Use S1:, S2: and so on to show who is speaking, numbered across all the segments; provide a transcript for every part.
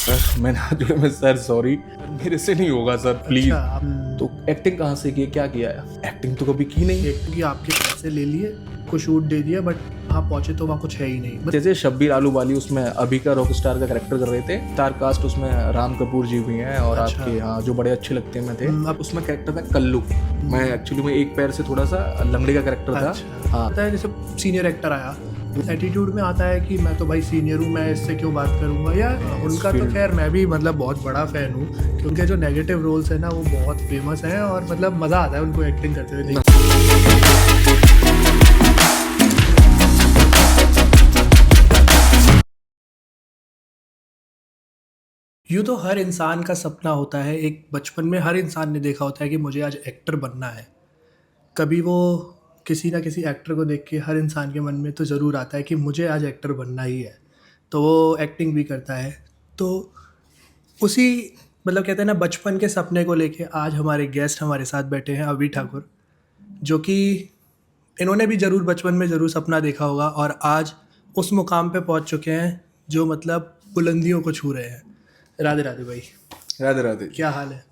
S1: Sir मैंने हाथ जोड़े में, सर सॉरी, मेरे से नहीं होगा सर, प्लीज।
S2: अच्छा आप
S1: तो एक्टिंग कहाँ से की, क्या किया है? एक्टिंग तो कभी की नहीं।
S2: कि आपके पैसे ले लिए, को शूट दे दिया, बट वहाँ पहुंचे तो वहाँ कुछ है ही नहीं बस।
S1: जैसे शब्बीर आलूवाली उसमें अभी का रॉक स्टार का करेक्टर कर रहे थे, स्टार कास्ट उसमें राम कपूर जी भी हैं और
S2: अच्छा।
S1: आपके यहाँ जो बड़े अच्छे लगते हैं मैं थे। अब उसमें कैरेक्टर था कल्लू। मैं एक्चुअली में एक पैर से थोड़ा सा लंगड़े का करेक्टर था।
S2: अच्छा
S1: हाँ,
S2: पता है, जैसे सीनियर एक्टर आया एटीट्यूड में आता है कि मैं तो भाई सीनियर हूँ, मैं इससे क्यों बात करूंगा, या उनका तो
S1: field-
S2: खैर मैं भी मतलब बहुत बड़ा फैन हूँ कि उनके जो नेगेटिव रोल्स है ना वो बहुत फेमस हैं और मतलब मज़ा आता है उनको एक्टिंग करते हुए देख। यूँ तो हर इंसान का सपना होता है, एक बचपन में हर इंसान ने देखा होता है कि मुझे आज एक्टर बनना है। कभी वो किसी ना किसी एक्टर को देख के हर इंसान के मन में तो ज़रूर आता है कि मुझे आज एक्टर बनना ही है, तो वो एक्टिंग भी करता है। तो उसी मतलब कहते हैं ना बचपन के सपने को लेके आज हमारे गेस्ट हमारे साथ बैठे हैं अभी ठाकुर, जो कि इन्होंने भी ज़रूर बचपन में ज़रूर सपना देखा होगा और आज उस मुकाम पे पहुंच चुके हैं जो मतलब बुलंदियों को छू रहे हैं। राधे राधे भाई,
S1: राधे राधे जी।
S2: क्या हाल है?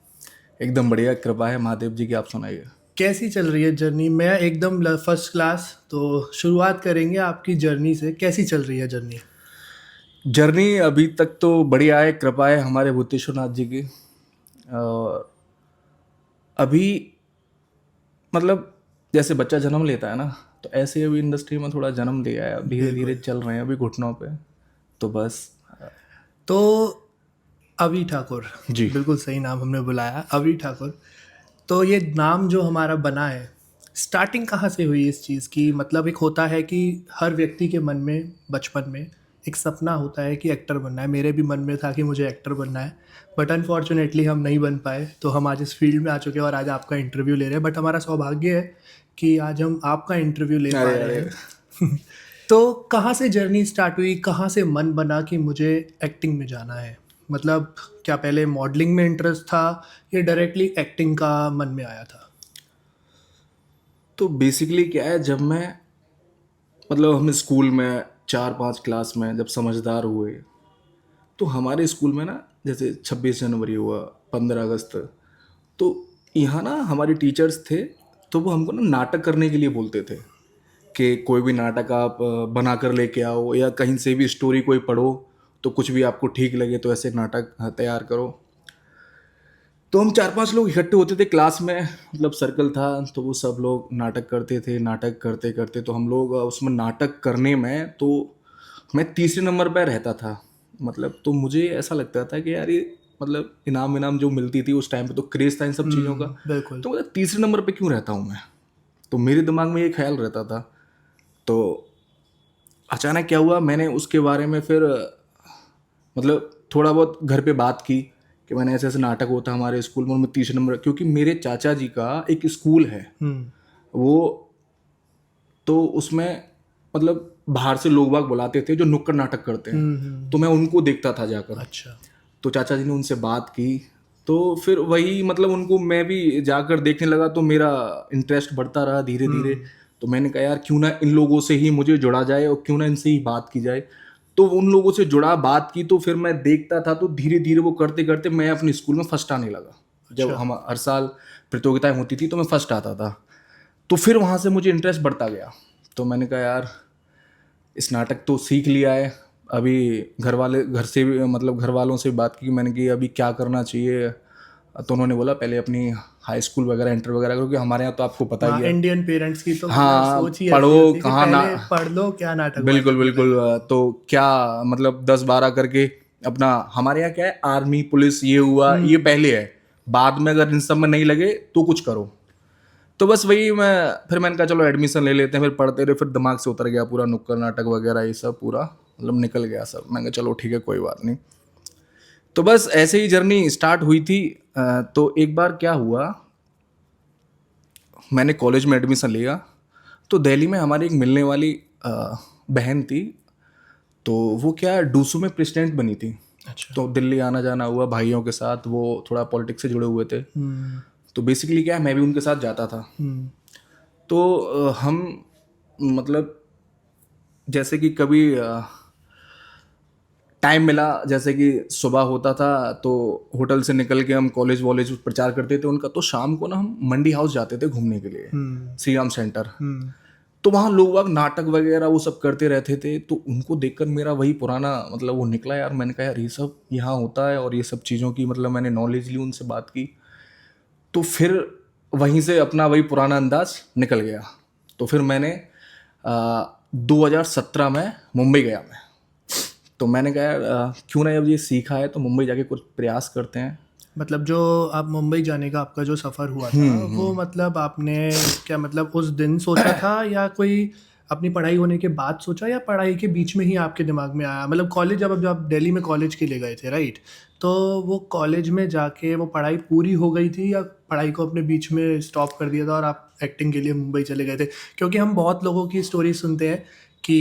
S1: एकदम बढ़िया, कृपा है महादेव जी की। आप सुनाइए।
S2: कैसी चल रही है जर्नी? मैं एकदम फर्स्ट क्लास। तो शुरुआत करेंगे आपकी जर्नी से, कैसी चल रही है जर्नी?
S1: जर्नी अभी तक तो बढ़िया है, कृपा है हमारे भूतेश्वर नाथ जी की। और अभी मतलब जैसे बच्चा जन्म लेता है ना, तो ऐसे अभी इंडस्ट्री में थोड़ा जन्म लिया है, धीरे धीरे
S2: बिल्कुल।
S1: चल रहे हैं अभी घुटनों पे। तो बस।
S2: तो अभी ठाकुर,
S1: जी।
S2: बिल्कुल सही नाम हमने बुलाया, अभी ठाकुर। तो ये नाम जो हमारा बना है, स्टार्टिंग कहाँ से हुई इस चीज़ की? मतलब एक होता है कि हर व्यक्ति के मन में बचपन में एक सपना होता है कि एक्टर बनना है। मेरे भी मन में था कि मुझे एक्टर बनना है, बट अनफॉर्चुनेटली हम नहीं बन पाए। तो हम आज इस फील्ड में आ चुके हैं और आज आपका इंटरव्यू ले रहे हैं। बट हमारा सौभाग्य है कि आज हम आपका इंटरव्यू ले पा
S1: अरे
S2: रहे
S1: अरे।
S2: हैं। तो कहाँ से जर्नी स्टार्ट हुई, कहाँ से मन बना कि मुझे एक्टिंग में जाना है? मतलब क्या पहले मॉडलिंग में इंटरेस्ट था या डायरेक्टली एक्टिंग का मन में आया था?
S1: तो बेसिकली क्या है, जब मैं मतलब हम स्कूल में 4-5 क्लास में जब समझदार हुए, तो हमारे स्कूल में ना जैसे 26 जनवरी हुआ, 15 अगस्त, तो यहाँ ना हमारे टीचर्स थे, तो वो हमको ना नाटक करने के लिए बोलते थे कि कोई भी नाटक आप बना कर लेके आओ, या कहीं से भी स्टोरी कोई पढ़ो, तो कुछ भी आपको ठीक लगे तो ऐसे नाटक तैयार करो। तो हम 4-5 लोग इकट्ठे होते थे क्लास में, मतलब सर्कल था, तो वो सब लोग नाटक करते थे। नाटक करते करते तो हम लोग उसमें नाटक करने में तो मैं तीसरे नंबर पर रहता था। मतलब तो मुझे ऐसा लगता था कि यार ये मतलब इनाम इनाम जो मिलती थी उस टाइम पे, तो क्रेज था इन सब चीज़ों का।
S2: बिल्कुल।
S1: तो मतलब तीसरे नंबर पे क्यों रहता हूँ मैं? तो मेरे दिमाग में ये ख्याल रहता था। तो अचानक क्या हुआ, मैंने उसके बारे में फिर मतलब थोड़ा बहुत घर पे बात की कि मैंने ऐसे ऐसे नाटक होता है हमारे स्कूल में, उनमें तीसरे नंबर, क्योंकि मेरे चाचा जी का एक स्कूल है
S2: हम्म।
S1: वो, तो उसमें मतलब बाहर से लोग बाग बुलाते थे जो नुक्कड़ नाटक करते हैं, तो मैं उनको देखता था जाकर।
S2: अच्छा।
S1: तो चाचा जी ने उनसे बात की, तो फिर वही मतलब उनको मैं भी जाकर देखने लगा, तो मेरा इंटरेस्ट बढ़ता रहा धीरे धीरे। तो मैंने कहा यार क्यों ना इन लोगों से ही मुझे जुड़ा जाए और क्यों ना इनसे ही बात की जाए। तो उन लोगों से जुड़ा, बात की, तो फिर मैं देखता था, तो धीरे धीरे वो करते करते मैं अपने स्कूल में फर्स्ट आने लगा। जब
S2: अच्छा।
S1: हम हर साल प्रतियोगिताएं होती थी तो मैं फर्स्ट आता था। तो फिर वहाँ से मुझे इंटरेस्ट बढ़ता गया। तो मैंने कहा यार इस नाटक तो सीख लिया है, अभी घर वाले, घर से भी मतलब घर वालों से बात की मैंने कि अभी क्या करना चाहिए। तो उन्होंने बोला पहले अपनी हाई स्कूल वगैरह इंटर वगैरह, क्योंकि हमारे यहाँ तो आपको पता ही
S2: हाँ,
S1: है।
S2: इंडियन पेरेंट्स की तो मतलब
S1: हाँ,
S2: सोच ही ऐसी
S1: पढ़ो
S2: होती है कि
S1: कहाँ ना।
S2: पहले पढ़ लो, क्या नाटक
S1: बिल्कुल
S2: वाटक में
S1: बिल्कुल।
S2: लगो।
S1: तो क्या मतलब 10-12 करके अपना, हमारे यहाँ क्या है, आर्मी पुलिस ये हुआ ये पहले है, बाद में अगर इन सब में नहीं लगे तो कुछ करो। तो बस वही मैं, फिर मैंने कहा चलो एडमिशन ले लेते हैं, फिर पढ़ते रहे, फिर दिमाग से उतर गया पूरा नुक्कड़ नाटक वगैरह ये सब, पूरा मतलब निकल गया सब। मैंने कहा चलो ठीक है कोई बात नहीं। तो बस ऐसे ही जर्नी स्टार्ट हुई थी। तो एक बार क्या हुआ, मैंने कॉलेज में एडमिशन लिया, तो दिल्ली में हमारी एक मिलने वाली बहन थी, तो वो क्या डूसू में प्रेसिडेंट बनी थी।
S2: अच्छा।
S1: तो दिल्ली आना जाना हुआ भाइयों के साथ, वो थोड़ा पॉलिटिक्स से जुड़े हुए थे। तो बेसिकली क्या है, मैं भी उनके साथ जाता था। तो हम मतलब जैसे कि कभी टाइम मिला, जैसे कि सुबह होता था तो होटल से निकल के हम कॉलेज वॉलेज प्रचार करते थे उनका, तो शाम को ना हम मंडी हाउस जाते थे घूमने के लिए, श्री राम सेंटर। तो वहाँ लोग वाग नाटक वगैरह वो सब करते रहते थे, तो उनको देखकर मेरा वही पुराना मतलब वो निकला यार। मैंने कहा यार ये सब यहाँ होता है, और ये सब चीज़ों की मतलब मैंने नॉलेज ली, उनसे बात की, तो फिर वहीं से अपना वही पुराना अंदाज निकल गया। तो फिर मैंने 2017 में मुंबई गया मैं। तो मैंने कहा यार क्यों ना, अब ये सीखा है तो मुंबई जाके कुछ प्रयास करते हैं।
S2: मतलब जो आप मुंबई जाने का आपका जो सफ़र हुआ था वो मतलब आपने क्या मतलब उस दिन सोचा था या कोई अपनी पढ़ाई होने के बाद सोचा, या पढ़ाई के बीच में ही आपके दिमाग में आया? मतलब कॉलेज जब आप दिल्ली में कॉलेज के लिए गए थे, राइट? तो वो कॉलेज में जाके वो पढ़ाई पूरी हो गई थी, या पढ़ाई को अपने बीच में स्टॉप कर दिया था और आप एक्टिंग के लिए मुंबई चले गए थे? क्योंकि हम बहुत लोगों की स्टोरी सुनते हैं कि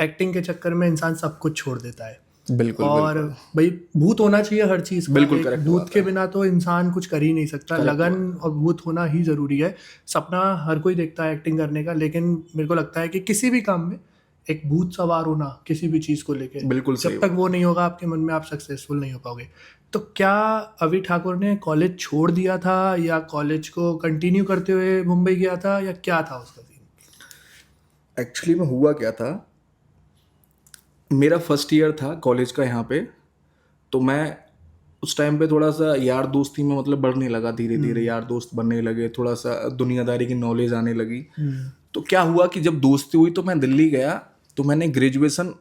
S2: एक्टिंग के चक्कर में इंसान सब कुछ छोड़ देता है।
S1: बिल्कुल
S2: और
S1: बिल्कुल
S2: भाई भूत होना चाहिए हर चीज़ का,
S1: बिल्कुल
S2: एक
S1: करेक्ट
S2: भूत
S1: बात
S2: के
S1: है,
S2: बिना तो इंसान कुछ कर ही नहीं सकता।
S1: करेक्ट
S2: लगन
S1: बात है।
S2: और भूत होना ही ज़रूरी है। सपना हर कोई देखता है एक्टिंग करने का, लेकिन मेरे को लगता है कि किसी भी काम में एक भूत सवार होना किसी भी चीज़ को लेके,
S1: बिल्कुल सही
S2: जब तक
S1: बात
S2: वो
S1: है।
S2: नहीं होगा आपके मन में, आप सक्सेसफुल नहीं हो पाओगे। तो क्या अभी ठाकुर ने कॉलेज छोड़ दिया था, या कॉलेज को कंटिन्यू करते हुए मुंबई गया था, या क्या था उसका सीन?
S1: एक्चुअली में हुआ क्या था, मेरा फर्स्ट ईयर था कॉलेज का यहाँ पे। तो मैं उस टाइम पे थोड़ा सा यार दोस्ती में मतलब बढ़ने लगा, धीरे धीरे यार दोस्त बनने लगे, थोड़ा सा दुनियादारी की नॉलेज आने लगी। तो क्या हुआ कि जब दोस्ती हुई तो मैं दिल्ली गया, तो मैंने ग्रेजुएशन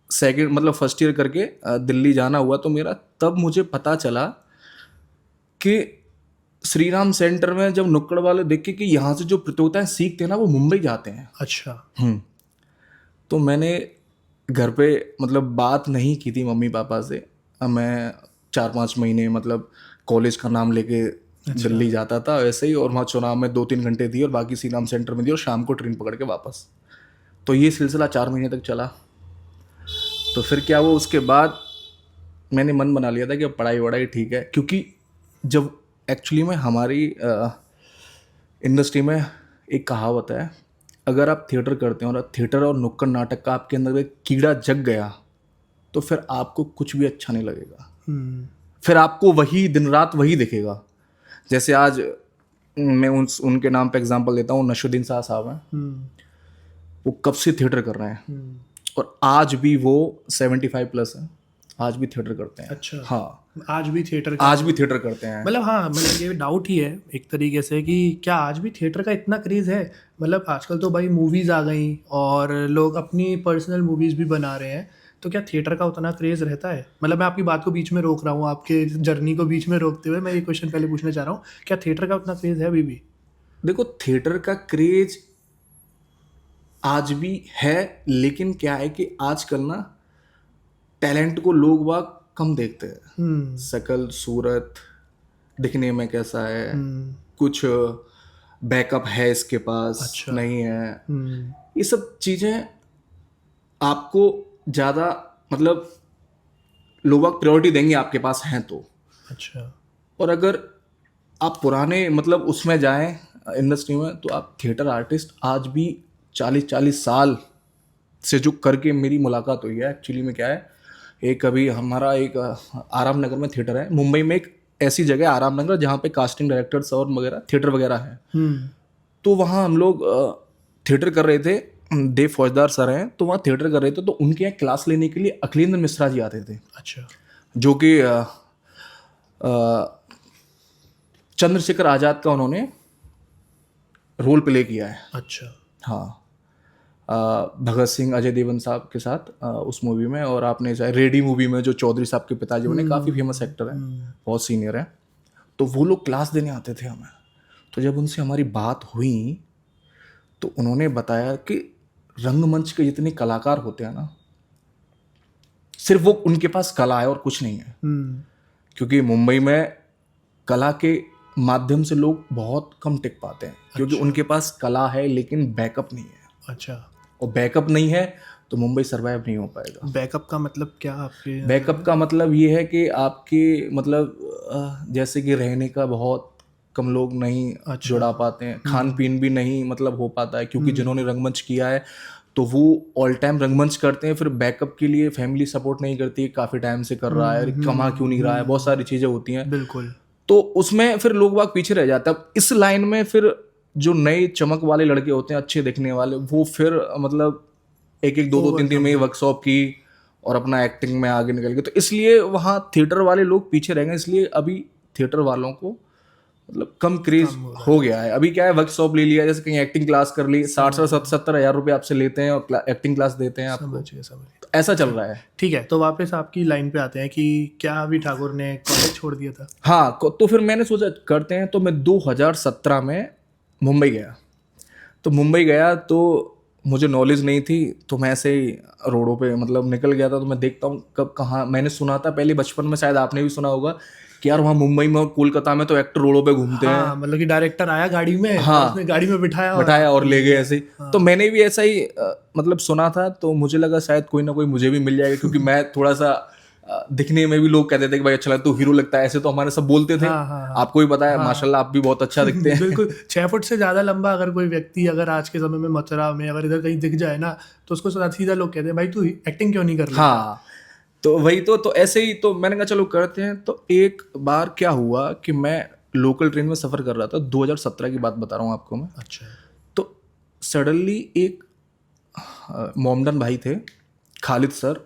S1: सेकंड मतलब फर्स्ट ईयर करके दिल्ली जाना हुआ। तो मेरा तब मुझे पता चला कि श्री राम सेंटर में जब नुक्कड़ वाले देखे कि यहाँ से जो प्रतियोगिताएं सीखते हैं ना वो मुंबई जाते हैं।
S2: अच्छा।
S1: तो मैंने घर पे मतलब बात नहीं की थी मम्मी पापा से। अब मैं 4-5 महीने मतलब कॉलेज का नाम लेके दिल्ली जाता था वैसे ही, और वहाँ चुनाव में 2-3 घंटे दिए और बाकी श्री राम सेंटर में दिए, और शाम को ट्रेन पकड़ के वापस। तो ये सिलसिला 4 महीने तक चला। तो फिर क्या हुआ उसके बाद, मैंने मन बना लिया था कि अब पढ़ाई वढ़ाई ठीक है, क्योंकि जब एक्चुअली में हमारी इंडस्ट्री में एक कहावत है, अगर आप थिएटर करते हैं और थिएटर और नुक्कड़ नाटक का आपके अंदर एक कीड़ा जग गया तो फिर आपको कुछ भी अच्छा नहीं लगेगा। फिर आपको वही दिन रात वही दिखेगा। जैसे आज मैं उनके नाम पे एग्जांपल देता हूँ, नशुद्दीन शाह साहब हैं। वो कब से थिएटर कर रहे हैं और आज भी वो 75+ है, आज भी थिएटर करते हैं।
S2: अच्छा।
S1: हाँ,
S2: आज भी थिएटर का
S1: आज भी थिएटर करते हैं।
S2: मतलब, हाँ, मतलब ये डाउट ही है एक तरीके से कि क्या आज भी थिएटर का इतना क्रेज़ है? मतलब आजकल तो भाई मूवीज़ आ गई और लोग अपनी पर्सनल मूवीज़ भी बना रहे हैं, तो क्या थिएटर का उतना क्रेज़ रहता है? मतलब मैं आपकी बात को बीच में रोक रहा हूँ, आपके जर्नी को बीच में रोकते हुए मैं ये क्वेश्चन पहले पूछना चाह रहा हूँ, क्या थिएटर का उतना क्रेज़ है अभी भी?
S1: देखो थिएटर का क्रेज आज भी है, लेकिन क्या है कि आजकल ना टैलेंट को लोग वाग कम देखते हैं। शकल सूरत दिखने में कैसा है, कुछ बैकअप है इसके पास,
S2: अच्छा।
S1: नहीं है, ये सब चीज़ें आपको ज़्यादा मतलब लोग वाग प्रायोरिटी देंगे आपके पास हैं तो।
S2: अच्छा।
S1: और अगर आप पुराने मतलब उसमें जाएं इंडस्ट्री में, तो आप थिएटर आर्टिस्ट आज भी 40-40 साल से जो करके मेरी मुलाकात हुई है। एक्चुअली में क्या है, एक अभी हमारा एक आराम नगर में थिएटर है, मुंबई में एक ऐसी जगह है आराम नगर जहाँ पे कास्टिंग डायरेक्टर्स और वगैरह थिएटर वगैरह है। तो वहाँ हम लोग थिएटर कर रहे थे, देव फौजदार सर हैं, तो वहाँ थिएटर कर रहे थे, तो उनके यहाँ क्लास लेने के लिए अखिलेंद्र मिश्रा जी आते थे।
S2: अच्छा।
S1: जो कि चंद्रशेखर आज़ाद का उन्होंने रोल प्ले किया है।
S2: अच्छा।
S1: हाँ, भगत सिंह अजय देवगन साहब के साथ उस मूवी में। और आपने चाहे रेडी मूवी में जो चौधरी साहब के पिताजी बने, काफ़ी फेमस एक्टर हैं, बहुत सीनियर हैं, तो वो लोग क्लास देने आते थे हमें। तो जब उनसे हमारी बात हुई तो उन्होंने बताया कि रंगमंच के जितने कलाकार होते हैं ना, सिर्फ वो उनके पास कला है और कुछ नहीं है। क्योंकि मुंबई में कला के माध्यम से लोग बहुत कम टिक पाते हैं, क्योंकि उनके पास कला है लेकिन बैकअप नहीं है।
S2: अच्छा।
S1: और बैकअप नहीं है तो मुंबई सरवाइव नहीं हो पाएगा।
S2: बैकअप का मतलब क्या आपके?
S1: बैकअप का मतलब ये है कि आपके मतलब जैसे कि रहने का बहुत कम लोग नहीं जुड़ा पाते हैं, खान पीन भी नहीं मतलब हो पाता है, क्योंकि जिन्होंने रंगमंच किया है तो वो ऑल टाइम रंगमंच करते हैं, फिर बैकअप के लिए फैमिली सपोर्ट नहीं करती है, काफ़ी टाइम से कर रहा है, कमा क्यों नहीं रहा है, बहुत सारी चीज़ें होती हैं।
S2: बिल्कुल।
S1: तो उसमें फिर लोग बाग पीछे रह जाते हैं। अब इस लाइन में फिर जो नए चमक वाले लड़के होते हैं, अच्छे दिखने वाले, वो फिर मतलब एक एक दो दो तीन तीन में वर्कशॉप की और अपना एक्टिंग में आगे निकल गए। तो इसलिए वहाँ थिएटर वाले लोग पीछे रह गए, इसलिए अभी थिएटर वालों को मतलब कम क्रेज हो गया है। अभी क्या है, वर्कशॉप ले लिया, जैसे कहीं एक्टिंग क्लास कर ली, 60-70 हज़ार रुपये आपसे लेते हैं और एक्टिंग क्लास देते हैं आपको।
S2: समझिए।
S1: तो ऐसा चल रहा है।
S2: ठीक है, तो वापस आपकी लाइन पे आते हैं कि क्या अभी ठाकुर ने कॉलेज छोड़ दिया था?
S1: हाँ, तो फिर मैंने सोचा करते हैं, तो मैं 2017 में मुंबई गया। तो मुंबई गया तो मुझे नॉलेज नहीं थी, तो मैं ऐसे ही रोडों पे मतलब निकल गया था। तो मैं देखता हूँ कब कहाँ, मैंने सुना था पहले बचपन में, शायद आपने भी सुना होगा कि यार वहाँ मुंबई में और कोलकाता में तो एक्टर रोडों पे घूमते हैं।
S2: हाँ, मतलब कि डायरेक्टर आया गाड़ी में,
S1: हाँ,
S2: उसने गाड़ी में
S1: बिठाया और ले गए ऐसे ही। तो मैंने भी ऐसा ही मतलब सुना था, तो मुझे लगा शायद कोई ना कोई मुझे भी मिल जाएगा, क्योंकि मैं थोड़ा सा दिखने में भी लोग कहते थे कि भाई अच्छा लगता है, तू हीरो लगता है, ऐसे तो हमारे सब बोलते थे। आपको भी पता है, माशाल्लाह आप भी बहुत अच्छा दिखते हैं।
S2: बिल्कुल, 6 फुट से ज्यादा लंबा अगर कोई व्यक्ति अगर आज के समय में मथुरा में अगर इधर कहीं दिख जाए ना, तो उसको सीधा लोग कहते हैं भाई तू एक्टिंग क्यों नहीं कर लेता?
S1: हाँ, तो वही तो ऐसे ही तो मैंने कहा चलो करते हैं। तो एक बार क्या हुआ कि मैं लोकल ट्रेन में सफ़र कर रहा था, 2017 की बात बता रहा हूँ आपको मैं।
S2: अच्छा।
S1: तो सडनली एक मोमडन भाई थे, खालिद सर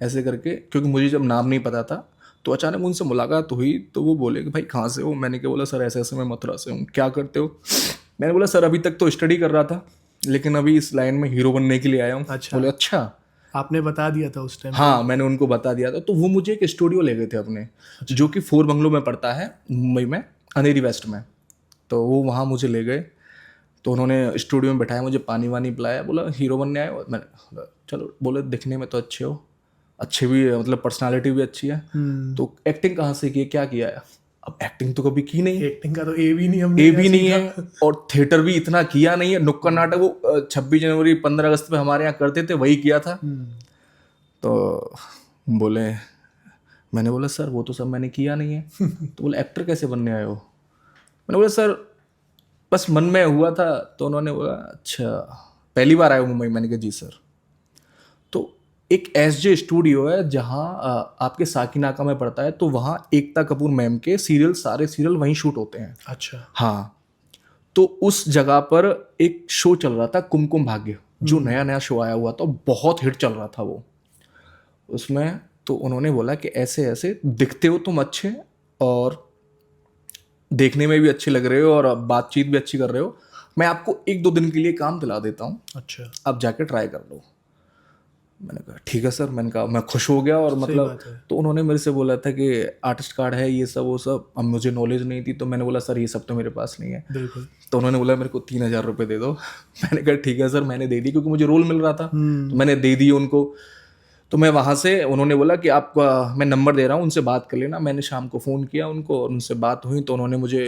S1: ऐसे करके, क्योंकि मुझे जब नाम नहीं पता था, तो अचानक उनसे मुलाकात हुई। तो वो बोले कि भाई कहाँ से हो? मैंने क्या बोला, सर ऐसे ऐसे मैं मथुरा से हूँ। क्या करते हो? मैंने बोला सर अभी तक तो स्टडी कर रहा था, लेकिन अभी इस लाइन में हीरो बनने के लिए आया हूँ।
S2: अच्छा।
S1: बोले अच्छा।
S2: आपने बता दिया था उस टाइम?
S1: हाँ, मैंने उनको बता दिया था। तो वो मुझे एक स्टूडियो ले गए थे अपने, जो कि 4 बंगलो में पड़ता है मुंबई में, अंधेरी वेस्ट में। तो वो वहाँ मुझे ले गए, तो उन्होंने स्टूडियो में बैठाया, मुझे पानी वानी पिलाया, बोला हीरो बनने आए हो? मैंने चलो, बोले दिखने में तो अच्छे हो, अच्छे भी मतलब पर्सनालिटी भी अच्छी है, तो एक्टिंग कहाँ से की है, क्या किया है? अब एक्टिंग तो कभी की नहीं,
S2: एक्टिंग का तो ए भी नहीं, हमने
S1: ए भी नहीं है, और थिएटर भी इतना किया नहीं है। नुक्कड़ नाटक वो 26 जनवरी 15 अगस्त पे हमारे यहाँ करते थे, वही किया था। तो बोले, मैंने बोला सर वो तो सब मैंने किया नहीं है। तो बोले एक्टर कैसे बनने आए हो? मैंने बोला सर बस मन में हुआ था। तो उन्होंने बोला अच्छा पहली बार आए हो मुंबई? मैंने कहा जी सर। तो एक एसजे स्टूडियो है जहाँ आपके साकीनाका में पड़ता है, तो वहाँ एकता कपूर मैम के सीरियल, सारे सीरियल वहीं शूट होते हैं।
S2: अच्छा।
S1: हाँ, तो उस जगह पर एक शो चल रहा था, कुमकुम भाग्य, जो नया नया शो आया हुआ था, बहुत हिट चल रहा था वो। उसमें तो उन्होंने बोला कि ऐसे ऐसे दिखते हो तुम अच्छे, और देखने में भी अच्छे लग रहे हो, और बातचीत भी अच्छी कर रहे हो, मैं आपको 1-2 दिन के लिए काम दिला देता हूँ,
S2: अच्छा।
S1: आप जाके ट्राई कर लो। मैंने कहा ठीक है सर। मैंने कहा मैं खुश हो गया, और मतलब तो उन्होंने मेरे से बोला था कि आर्टिस्ट कार्ड है ये सब वो सब। अब मुझे नॉलेज नहीं थी, तो मैंने बोला सर ये सब तो मेरे पास नहीं है।
S2: बिल्कुल।
S1: तो उन्होंने बोला मेरे को 3,000 रुपये दे दो। मैंने कहा ठीक है सर। मैंने दे दी, क्योंकि मुझे रोल मिल रहा था, तो मैंने दे दी उनको। तो मैं वहाँ से, उन्होंने बोला कि आपका मैं नंबर दे रहा हूँ, उनसे बात कर लेना। मैंने शाम को फ़ोन किया उनको, और उनसे बात हुई, तो उन्होंने मुझे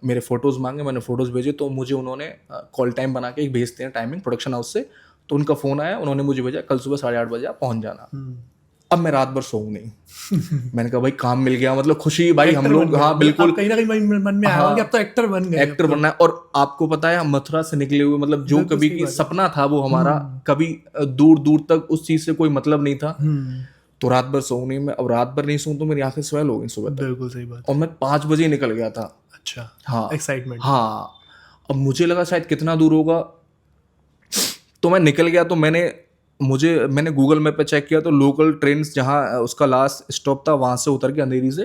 S1: मेरे फ़ोटोज़ मांगे, मैंने फ़ोटोज़ भेजे। तो मुझे उन्होंने कॉल टाइम बना के एक भेजते हैं टाइमिंग प्रोडक्शन हाउस से, तो उनका फ़ोन आया, उन्होंने मुझे भेजा कल सुबह 8:30 बजे आप पहुँच जाना। अब मैं रात भर सोऊं नहीं। मैंने कहा भाई काम मिल गया, मतलब खुशी भाई हम लोग। हाँ बिल्कुल,
S2: कहीं ना कहीं मन में आया कि अब तो एक्टर बन गए,
S1: एक्टर बनना है। और आपको पता है हम मथुरा से निकले हुए, मतलब जो कभी की सपना था वो हमारा, कभी दूर दूर तक उस चीज से कोई मतलब नहीं था। तो रात भर सोऊं नहीं मैं। अब रात भर नहीं सोऊं तो मेरी आंखें स्वेल हो गई सुबह तक।
S2: बिल्कुल सही बात।
S1: और मैं 5 बजे निकल गया था।
S2: अच्छा।
S1: हाँ,
S2: एक्साइटमेंट।
S1: हाँ, अब मुझे लगा शायद कितना दूर होगा, तो मैं निकल गया। तो मैंने गूगल मैप पे चेक किया, तो लोकल ट्रेन जहाँ उसका लास्ट स्टॉप था, वहाँ से उतर के अंधेरी से,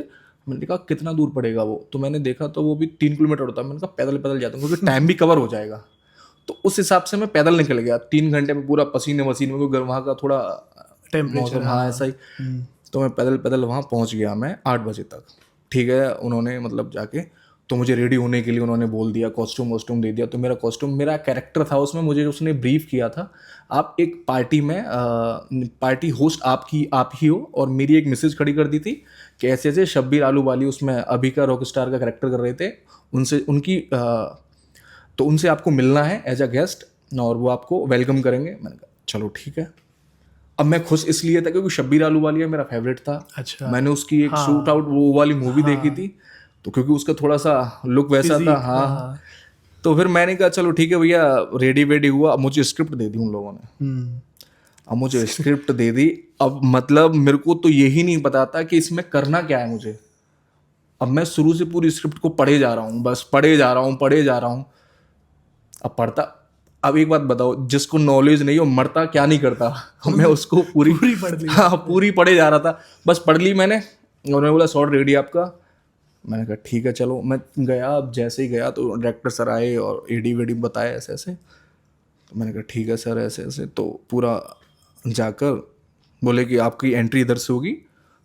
S1: मैंने कहा कितना दूर पड़ेगा वो। तो मैंने देखा तो वो भी 3 किलोमीटर होता है। मैंने कहा पैदल पैदल जाता हूँ, क्योंकि टाइम भी कवर हो जाएगा। तो उस हिसाब से मैं पैदल निकल गया 3 घंटे में, पूरा पसीने वसीने में, क्योंकि वहाँ का थोड़ा
S2: टेम्परेचर,
S1: हाँ ऐसा ही। तो मैं पैदल पैदल वहाँ पहुँच गया मैं 8 बजे तक। ठीक है, उन्होंने मतलब जाके तो मुझे रेडी होने के लिए उन्होंने बोल दिया, कॉस्ट्यूम वॉस्ट्यूम दे दिया। तो मेरा कॉस्ट्यूम, मेरा कैरेक्टर था उसमें, मुझे उसने ब्रीफ किया था, आप एक पार्टी में पार्टी होस्ट आप ही हो, और मेरी एक मैसेज खड़ी कर दी थी कि ऐसे ऐसे शब्बीर आलूवाली उसमें अभी का रॉक स्टार का कैरेक्टर कर रहे थे, तो उनसे आपको मिलना है एज अ गेस्ट, और वो आपको वेलकम करेंगे। मैंने कहा चलो ठीक है। अब मैं खुश इसलिए था क्योंकि शब्बीर आलूवालिया मेरा फेवरेट था।
S2: अच्छा।
S1: मैंने उसकी एक शूट आउट वो वाली मूवी देखी थी, तो क्योंकि उसका थोड़ा सा लुक वैसा था। हाँ, तो फिर मैंने कहा चलो ठीक है भैया, रेडी वेडी हुआ। अब मुझे स्क्रिप्ट दे दी उन लोगों ने।
S2: हम्म।
S1: अब मुझे स्क्रिप्ट दे दी। अब मतलब मेरे को तो यही नहीं पता था कि इसमें करना क्या है मुझे। अब मैं शुरू से पूरी स्क्रिप्ट को पढ़े जा रहा हूँ, बस पढ़े जा रहा हूँ, पढ़े जा रहा हूँ। अब पढ़ता, अब एक बात बताओ, जिसको नॉलेज नहीं हो मरता क्या नहीं करता। मैं उसको पूरी
S2: पूरी पढ़ ली।
S1: हाँ पूरी पढ़े जा रहा था, बस पढ़ ली मैंने। उन्होंने बोला शॉट रेडी आपका। मैंने कहा ठीक है चलो। मैं गया, अब जैसे ही गया तो डायरेक्टर सर आए और एडी वेडी बताया ऐसे ऐसे। तो मैंने कहा ठीक है सर ऐसे ऐसे। तो पूरा जाकर बोले कि आपकी एंट्री इधर से होगी।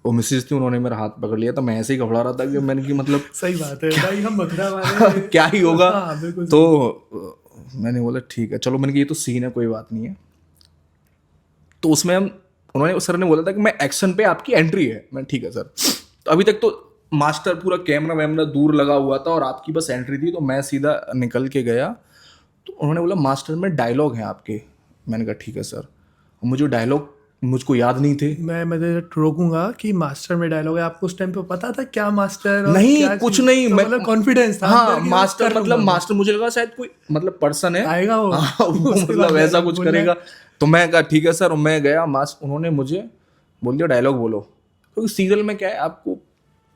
S1: वो मिसेज थी, उन्होंने मेरा हाथ पकड़ लिया था। मैं ऐसे ही घबरा रहा था कि मैंने कि मतलब
S2: सही बात है भाई, हम मथुरा वाले।
S1: क्या ही होगा।
S2: हाँ बिल्कुल।
S1: तो मैंने बोला ठीक है चलो। मैंने कहा ये तो सीन है, कोई बात नहीं है। तो उसमें हम, उन्होंने, सर ने बोला था कि मैं एक्शन पे आपकी एंट्री है। मैं ठीक है सर। तो अभी तक तो मास्टर पूरा कैमरा वैमरा दूर लगा हुआ था और आपकी बस एंट्री थी। तो मैं सीधा निकल के गया। तो उन्होंने बोला मास्टर में डायलॉग हैं आपके। मैंने कहा ठीक है सर। मुझे डायलॉग मुझको याद नहीं थे।
S2: मैं रोकूंगा कि मास्टर में डायलॉग है, आपको उस टाइम पे पता था क्या मास्टर और
S1: नहीं
S2: क्या
S1: कुछ
S2: चीज़?
S1: नहीं,
S2: तो
S1: मैं
S2: मतलब कॉन्फिडेंस था
S1: हाँ
S2: अंदर कि
S1: मास्टर
S2: कर
S1: मतलब
S2: लूंगा
S1: मास्टर मुझे लगा शायद कोई मतलब पर्सन है
S2: आएगा वो।
S1: हाँ, वो
S2: उसके
S1: मतलब
S2: बाद
S1: ऐसा
S2: dialogue
S1: कुछ
S2: बोलना है।
S1: करेगा। तो मैं कहा ठीक है सर। और मैं गया, मास्क, उन्होंने मुझे बोल दिया डायलॉग बोलो। क्योंकि सीरियल में क्या है, आपको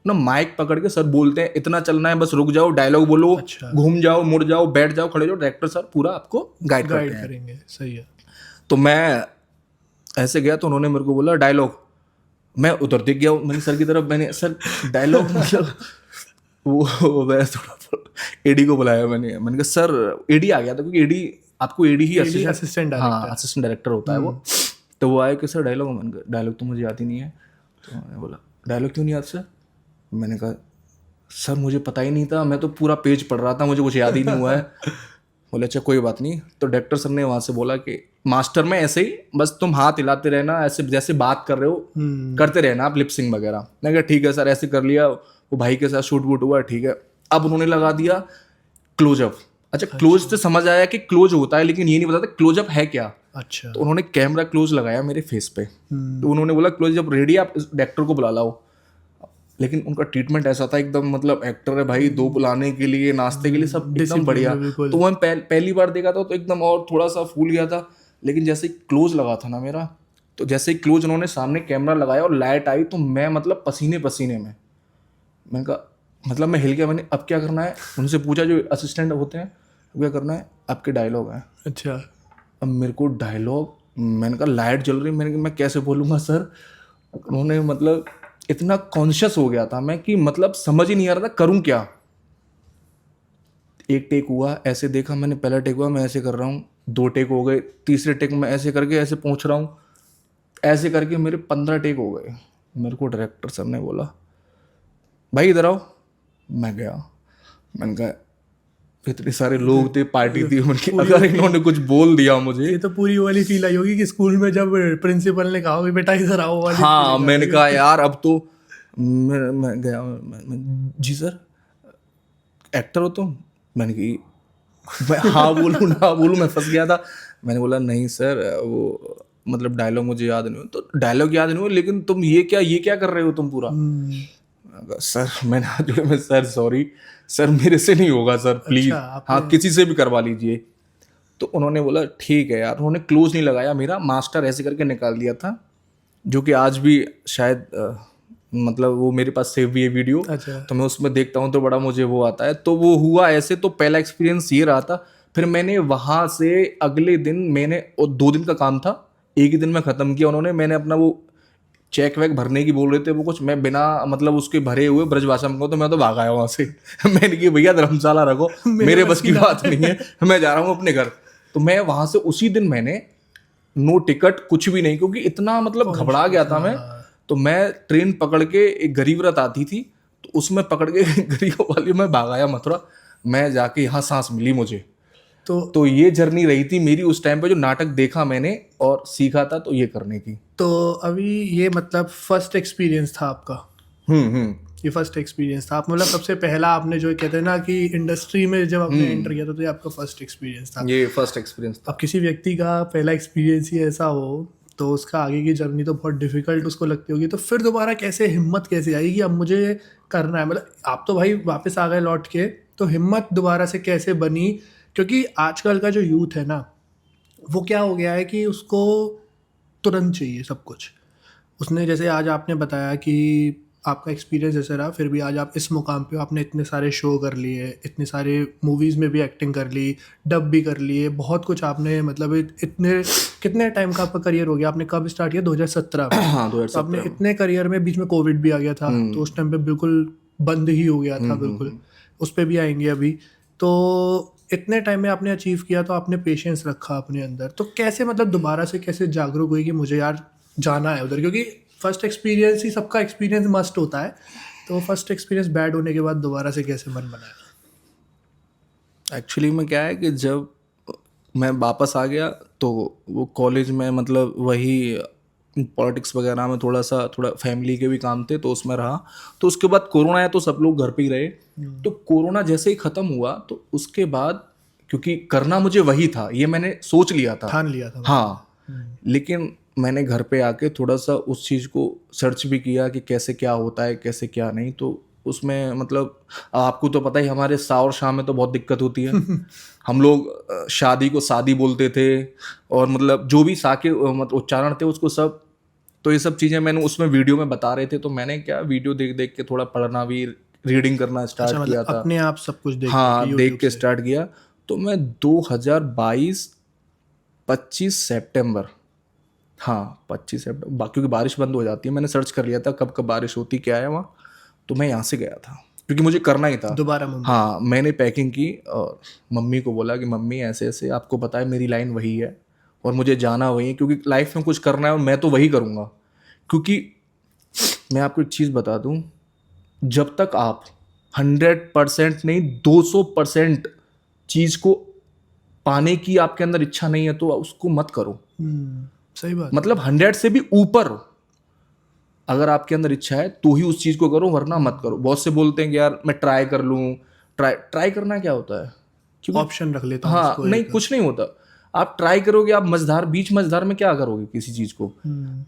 S1: ना माइक पकड़ के सर बोलते हैं इतना चलना है, बस रुक जाओ, डायलॉग बोलो,
S2: अच्छा।
S1: घूम जाओ, मुड़ जाओ, बैठ जाओ, खड़े जाओ, डायरेक्टर सर पूरा आपको गाइड करते
S2: गाइड
S1: हैं।
S2: करेंगे, सही है।
S1: तो मैं ऐसे गया तो उन्होंने मेरे को बोला डायलॉग। मैं उधर दिख गया मैंने सर की तरफ। मैंने सर डायलॉग मतलब वो मैं थोड़ा एडी को बुलाया। मैंने कहा सर, एडी आ गया था क्योंकि एडी, आपको एडी ही
S2: AD असिस्टेंट
S1: हाँ
S2: डायरेक्टर।
S1: असिस्टेंट डायरेक्टर होता है वो। तो वो आया कि सर डायलॉग। मैंने कहा डायलॉग तो मुझे याद ही नहीं है। तो मैंने बोला डायलॉग क्यों नहीं याद सर? मैंने कहा सर मुझे पता ही नहीं था, मैं तो पूरा पेज पढ़ रहा था, मुझे कुछ याद ही नहीं हुआ है। बोले अच्छा कोई बात नहीं। तो डायरेक्टर सर ने वहाँ से बोला कि मास्टर में ऐसे ही बस तुम हाथ हिलाते रहना, ऐसे जैसे बात कर रहे हो करते रहना आप लिपसिंग वगैरह। मैंने कहा ठीक है सर। ऐसे कर लिया, वो भाई के साथ शूट वूट हुआ, ठीक है। अब उन्होंने लगा दिया क्लोजअप। अच्छा क्लोज से समझ आया कि क्लोज होता है, लेकिन ये नहीं बताता क्लोजअप है क्या।
S2: अच्छा।
S1: तो उन्होंने कैमरा क्लोज लगाया मेरे फेस पे। तो उन्होंने बोला क्लोज जब रेडी आप डायरेक्टर को बुला लाओ। लेकिन उनका ट्रीटमेंट ऐसा था एकदम, मतलब एक्टर है भाई, दो बुलाने के लिए, नाश्ते के लिए, सब एकदम
S2: Discipline
S1: बढ़िया।
S2: में बिल्कुल।
S1: तो मैं पहली बार देखा था तो एकदम और थोड़ा सा फूल गया था। लेकिन जैसे क्लोज लगा था ना मेरा, तो जैसे ही क्लोज उन्होंने सामने कैमरा लगाया और लाइट आई तो मैं मतलब पसीने पसीने में। मैंने कहा मतलब मैं हिल गया। मैंने अब क्या करना है, उनसे पूछा जो असिस्टेंट होते हैं, अब क्या करना है, आपके डायलॉग है।
S2: अच्छा।
S1: अब मेरे को डायलॉग, मैंने कहा लाइट जल रही, मैंने कहा मैं कैसे बोलूँगा सर। उन्होंने मतलब इतना कॉन्शियस हो गया था मैं कि मतलब समझ ही नहीं आ रहा था करूँ क्या। एक टेक हुआ, ऐसे देखा मैंने, पहला टेक हुआ मैं ऐसे कर रहा हूँ, 2 टेक हो गए, तीसरे टेक में ऐसे करके ऐसे पहुँच रहा हूँ, ऐसे करके मेरे 15 टेक हो गए। मेरे को डायरेक्टर सर ने बोला भाई इधर आओ। मैं गया। मैंने कहा इतने सारे लोग थे, पार्टी थी, मैंने अगर इन्होंने कुछ बोल दिया मुझे।
S2: ये तो पूरी वो वाली फील आई होगी कि स्कूल में जब प्रिंसिपल ने कहा कि बेटा इधर आओ वाली।
S1: हाँ मैंने कहा यार अब तो मैं गया। जी सर एक्टर हो तुम? मैंने कही मैं हाँ बोलूँ ना बोलूँ, मैं फंस गया था। मैंने बोला नहीं सर, वो मतलब डायलॉग मुझे याद नहीं हो। तो डायलॉग याद नहीं हो, लेकिन तुम ये क्या कर रहे हो तुम पूरा। सर मैंने हाथ जोड़े में, सर सॉरी सर मेरे से नहीं होगा सर प्लीज।
S2: अच्छा,
S1: हाँ किसी से भी करवा लीजिए। तो उन्होंने बोला ठीक है यार। उन्होंने क्लोज नहीं लगाया मेरा, मास्टर ऐसे करके निकाल दिया था, जो कि आज भी शायद मतलब वो मेरे पास सेव भी है वीडियो।
S2: अच्छा।
S1: तो मैं उसमें देखता हूँ तो बड़ा मुझे वो आता है। तो वो हुआ ऐसे। तो पहला एक्सपीरियंस ये रहा था। फिर मैंने वहाँ से अगले दिन मैंने, और 2 दिन का काम था, एक ही दिन में ख़त्म किया उन्होंने। मैंने अपना वो चेक वेक भरने की बोल रहे थे वो कुछ, मैं बिना मतलब उसके भरे हुए ब्रजभाषा में, तो मैं तो भाग आया वहाँ से। मैंने कहा भैया धर्मशाला रखो, मेरे बस की बात नहीं है, मैं जा रहा हूँ अपने घर। तो मैं वहाँ से उसी दिन मैंने नो टिकट कुछ भी नहीं, क्योंकि इतना मतलब घबरा गया था मैं। तो मैं ट्रेन पकड़ के, एक गरीब रथ आती थी तो उसमें पकड़ के गरीब वाली मैं भाग आया मथुरा। मैं जाके यहाँ सांस मिली मुझे। तो ये जर्नी रही थी मेरी उस टाइम पे, जो नाटक देखा मैंने और सीखा था तो ये करने की।
S2: तो अभी ये मतलब फर्स्ट एक्सपीरियंस था आपका? ये फर्स्ट एक्सपीरियंस था आप, मतलब सबसे पहला आपने जो कहते हैं ना कि इंडस्ट्री में जब आपने एंटर किया था तो ये आपका फर्स्ट एक्सपीरियंस था।
S1: ये फर्स्ट एक्सपीरियंस था।
S2: अब किसी व्यक्ति का पहला एक्सपीरियंस ही ऐसा हो तो उसका आगे की जर्नी तो बहुत डिफिकल्ट उसको लगती होगी। तो फिर दोबारा कैसे हिम्मत कैसे आई कि अब मुझे करना है? मतलब आप तो भाई वापस आ गए लौट के, तो हिम्मत दोबारा से कैसे बनी क्योंकि आजकल का जो यूथ है ना, वो क्या हो गया है कि उसको तुरंत चाहिए सब कुछ। उसने जैसे आज आपने बताया कि आपका एक्सपीरियंस जैसे रहा, फिर भी आज आप इस मुकाम पे हो, आपने इतने सारे शो कर लिए, इतने सारे मूवीज़ में भी एक्टिंग कर ली, डब भी कर लिए, बहुत कुछ आपने मतलब इतने कितने टाइम का आपका करियर हो गया? आपने कब स्टार्ट किया? 2017 में।
S1: हाँ,
S2: तो आपने
S1: 2017 में।
S2: इतने करियर में बीच में कोविड भी आ गया था, तो उस टाइम पे बिल्कुल बंद ही हो गया था बिल्कुल। उस पे भी आएंगे अभी। तो इतने टाइम में आपने अचीव किया, तो आपने पेशेंस रखा अपने अंदर, तो कैसे मतलब दोबारा से कैसे जागरूक हुई कि मुझे यार जाना है उधर? क्योंकि फर्स्ट एक्सपीरियंस ही, सबका एक्सपीरियंस मस्ट होता है, तो फर्स्ट एक्सपीरियंस बैड होने के बाद दोबारा से कैसे मन बनाया?
S1: एक्चुअली में क्या है कि जब मैं वापस आ गया तो वो कॉलेज में मतलब वही पॉलिटिक्स वगैरह में थोड़ा फैमिली के भी काम थे तो उसमें रहा। तो उसके बाद कोरोना आया तो सब लोग घर पे ही रहे। तो कोरोना जैसे ही ख़त्म हुआ तो उसके बाद, क्योंकि करना मुझे वही था, ये मैंने सोच लिया था।
S2: ठान लिया था मतलब।
S1: हाँ, लेकिन मैंने घर पे आके थोड़ा सा उस चीज़ को सर्च भी किया कि कैसे क्या होता है, कैसे क्या नहीं। तो उसमें मतलब आपको तो पता ही, हमारे सा और शाम में तो बहुत दिक्कत होती है। हम लोग शादी को शादी बोलते थे, और मतलब जो भी सा के मतलब उच्चारण थे उसको सब। तो ये सब चीज़ें मैंने उसमें वीडियो में बता रहे थे, तो मैंने क्या वीडियो देख देख के थोड़ा पढ़ना भी, रीडिंग करना
S2: अच्छा,
S1: स्टार्ट
S2: मतलब
S1: किया था।
S2: अपने आप सब कुछ देख देख के
S1: हाँ, देख
S2: यूट्यूब
S1: के
S2: से।
S1: स्टार्ट किया। तो मैं 2022 25 सितंबर, हाँ 25 सितंबर, क्योंकि बारिश बंद हो जाती है, मैंने सर्च कर लिया था कब कब बारिश होती क्या है वहाँ। तो मैं यहाँ से गया था क्योंकि मुझे करना ही था।
S2: दोबारा मुंबई।
S1: हाँ, मैंने पैकिंग की और मम्मी को बोला कि मम्मी ऐसे ऐसे, आपको पता है मेरी लाइन वही है और मुझे जाना वही है, क्योंकि लाइफ में कुछ करना है और मैं तो वही करूँगा। क्योंकि मैं आपको एक चीज़ बता दूँ, जब तक आप 100% नहीं 200% चीज़ को पाने की आपके अंदर इच्छा नहीं है तो उसको मत करो।
S2: सही बात है।
S1: मतलब 100 से भी ऊपर अगर आपके अंदर इच्छा है तो ही उस चीज़ को करो, वरना मत करो। बहुत से बोलते हैं कि यार मैं ट्राई कर लूँ। ट्राई ट्राई करना क्या होता है? क्योंकि
S2: ऑप्शन रख लेता हूँ
S1: हाँ,
S2: उसको
S1: नहीं
S2: एक।
S1: कुछ नहीं होता। आप ट्राई करोगे, आप मझधार बीच मझधार में क्या करोगे किसी चीज़ को?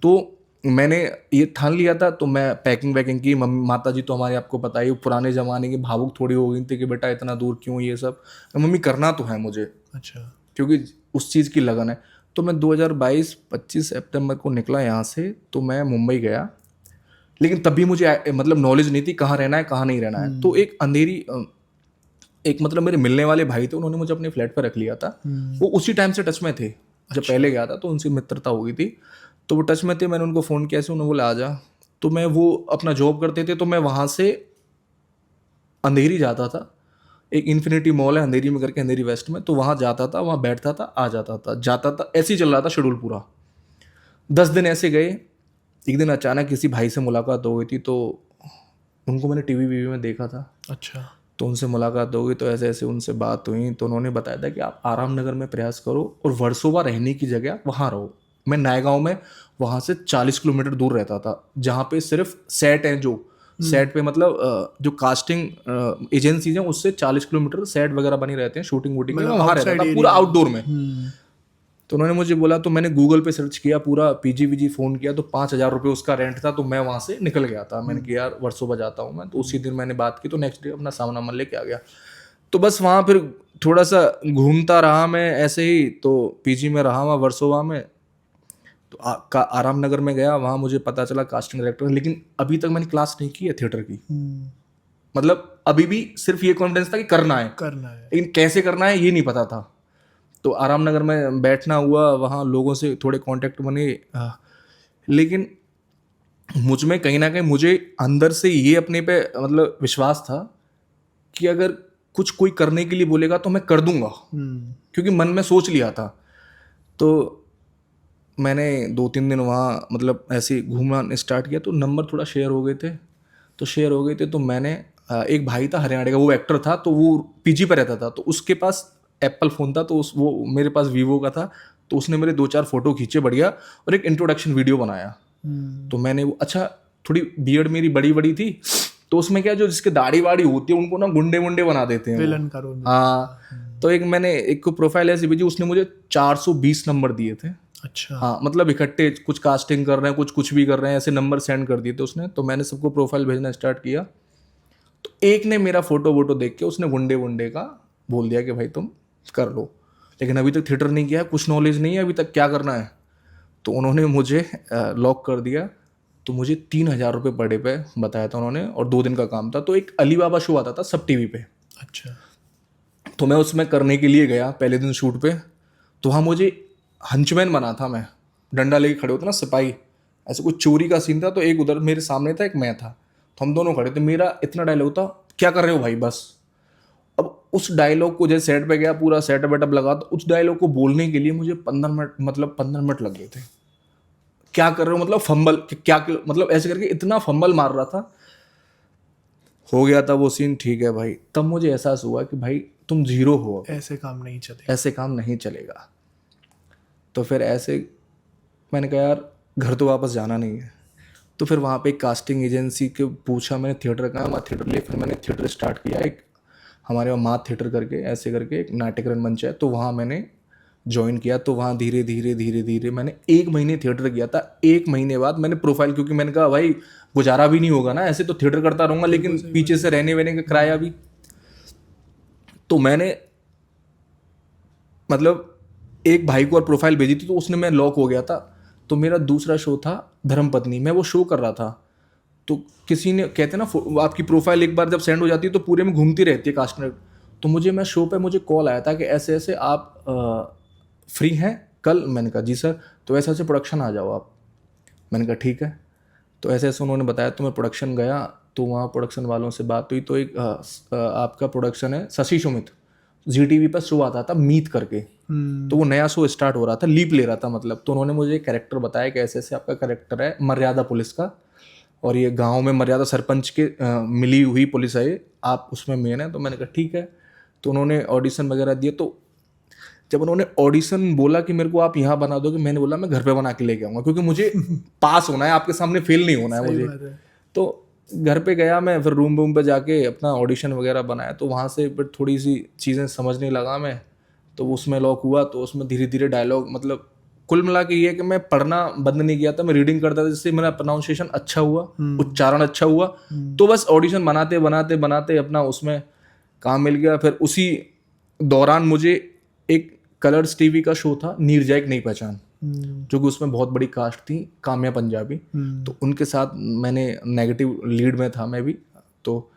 S1: तो मैंने ये ठान लिया था, तो मैं पैकिंग वैकिंग की। मम्मी माता जी तो हमारे आपको पता ही, पुराने ज़माने की भावुक थोड़ी हो गई थी कि बेटा इतना दूर क्यों ये सब। मम्मी करना तो है मुझे,
S2: अच्छा।
S1: क्योंकि उस चीज़ की लगन है। तो मैं 2022 25 सितंबर को निकला यहाँ से, तो मैं मुंबई गया। लेकिन तब भी मुझे मतलब नॉलेज नहीं थी कहाँ रहना है कहाँ नहीं रहना है। तो एक अंधेरी एक मतलब मेरे मिलने वाले भाई थे, उन्होंने मुझे अपने फ्लैट पर रख लिया था। वो उसी टाइम से टच में थे, जब पहले गया था तो उनसे मित्रता हो गई थी। तो वो टच में थे, मैंने उनको फ़ोन किया, ऐसे उन्होंने बोला आ जा। तो मैं, वो अपना जॉब करते थे, तो मैं वहाँ से अंधेरी जाता था। एक इन्फिनिटी मॉल है अंधेरी में करके, अंधेरी वेस्ट में, तो वहाँ जाता था, वहाँ बैठता था, आ जाता था, जाता था, ऐसे ही चल रहा था शेड्यूल पूरा। 10 दिन ऐसे गए। एक दिन अचानक किसी भाई से मुलाकात हो गई थी, तो उनको मैंने टीवी वीवी में देखा था।
S2: अच्छा।
S1: तो उनसे मुलाकात हो गई, तो ऐसे ऐसे उनसे बात हुई, तो उन्होंने बताया था कि आप आराम नगर में प्रयास करो और वर्सोवा रहने की जगह वहाँ रहो। मैं नायगांव में वहाँ से 40 किलोमीटर दूर रहता था, जहाँ पे सिर्फ सेट हैं, जो सेट पे मतलब जो कास्टिंग एजेंसीज हैं उससे 40 किलोमीटर सेट वगैरह बनी रहते हैं, शूटिंग वूटिंग के। मैं
S2: मतलब
S1: वहाँ रहता
S2: आउटसाइड
S1: था पूरा
S2: एरिया में।
S1: आउटडोर में। तो उन्होंने मुझे बोला, तो मैंने गूगल पे सर्च किया, पूरा पीजी वीजी फ़ोन किया, तो 5,000 रुपये उसका रेंट था। तो मैं वहाँ से निकल गया था। मैंने कहा यार वर्सोवा जाता हूँ मैं। तो उसी दिन मैंने बात की, तो नेक्स्ट डे अपना सामान वामान लेके आ गया। तो बस वहाँ फिर थोड़ा सा घूमता रहा मैं ऐसे ही। तो पीजी में रहा वहाँ वर्सोवा में। तो आराम नगर में गया, वहाँ मुझे पता चला कास्टिंग डायरेक्टर। लेकिन अभी तक मैंने क्लास नहीं की है थिएटर की। मतलब अभी भी सिर्फ ये कॉन्फिडेंस था कि करना है,
S2: करना है।
S1: लेकिन कैसे करना है ये नहीं पता था। तो आराम नगर में बैठना हुआ, वहाँ लोगों से थोड़े कांटेक्ट बने। लेकिन मुझ में कहीं ना कहीं मुझे अंदर से ये अपने पे मतलब विश्वास था कि अगर कुछ कोई करने के लिए बोलेगा तो मैं कर दूंगा, क्योंकि मन में सोच लिया था। तो मैंने 2-3 दिन वहाँ मतलब ऐसे ही घूमना स्टार्ट किया, तो नंबर थोड़ा शेयर हो गए थे। तो मैंने एक भाई था हरियाणा का, वो एक्टर था, तो वो पीजी पर रहता था, तो उसके पास एप्पल फ़ोन था, तो वो मेरे पास वीवो का था। तो उसने मेरे 2-4 फ़ोटो खींचे बढ़िया, और एक इंट्रोडक्शन वीडियो बनाया। तो मैंने वो, अच्छा थोड़ी बियर्ड मेरी बड़ी बड़ी थी, तो उसमें क्या, जो जिसके दाढ़ी वाड़ी होती है उनको ना गुंडे वुंडे बना देते हैं वो।
S2: विलन का रोल।
S1: हाँ, तो एक को प्रोफाइल ऐसी भेजी, उसने मुझे 420 नंबर दिए थे।
S2: अच्छा।
S1: हाँ, मतलब इकट्ठे, कुछ कास्टिंग कर रहे हैं, कुछ भी कर रहे हैं, ऐसे नंबर सेंड कर दिए थे उसने। तो मैंने सबको प्रोफाइल भेजना स्टार्ट किया। तो एक ने मेरा फोटो वोटो देख के उसने गुंडे वुंडे का बोल दिया कि भाई तुम कर लो, लेकिन अभी तक थिएटर नहीं किया है, कुछ नॉलेज नहीं है अभी तक, क्या करना है? तो उन्होंने मुझे लॉक कर दिया। तो मुझे 3,000 रुपये पर डे पे बताया था उन्होंने, और 2 दिन का काम था। तो एक अली बाबा शो आता था सब टीवी पे,
S2: अच्छा।
S1: तो मैं उसमें करने के लिए गया पहले दिन शूट पे। तो वहाँ मुझे हंचमैन बना था मैं, डंडा लेके खड़े होते ना सिपाही, ऐसे कुछ चोरी का सीन था। तो एक उधर मेरे सामने था, एक मैं था, तो हम दोनों खड़े थे। मेरा इतना डायलॉग था, क्या कर रहे हो भाई बस। अब उस डायलॉग को, जैसे सेट पे गया, पूरा सेटअप वेटअप लगा, तो उस डायलॉग को बोलने के लिए मुझे 15 मिनट, मतलब 15 मिनट लग गए थे। क्या कर रहे हो मतलब फंबल, मतलब ऐसे करके इतना फंबल मार रहा था। हो गया था वो सीन, ठीक है भाई। तब मुझे एहसास हुआ कि भाई तुम जीरो हो, अभी
S2: ऐसे काम नहीं चलेगा।
S1: ऐसे काम नहीं चलेगा। तो फिर ऐसे मैंने कहा यार घर तो वापस जाना नहीं है। तो फिर वहाँ पे एक कास्टिंग एजेंसी के पूछा मैंने, थिएटर का, वहाँ थिएटर लिए। फिर मैंने थिएटर स्टार्ट किया, एक हमारे वहाँ माँ थिएटर करके ऐसे करके एक नाट्य रंगमंच है, तो वहाँ मैंने ज्वाइन किया। तो वहाँ धीरे धीरे धीरे धीरे मैंने 1 महीने थिएटर किया था। 1 महीने बाद मैंने प्रोफाइल, क्योंकि मैंने कहा भाई गुजारा भी नहीं होगा ना ऐसे, तो थिएटर करता रहूँगा, लेकिन पीछे से रहने वहने का किराया भी। तो मैंने मतलब एक भाई को और प्रोफाइल भेजी थी, तो उसने, मैं लॉक हो गया था। तो मेरा दूसरा शो था धर्मपत्नी, मैं वो शो कर रहा था। तो किसी ने, कहते हैं ना आपकी प्रोफाइल एक बार जब सेंड हो जाती है तो पूरे में घूमती रहती है कास्टनर। तो मैं शो पे मुझे कॉल आया था कि ऐसे ऐसे आप फ्री हैं कल। मैंने कहा जी सर। तो ऐसे ऐसे प्रोडक्शन आ जाओ आप। मैंने कहा ठीक है। तो ऐसे ऐसे उन्होंने बताया, तो मैं प्रोडक्शन गया। तो वहाँ प्रोडक्शन वालों से बात हुई, तो एक आपका प्रोडक्शन है Shashi Sumit, G T V पर शो आता था मीत करके। तो वो नया शो स्टार्ट हो रहा था, लीप ले रहा था मतलब। तो उन्होंने मुझे कैरेक्टर बताया कि ऐसे ऐसे आपका कैरेक्टर है मर्यादा पुलिस का, और ये गांव में मर्यादा सरपंच के मिली हुई पुलिस है ये, आप उसमें मेन है। तो मैंने कहा ठीक है। तो उन्होंने ऑडिशन वगैरह दिए। तो जब उन्होंने ऑडिशन बोला कि मेरे को आप यहाँ बना दोगे, मैंने बोला मैं घर पे बना के लेके आऊँगा, क्योंकि मुझे पास होना है, आपके सामने फेल नहीं होना है
S2: सही
S1: मुझे।
S2: बात है।
S1: तो घर पे गया मैं, फिर रूम पे जाके अपना ऑडिशन वगैरह बनाया। तो वहाँ से फिर थोड़ी सी चीज़ें समझने लगा मैं, तो उसमें लॉक हुआ। तो उसमें धीरे धीरे डायलॉग, मतलब कुल मिला के ये है कि मैं पढ़ना बंद नहीं किया था, मैं रीडिंग करता था, जिससे मेरा प्रोनाउंसिएशन अच्छा हुआ, उच्चारण अच्छा हुआ। तो बस ऑडिशन बनाते बनाते बनाते अपना उसमें काम मिल गया। फिर उसी दौरान मुझे एक कलर्स टीवी का शो था, नीरजा नई पहचान, जो कि उसमें बहुत बड़ी कास्ट थी, काम्या पंजाबी। तो उनके साथ मैंने नेगेटिव लीड में था मैं भी। तो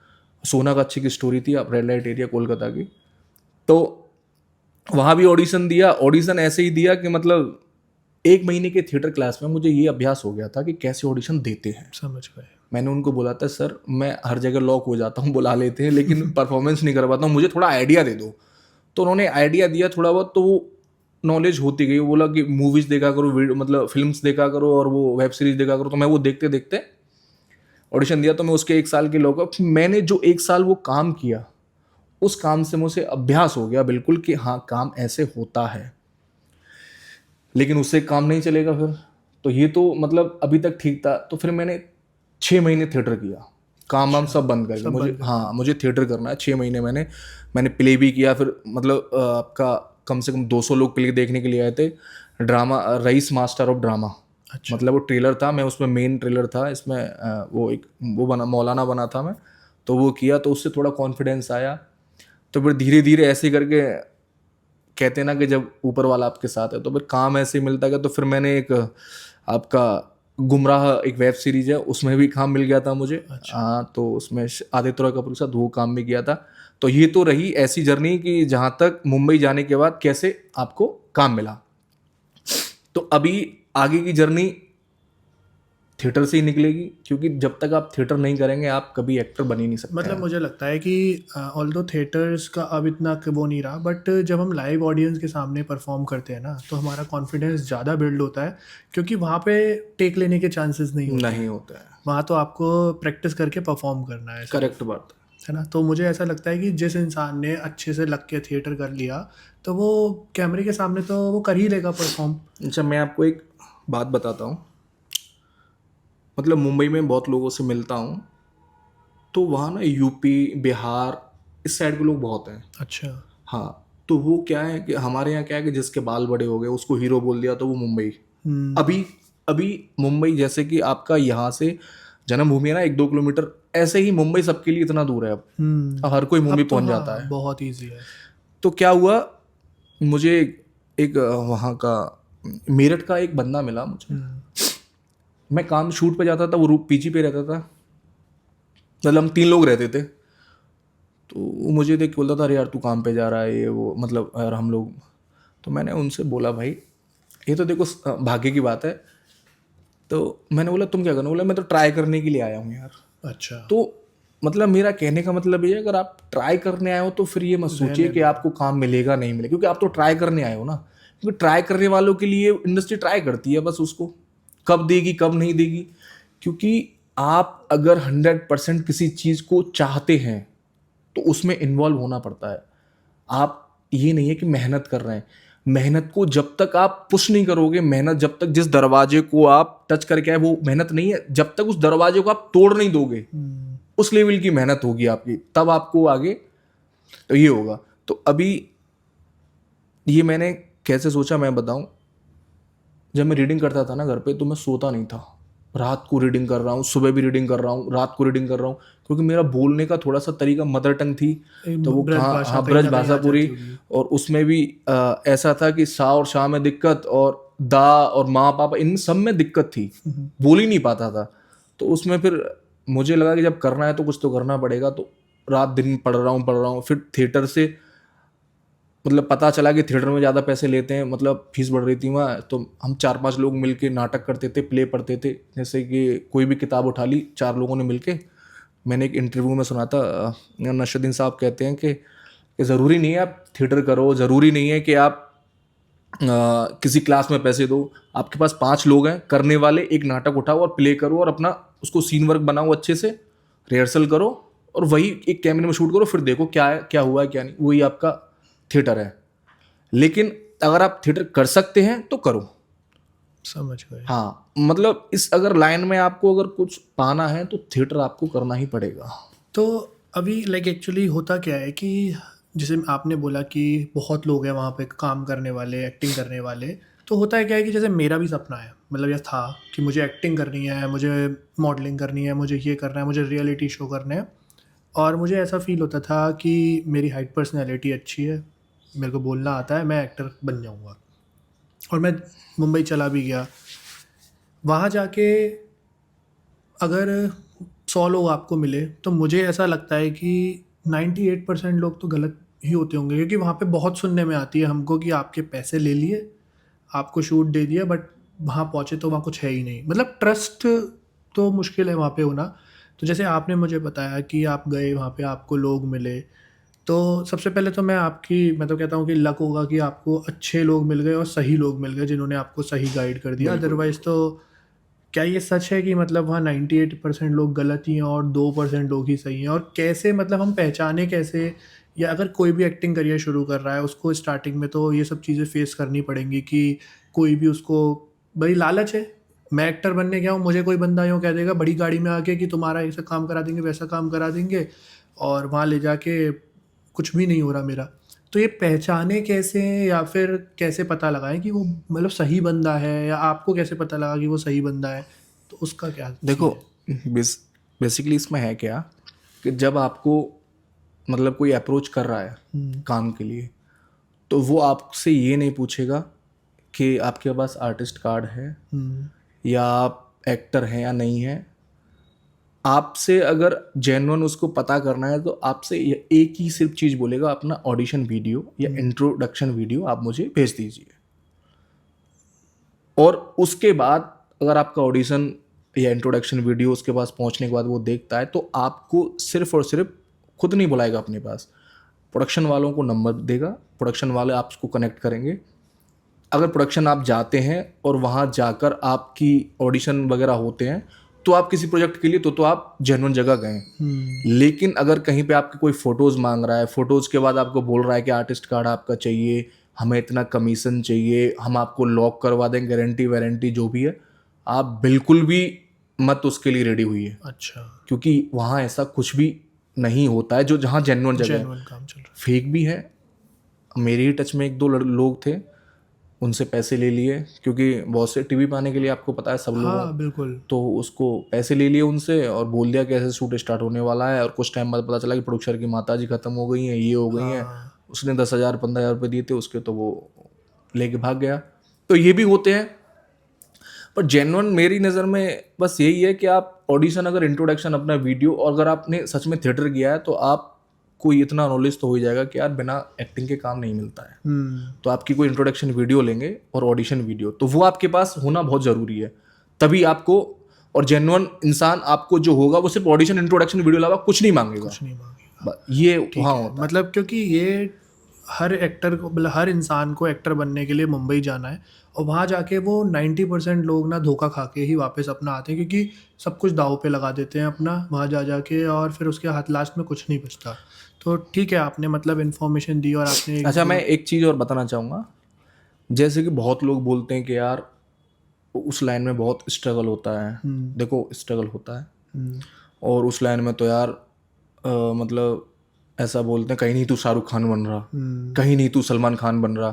S1: सोना का अच्छी की स्टोरी थी, आप रेड लाइट एरिया कोलकाता की। तो वहाँ भी ऑडिशन दिया। ऑडिशन ऐसे ही दिया कि मतलब 1 महीने के थिएटर क्लास में मुझे ये अभ्यास हो गया था कि कैसे ऑडिशन देते हैं।
S2: समझ गए।
S1: मैंने उनको बोला था सर मैं हर जगह लॉक हो जाता हूँ, बुला लेते हैं, लेकिन परफॉर्मेंस नहीं कर पाता हूँ, मुझे थोड़ा आइडिया दे दो। तो उन्होंने आइडिया दिया थोड़ा बहुत, तो वो नॉलेज होती गई। वो बोला कि मूवीज़ देखा करो, मतलब फिल्म्स देखा करो, और वो वेब सीरीज देखा करो। तो मैं वो देखते देखते ऑडिशन दिया। तो मैं उसके 1 साल के लॉकअप, मैंने जो 1 साल वो काम किया, उस काम से मुझे अभ्यास हो गया बिल्कुल कि हाँ काम ऐसे होता है। लेकिन उससे काम नहीं चलेगा फिर। तो ये तो मतलब अभी तक ठीक था। तो फिर मैंने 6 महीने थिएटर किया, काम वाम सब बंद करके।
S2: सब
S1: मुझे,
S2: बंद
S1: हाँ मुझे थिएटर करना है। 6 महीने मैंने प्ले भी किया। फिर मतलब आपका कम से कम 200 लोग प्ले देखने के लिए आए थे। Drama Raees master of drama,
S2: अच्छा।
S1: मतलब वो ट्रेलर था, मैं उसमें मेन ट्रेलर था। इसमें वो एक वो बना, मौलाना बना था मैं। तो वो किया, तो उससे थोड़ा कॉन्फिडेंस आया। तो फिर धीरे धीरे ऐसे करके, कहते हैं ना कि जब ऊपर वाला आपके साथ है तो फिर काम ऐसे ही मिलता गया। तो फिर मैंने एक आपका गुमराह एक वेब सीरीज है, उसमें भी काम मिल गया था मुझे। हाँ, तो उसमें आदित्य रॉय कपूर के साथ वो काम भी किया था। तो ये तो रही ऐसी जर्नी कि जहाँ तक मुंबई जाने के बाद कैसे आपको काम मिला। तो अभी आगे की जर्नी थिएटर से ही निकलेगी, क्योंकि जब तक आप थिएटर नहीं करेंगे आप कभी एक्टर बन ही नहीं सकते
S2: मतलब
S1: हैं।
S2: मुझे लगता है कि ऑल्दो थिएटर्स का अब इतना वो नहीं रहा, बट जब हम लाइव ऑडियंस के सामने परफॉर्म करते हैं ना, तो हमारा कॉन्फिडेंस ज़्यादा बिल्ड होता है, क्योंकि वहाँ पे टेक लेने के चांसेस नहीं होते
S1: नहीं
S2: हैं।
S1: होता है।
S2: वहाँ तो आपको प्रैक्टिस करके परफॉर्म करना है सिर्फ,
S1: करेक्ट बात
S2: है ना। तो मुझे ऐसा लगता है कि जिस इंसान ने अच्छे से लग के थिएटर कर लिया, तो वो कैमरे के सामने तो वो कर ही लेगा परफॉर्म।
S1: है। अच्छा, मैं आपको एक बात बताता हूँ। मतलब मुंबई में बहुत लोगों से मिलता हूँ, तो वहाँ ना यूपी, बिहार, इस साइड के लोग बहुत हैं।
S2: अच्छा।
S1: हाँ, तो वो क्या है कि हमारे यहाँ क्या है कि जिसके बाल बड़े हो गए उसको हीरो बोल दिया, तो वो मुंबई। अभी अभी मुंबई, जैसे कि आपका यहाँ से जन्मभूमि है ना 1-2 किलोमीटर, ऐसे ही मुंबई सबके लिए इतना दूर है अब। अब हर कोई मुंबई
S2: अब तो
S1: पहुंच जाता
S2: हाँ
S1: है।
S2: बहुत ईजी है।
S1: तो क्या हुआ, मुझे एक वहाँ का मेरठ का एक बंदा मिला मुझे। मैं काम शूट पे जाता था, वो पीजी पे रहता था, मतलब हम 3 लोग रहते थे। तो वो मुझे देख के बोलता था, अरे यार तू काम पे जा रहा है ये वो, मतलब यार हम लोग। तो मैंने उनसे बोला, भाई ये तो देखो भाग्य की बात है। तो मैंने बोला तुम क्या करना? बोला मैं तो ट्राई करने के लिए आया हूँ यार।
S2: अच्छा।
S1: तो मतलब मेरा कहने का मतलब ये है, अगर आप ट्राई करने आए हो तो फिर ये मत सोचिए
S2: रहने
S1: कि
S2: दो।
S1: आपको काम मिलेगा नहीं मिलेगा, क्योंकि आप तो ट्राई करने आए हो ना। क्योंकि ट्राई करने वालों के लिए इंडस्ट्री ट्राई करती है, बस उसको कब देगी कब नहीं देगी। क्योंकि आप अगर 100% किसी चीज़ को चाहते हैं तो उसमें इन्वॉल्व होना पड़ता है। आप ये नहीं है कि मेहनत कर रहे हैं, मेहनत को जब तक आप पुश नहीं करोगे, मेहनत जब तक, जिस दरवाजे को आप टच करके आए वो मेहनत नहीं है, जब तक उस दरवाजे को आप तोड़ नहीं दोगे, उस लेवल की मेहनत होगी आपकी, तब आपको आगे तो ये होगा। तो अभी ये मैंने कैसे सोचा मैं बताऊं। जब मैं रीडिंग करता था ना घर पे, तो मैं सोता नहीं था। रात को रीडिंग कर रहा हूँ, सुबह भी रीडिंग कर रहा हूँ, रात को रीडिंग कर रहा हूँ, क्योंकि मेरा बोलने का थोड़ा सा तरीका मदर टंग थी। तो वो
S2: ब्रज
S1: कहाँ,
S2: भाषा
S1: हाँ
S2: कहीं
S1: ब्रज
S2: ना कहीं
S1: भाषा
S2: आ
S1: पूरी।
S2: जाती होगी।
S1: और उसमें भी ऐसा था कि सा और शाह में दिक्कत, और दा और माँ पापा, इन सब में दिक्कत थी, बोल ही नहीं पाता था। तो उसमें फिर मुझे लगा कि जब करना है तो कुछ तो करना पड़ेगा। तो रात दिन पढ़ रहा हूँ। फिर थिएटर से मतलब पता चला कि थिएटर में ज़्यादा पैसे लेते हैं, मतलब फीस बढ़ रही थी वहाँ। तो हम 4-5 लोग मिलके नाटक करते थे, प्ले पढ़ते थे। जैसे कि कोई भी किताब उठा ली, 4 लोगों ने मिलके। मैंने एक इंटरव्यू में सुना था, नशरुद्दीन साहब कहते हैं कि ज़रूरी नहीं है आप थिएटर करो, ज़रूरी नहीं है कि आप किसी क्लास में पैसे दो। आपके पास 5 लोग हैं करने वाले, एक नाटक उठाओ और प्ले करो, और अपना उसको सीन वर्क बनाओ अच्छे से, रिहर्सल करो, और वही एक कैमरे में शूट करो, फिर देखो क्या है, क्या हुआ है क्या नहीं। वही आपका थिएटर है। लेकिन अगर आप थिएटर कर सकते हैं तो करो।
S2: समझ गए।
S1: हाँ, मतलब इस अगर लाइन में आपको अगर कुछ पाना है तो थिएटर आपको करना ही पड़ेगा।
S2: तो अभी लाइक एक्चुअली होता क्या है कि जैसे आपने बोला कि बहुत लोग हैं वहाँ पे काम करने वाले, एक्टिंग करने वाले। तो होता है क्या है कि जैसे मेरा भी सपना है, मतलब यह था कि मुझे एक्टिंग करनी है, मुझे मॉडलिंग करनी है, मुझे ये करना है, मुझे रियलिटी शो करने हैं। और मुझे ऐसा फील होता था कि मेरी हाइट, पर्सनैलिटी अच्छी है, मेरे को बोलना आता है, मैं एक्टर बन जाऊँगा। और मैं मुंबई चला भी गया। वहाँ जाके अगर 100 लोग आपको मिले तो मुझे ऐसा लगता है कि 98% लोग तो गलत ही होते होंगे, क्योंकि वहाँ पे बहुत सुनने में आती है हमको कि आपके पैसे ले लिए, आपको शूट दे दिया, बट वहाँ पहुँचे तो वहाँ कुछ है ही नहीं। मतलब ट्रस्ट तो मुश्किल है वहाँ पे होना। तो जैसे आपने मुझे बताया कि आप गए वहाँ पे, आपको लोग मिले। तो सबसे पहले तो मैं तो कहता हूँ कि लक होगा कि आपको अच्छे लोग मिल गए और सही लोग मिल गए जिन्होंने आपको सही गाइड कर दिया।
S1: बिल्कुल
S2: अदरवाइज़ तो क्या ये सच है कि मतलब वहाँ 98% लोग गलत ही हैं और 2% लोग ही सही हैं? और कैसे, मतलब हम पहचाने कैसे, या अगर कोई भी एक्टिंग करियर शुरू कर रहा है उसको स्टार्टिंग में तो ये सब चीज़ें फेस करनी पड़ेंगी कि कोई भी उसको, भाई लालच है, मैं एक्टर बनने गया हूँ, मुझे कोई बंदा यूँ कह देगा बड़ी गाड़ी में आके कि तुम्हारा ऐसा काम करा देंगे, वैसा काम करा देंगे, और वहाँ ले जाके कुछ भी नहीं हो रहा मेरा। तो ये पहचाने कैसे, या फिर कैसे पता लगाएं कि वो मतलब सही बंदा है, या आपको कैसे पता लगा कि वो सही बंदा है? तो उसका क्या
S1: देखो,
S2: सीन है?
S1: बेसिकली इसमें है क्या कि जब आपको मतलब कोई अप्रोच कर रहा है
S2: हम्म।
S1: काम के लिए, तो वो आपसे ये नहीं पूछेगा कि आपके पास आर्टिस्ट कार्ड है
S2: हम्म।
S1: या आप एक्टर हैं या नहीं है। आपसे अगर जेन्युइन उसको पता करना है तो आपसे एक ही सिर्फ चीज़ बोलेगा, अपना ऑडिशन वीडियो या इंट्रोडक्शन वीडियो आप मुझे भेज दीजिए। और उसके बाद अगर आपका ऑडिशन या इंट्रोडक्शन वीडियो उसके पास पहुंचने के बाद वो देखता है, तो आपको सिर्फ और सिर्फ खुद नहीं बुलाएगा अपने पास, प्रोडक्शन वालों को नंबर देगा, प्रोडक्शन वाले आपको कनेक्ट करेंगे। अगर प्रोडक्शन आप जाते हैं और वहाँ जाकर आपकी ऑडिशन वगैरह होते हैं, तो आप किसी प्रोजेक्ट के लिए तो आप जेन्युइन जगह गए हैं।
S2: हम्म।
S1: लेकिन अगर कहीं पे आपके कोई फ़ोटोज़ मांग रहा है, फ़ोटोज़ के बाद आपको बोल रहा है कि आर्टिस्ट कार्ड आपका चाहिए, हमें इतना कमीशन चाहिए, हम आपको लॉक करवा दें, गारंटी वारंटी जो भी है, आप बिल्कुल भी मत उसके लिए रेडी हुई है।
S2: अच्छा।
S1: क्योंकि वहाँ ऐसा कुछ भी नहीं होता है, जो जहाँ जेन्युइन जगह है।
S2: जेन्युइन काम चल रहा
S1: फेक भी है। मेरे ही टच में एक दो लोग थे, उनसे पैसे ले लिए, क्योंकि बहुत से टीवी पे आने के लिए आपको पता है सब
S2: है।
S1: लोगों।
S2: हाँ बिल्कुल।
S1: तो उसको पैसे ले लिए उनसे और बोल दिया कि ऐसे शूट स्टार्ट होने वाला है, और कुछ टाइम बाद पता चला कि प्रोड्यूसर की माता जी खत्म हो गई हैं, ये हो गई हैं।
S2: हाँ।
S1: उसने 10,000 15,000 रुपये दिए थे उसके, तो वो लेके भाग गया। तो ये भी होते हैं। पर जेन्युइन मेरी नज़र में बस यही है कि आप ऑडिशन, अगर इंट्रोडक्शन अपना वीडियो, और अगर आपने सच में थिएटर किया है तो आपको इतना नॉलेज तो हो ही जाएगा कि यार बिना एक्टिंग के काम नहीं मिलता है। तो आपकी कोई इंट्रोडक्शन वीडियो लेंगे और ऑडिशन वीडियो, तो वो आपके पास होना बहुत ज़रूरी है। तभी आपको, और जेन्युइन इंसान आपको जो होगा वो सिर्फ ऑडिशन इंट्रोडक्शन वीडियो अलावा कुछ नहीं मांगेगा।
S2: कुछ नहीं मांगेगा।
S1: ये
S2: ठीक
S1: वहाँ
S2: है,
S1: होता है।
S2: मतलब क्योंकि ये हर एक्टर को, मतलब हर इंसान को एक्टर बनने के लिए मुंबई जाना है, और वहाँ जाके वो 90% लोग ना धोखा खा के ही वापस अपना आते हैं, क्योंकि सब कुछ दाव पे लगा देते हैं अपना वहाँ जा जाके, और फिर उसके हाथ लास्ट में कुछ नहीं बचता। तो ठीक है, आपने मतलब इन्फॉर्मेशन दी और आपने
S1: अच्छा, मैं एक चीज़ और बताना चाहूँगा। जैसे कि बहुत लोग बोलते हैं कि यार उस लाइन में बहुत स्ट्रगल होता है। देखो, स्ट्रगल होता है, और उस लाइन में तो यार मतलब ऐसा बोलते हैं, कहीं नहीं तू शाहरुख खान बन रहा, कहीं नहीं तू सलमान खान बन रहा।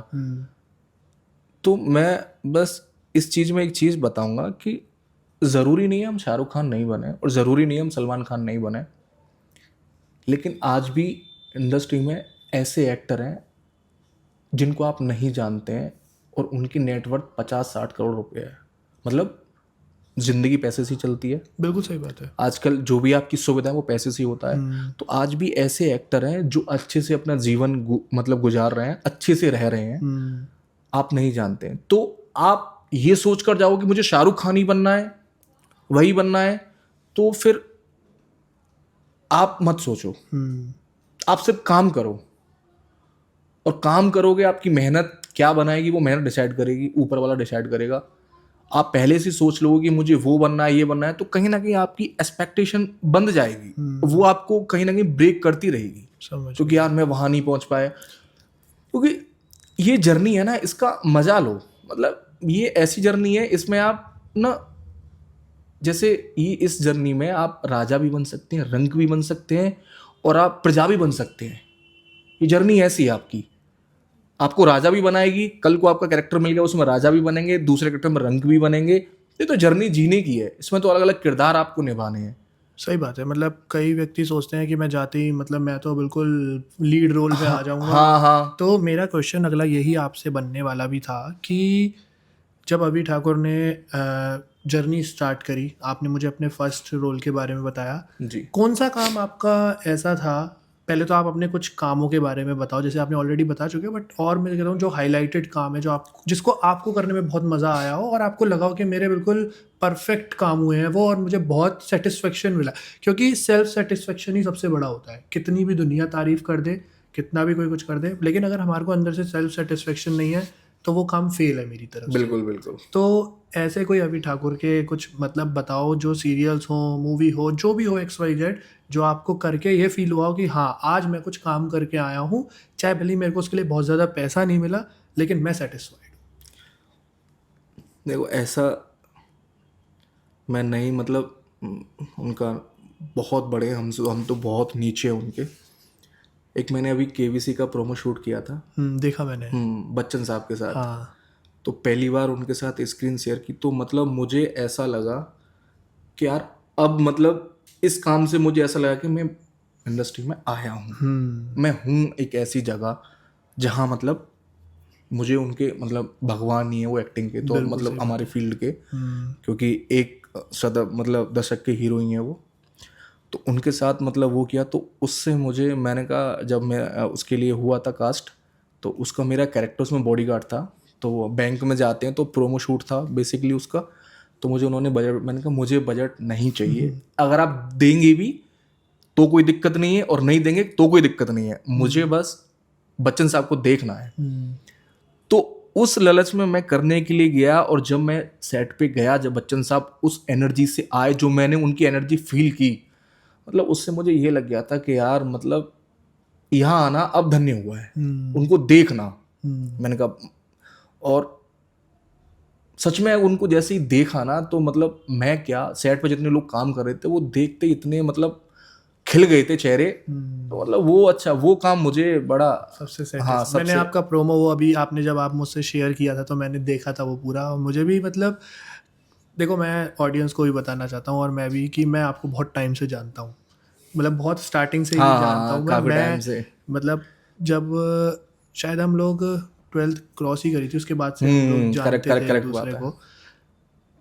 S1: तो मैं बस इस चीज़ में एक चीज़ बताऊंगा कि ज़रूरी नहीं है हम शाहरुख खान नहीं बने, और ज़रूरी नहीं है हम सलमान खान नहीं बने, लेकिन आज भी इंडस्ट्री में ऐसे एक्टर हैं जिनको आप नहीं जानते हैं, और उनकी नेटवर्थ 50-60 करोड़ रुपए है। मतलब जिंदगी पैसे से ही चलती है।
S2: बिल्कुल सही बात है।
S1: आजकल जो भी आपकी सुविधा है वो पैसे से ही होता है। तो आज भी ऐसे एक्टर हैं जो अच्छे से अपना जीवन मतलब गुजार रहे हैं, अच्छे से रह रहे हैं, आप नहीं जानते हैं। तो आप ये सोच कर जाओ कि मुझे शाहरुख खान ही बनना है, वही बनना है, तो फिर आप मत सोचो। आप सिर्फ काम करो, और काम करोगे, आपकी मेहनत क्या बनाएगी वो मेहनत डिसाइड करेगी, ऊपर वाला डिसाइड करेगा। आप पहले से सोच लोगे कि मुझे वो बनना है, ये बनना है, तो कहीं ना कहीं आपकी एक्सपेक्टेशन बंद जाएगी, वो आपको कहीं ना कहीं ब्रेक करती रहेगी, क्योंकि यार मैं वहां नहीं पहुंच पाया। क्योंकि ये जर्नी है ना, इसका मजा लो। मतलब ये ऐसी जर्नी है, इसमें आप ना, जैसे ये इस जर्नी में आप राजा भी बन सकते हैं, रंक भी बन सकते हैं, और आप प्रजा भी बन सकते हैं। ये जर्नी ऐसी है आपकी, आपको राजा भी बनाएगी, कल को आपका कैरेक्टर मिल गया उसमें राजा भी बनेंगे, दूसरे कैरेक्टर में रंक भी बनेंगे। ये तो जर्नी जीने की है, इसमें तो अलग अलग किरदार आपको निभाने हैं।
S2: सही बात है। मतलब कई व्यक्ति सोचते हैं कि मैं जाते ही, मतलब मैं तो बिल्कुल लीड रोल पे आ जाऊंगा।
S1: हाँ हाँ।
S2: तो मेरा क्वेश्चन अगला यही आपसे बनने वाला भी था कि जब अभी ठाकुर ने जर्नी स्टार्ट करी, आपने मुझे अपने फर्स्ट रोल के बारे में बताया,
S1: जी।
S2: कौन सा काम आपका ऐसा था? पहले तो आप अपने कुछ कामों के बारे में बताओ, जैसे आपने ऑलरेडी बता चुके हो, बट और मैं कहता हूँ जो हाईलाइटेड काम है, जो आप, जिसको आपको करने में बहुत मज़ा आया हो और आपको लगा हो कि मेरे बिल्कुल परफेक्ट काम हुए हैं वो, और मुझे बहुत सेटिस्फेक्शन मिला। क्योंकि सेल्फ सेटिस्फेक्शन ही सबसे बड़ा होता है। कितनी भी दुनिया तारीफ कर दे, कितना भी कोई कुछ कर दे, लेकिन अगर हमारे को अंदर से सेल्फ सेटिस्फेक्शन नहीं है तो वो काम फेल है मेरी तरफ से।
S1: बिल्कुल बिल्कुल।
S2: तो ऐसे कोई अभी ठाकुर के कुछ मतलब बताओ, जो सीरियल्स हो, मूवी हो, जो भी हो, XYZ, जो आपको करके ये फील हुआ हो कि हाँ आज मैं कुछ काम करके आया हूँ, चाहे भले ही मेरे को उसके लिए बहुत ज़्यादा पैसा नहीं मिला, लेकिन मैं सेटिस्फाइड हूँ।
S1: देखो, ऐसा मैं नहीं, मतलब उनका बहुत बड़े, हम तो बहुत नीचे हैं उनके। एक मैंने अभी केवीसी का प्रोमो शूट किया था,
S2: देखा मैंने।
S1: बच्चन साहब के साथ।
S2: हाँ।
S1: तो पहली बार उनके साथ स्क्रीन शेयर की, तो मतलब मुझे ऐसा लगा कि यार अब मतलब इस काम से मुझे ऐसा लगा कि मैं इंडस्ट्री में आया हूँ। मैं हूँ एक ऐसी जगह जहाँ मतलब मुझे उनके, मतलब भगवान ही है वो एक्टिंग के, तो
S2: बिल्कुल
S1: मतलब
S2: सही
S1: हमारे फील्ड के, क्योंकि एक मतलब दशक के हीरो ही हैं वो। तो उनके साथ मतलब वो किया, तो उससे मुझे, मैंने कहा जब मैं उसके लिए हुआ था कास्ट, तो उसका मेरा कैरेक्टर उसमें बॉडीगार्ड था। तो वो बैंक में जाते हैं, तो प्रोमो शूट था बेसिकली उसका। तो मुझे उन्होंने बजट, मैंने कहा मुझे बजट नहीं चाहिए, अगर आप देंगे भी तो कोई दिक्कत नहीं है, और नहीं देंगे तो कोई दिक्कत नहीं है, मुझे बस बच्चन साहब को देखना है। तो उस लालच में मैं करने के लिए गया, और जब मैं सेट पे गया, जब बच्चन साहब उस एनर्जी से आए, जो मैंने उनकी एनर्जी फील की, मतलब उससे मुझे ये लग गया था कि यार मतलब यहाँ आना अब धन्य हुआ है, उनको देखना। मैंने कहा, और सच में उनको जैसे ही देखा ना, तो मतलब मैं क्या, सेट पे जितने लोग काम कर रहे थे वो देखते इतने मतलब खिल गए थे चेहरे। तो मतलब वो, अच्छा वो काम मुझे बड़ा
S2: सबसे
S1: हाँ,
S2: मैंने आपका प्रोमो, वो अभी आपने जब आप मुझसे शेयर किया था तो मैंने देखा था वो पूरा, और मुझे भी मतलब, देखो मैं ऑडियंस को भी बताना चाहता हूँ और मैं भी, कि मैं आपको बहुत टाइम से जानता हूँ, मतलब बहुत स्टार्टिंग से ही
S1: हाँ
S2: जानता
S1: हाँ,
S2: हूँ
S1: काफी टाइम
S2: मैं
S1: से।
S2: मतलब जब शायद हम लोग 12th क्रॉस ही करी थी, उसके बाद से हम लोग
S1: करेक्ट
S2: जानते
S1: करेक्ट
S2: थे एक
S1: करेक्ट बात
S2: दूसरे
S1: है।
S2: को।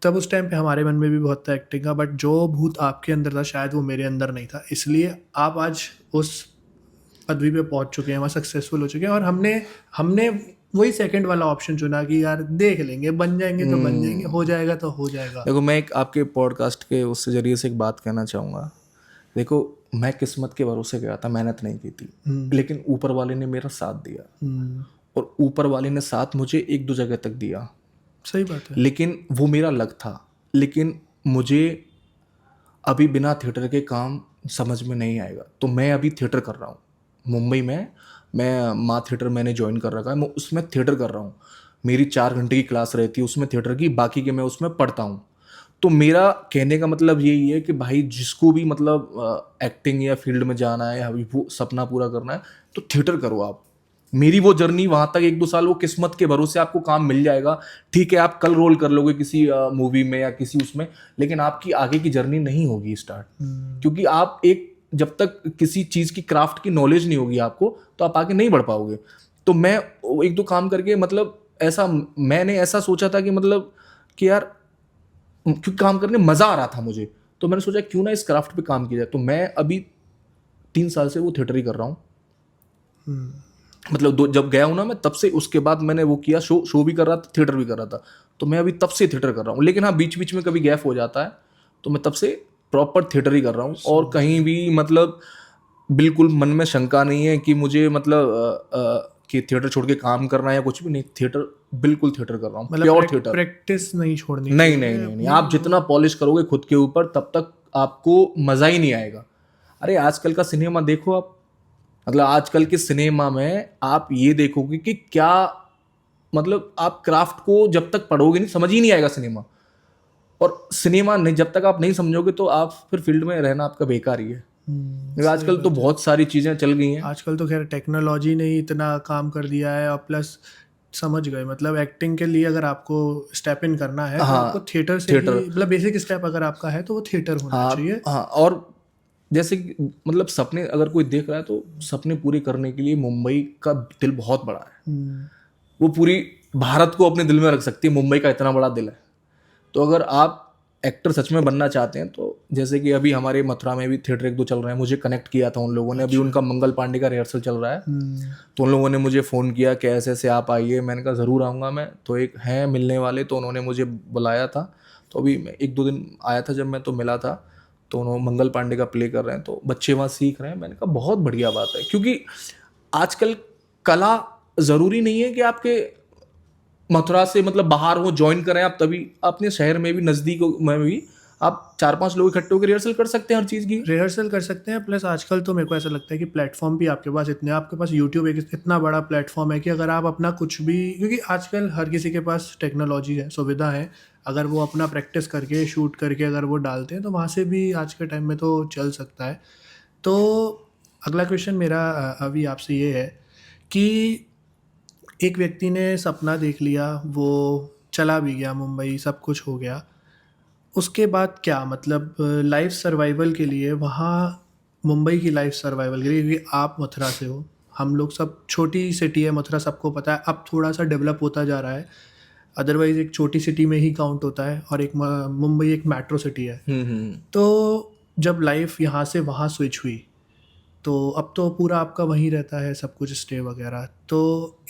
S2: तब उस टाइम पे हमारे मन में भी बहुत था एक्टिंग का, बट जो भूत आपके अंदर था शायद वो मेरे अंदर नहीं था, इसलिए आप आज उस पदवी पे पहुंच चुके हैं, वहाँ सक्सेसफुल हो चुके हैं। और हमने हमने वही सेकंड वाला ऑप्शन चुना कि यार देख लेंगे, बन जाएंगे तो बन जाएंगे, हो जाएगा तो हो जाएगा।
S1: देखो मैं एक आपके पॉडकास्ट के उससे जरिए से एक बात कहना चाहूँगा। देखो मैं किस्मत के भरोसे गया था, मेहनत नहीं की थी, लेकिन ऊपर वाले ने मेरा साथ दिया, और ऊपर वाले ने साथ मुझे एक दो जगह तक दिया,
S2: सही बात है।
S1: लेकिन वो मेरा लक था। लेकिन मुझे अभी बिना थिएटर के काम समझ में नहीं आएगा, तो मैं अभी थिएटर कर रहा हूँ मुंबई में। मैं माँ थिएटर मैंने ज्वाइन कर रखा है, मैं उसमें थिएटर कर रहा हूँ। मेरी 4 घंटे की क्लास रहती है उसमें थिएटर की, बाकी के मैं उसमें पढ़ता हूँ। तो मेरा कहने का मतलब यही है कि भाई जिसको भी मतलब एक्टिंग या फील्ड में जाना है, अभी वो सपना पूरा करना है, तो थिएटर करो आप। मेरी वो जर्नी वहां तक 1-2 साल, वो किस्मत के भरोसे आपको काम मिल जाएगा। ठीक है आप कल रोल कर लोगे किसी मूवी में या किसी उसमें, लेकिन आपकी आगे की जर्नी नहीं होगी स्टार्ट, क्योंकि आप एक जब तक किसी चीज की क्राफ्ट की नॉलेज नहीं होगी आपको, तो आप आगे नहीं बढ़ पाओगे। तो मैं एक दो काम करके मतलब ऐसा मैंने ऐसा सोचा था कि मतलब कि यार क्योंकि काम करने में मजा आ रहा था मुझे, तो मैंने सोचा क्यों ना इस क्राफ्ट पे काम किया जाए। तो मैं अभी 3 साल से वो थिएटर ही कर रहा हूँ। मतलब जब गया हूँ ना मैं, तब से उसके बाद मैंने वो किया, शो भी कर रहा था, थिएटर भी कर रहा था। तो मैं अभी तब से थिएटर कर रहा हूँ, लेकिन हाँ बीच बीच में कभी गैप हो जाता है, तो मैं तब से प्रॉपर थिएटर ही कर रहा हूँ। और कहीं भी मतलब बिल्कुल मन में शंका नहीं है कि मुझे मतलब कि थिएटर छोड़ के काम करना है या कुछ भी नहीं। थिएटर बिल्कुल थिएटर कर रहा हूँ,
S2: मतलब
S1: प्योर थिएटर।
S2: प्रैक्टिस नहीं छोड़नी
S1: नहीं
S2: चाहिए
S1: नहीं नहीं नहीं,
S2: अपनी
S1: आप जितना पॉलिश करोगे खुद के ऊपर तब तक आपको मजा ही नहीं आएगा। अरे आजकल का सिनेमा देखो आप, मतलब आजकल के सिनेमा में आप ये देखोगे कि क्या मतलब आप क्राफ्ट को जब तक पढ़ोगे नहीं समझ ही नहीं आएगा सिनेमा। और सिनेमा नहीं, जब तक आप नहीं समझोगे तो आप फिर फील्ड में रहना आपका बेकार ही है। क्योंकि
S2: सही
S1: आजकल तो
S2: बात है।
S1: बहुत सारी चीजें चल गई हैं।
S2: आजकल तो खैर टेक्नोलॉजी ने ही इतना काम कर दिया है, और प्लस समझ गए मतलब एक्टिंग के लिए अगर आपको स्टेप इन करना है तो आपको
S1: हाँ
S2: थिएटर से ही,
S1: थिएटर,
S2: मतलब बेसिक स्टेप अगर आपका है तो वो थिएटर होना
S1: हाँ
S2: चाहिए।
S1: हाँ। और जैसे कि मतलब सपने अगर कोई देख रहा है तो सपने पूरे करने के लिए मुंबई का दिल बहुत बड़ा है। वो पूरी भारत को अपने दिल में रख सकती है, मुंबई का इतना बड़ा दिल है। तो अगर आप एक्टर सच में बनना चाहते हैं, तो जैसे कि अभी हमारे मथुरा में भी थिएटर एक दो चल रहे हैं, मुझे कनेक्ट किया था उन लोगों ने। अभी उनका मंगल पांडे का रिहर्सल चल रहा है, तो उन लोगों ने मुझे फ़ोन किया कि ऐसे ऐसे आप आइए। मैंने कहा ज़रूर आऊँगा मैं। तो एक हैं मिलने वाले, तो उन्होंने मुझे बुलाया था। तो अभी मैं 1-2 दिन आया था, जब मैं तो मिला था, तो उन्होंने मंगल पांडे का प्ले कर रहे हैं, तो बच्चे वहाँ सीख रहे हैं। मैंने कहा बहुत बढ़िया बात है, क्योंकि आजकल कला ज़रूरी नहीं है कि आपके मथुरा से मतलब बाहर हो ज्वाइन करें आप, तभी अपने शहर में भी नज़दीक में भी आप 4-5 लोग इकट्ठे होकर रिहर्सल कर सकते हैं हर चीज़ की।
S2: रिहर्सल कर सकते हैं। प्लस आजकल तो मेरे को ऐसा लगता है कि प्लेटफॉर्म भी आपके पास इतने, आपके पास यूट्यूब एक इतना बड़ा प्लेटफॉर्म है कि अगर आप अपना कुछ भी, क्योंकि आजकल हर किसी के पास टेक्नोलॉजी है, सुविधा है, अगर वो अपना प्रैक्टिस करके शूट करके अगर वो डालते हैं तो वहाँ से भी आज के टाइम में तो चल सकता है। तो अगला क्वेश्चन मेरा अभी आपसे ये है कि एक व्यक्ति ने सपना देख लिया, वो चला भी गया मुंबई, सब कुछ हो गया, उसके बाद क्या मतलब लाइफ सर्वाइवल के लिए वहाँ, मुंबई की लाइफ सर्वाइवल के लिए, क्योंकि आप मथुरा से हो, हम लोग सब, छोटी सिटी है मथुरा सबको पता है, अब थोड़ा सा डेवलप होता जा रहा है, अदरवाइज एक छोटी सिटी में ही काउंट होता है, और एक मुंबई एक मेट्रो सिटी है। तो जब लाइफ यहाँ से वहाँ स्विच हुई, तो अब तो पूरा आपका वहीं रहता है सब कुछ, स्टे वगैरह। तो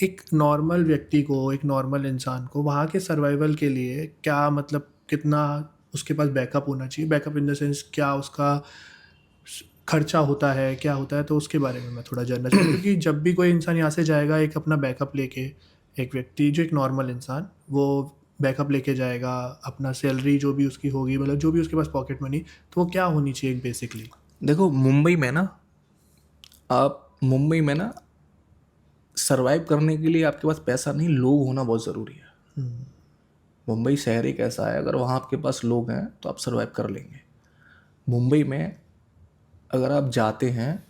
S2: एक नॉर्मल व्यक्ति को, एक नॉर्मल इंसान को वहाँ के सर्वाइवल के लिए क्या मतलब कितना उसके पास बैकअप होना चाहिए, बैकअप इन द सेंस क्या उसका खर्चा होता है, क्या होता है, तो उसके बारे में मैं थोड़ा जानना चाहूँ। क्योंकि जब भी कोई इंसान यहाँ से जाएगा एक अपना बैकअप लेके, एक व्यक्ति जो एक नॉर्मल इंसान, वो बैकअप लेके जाएगा, अपना सैलरी जो भी उसकी होगी, मतलब जो भी उसके पास पॉकेट मनी, तो वो क्या होनी चाहिए बेसिकली।
S1: देखो मुंबई में ना, आप मुंबई में ना सरवाइव करने के लिए आपके पास पैसा नहीं, लोग होना बहुत ज़रूरी है। मुंबई शहर एक ऐसा है, अगर वहाँ आपके पास लोग हैं तो आप सरवाइव कर लेंगे। मुंबई में अगर आप जाते हैं,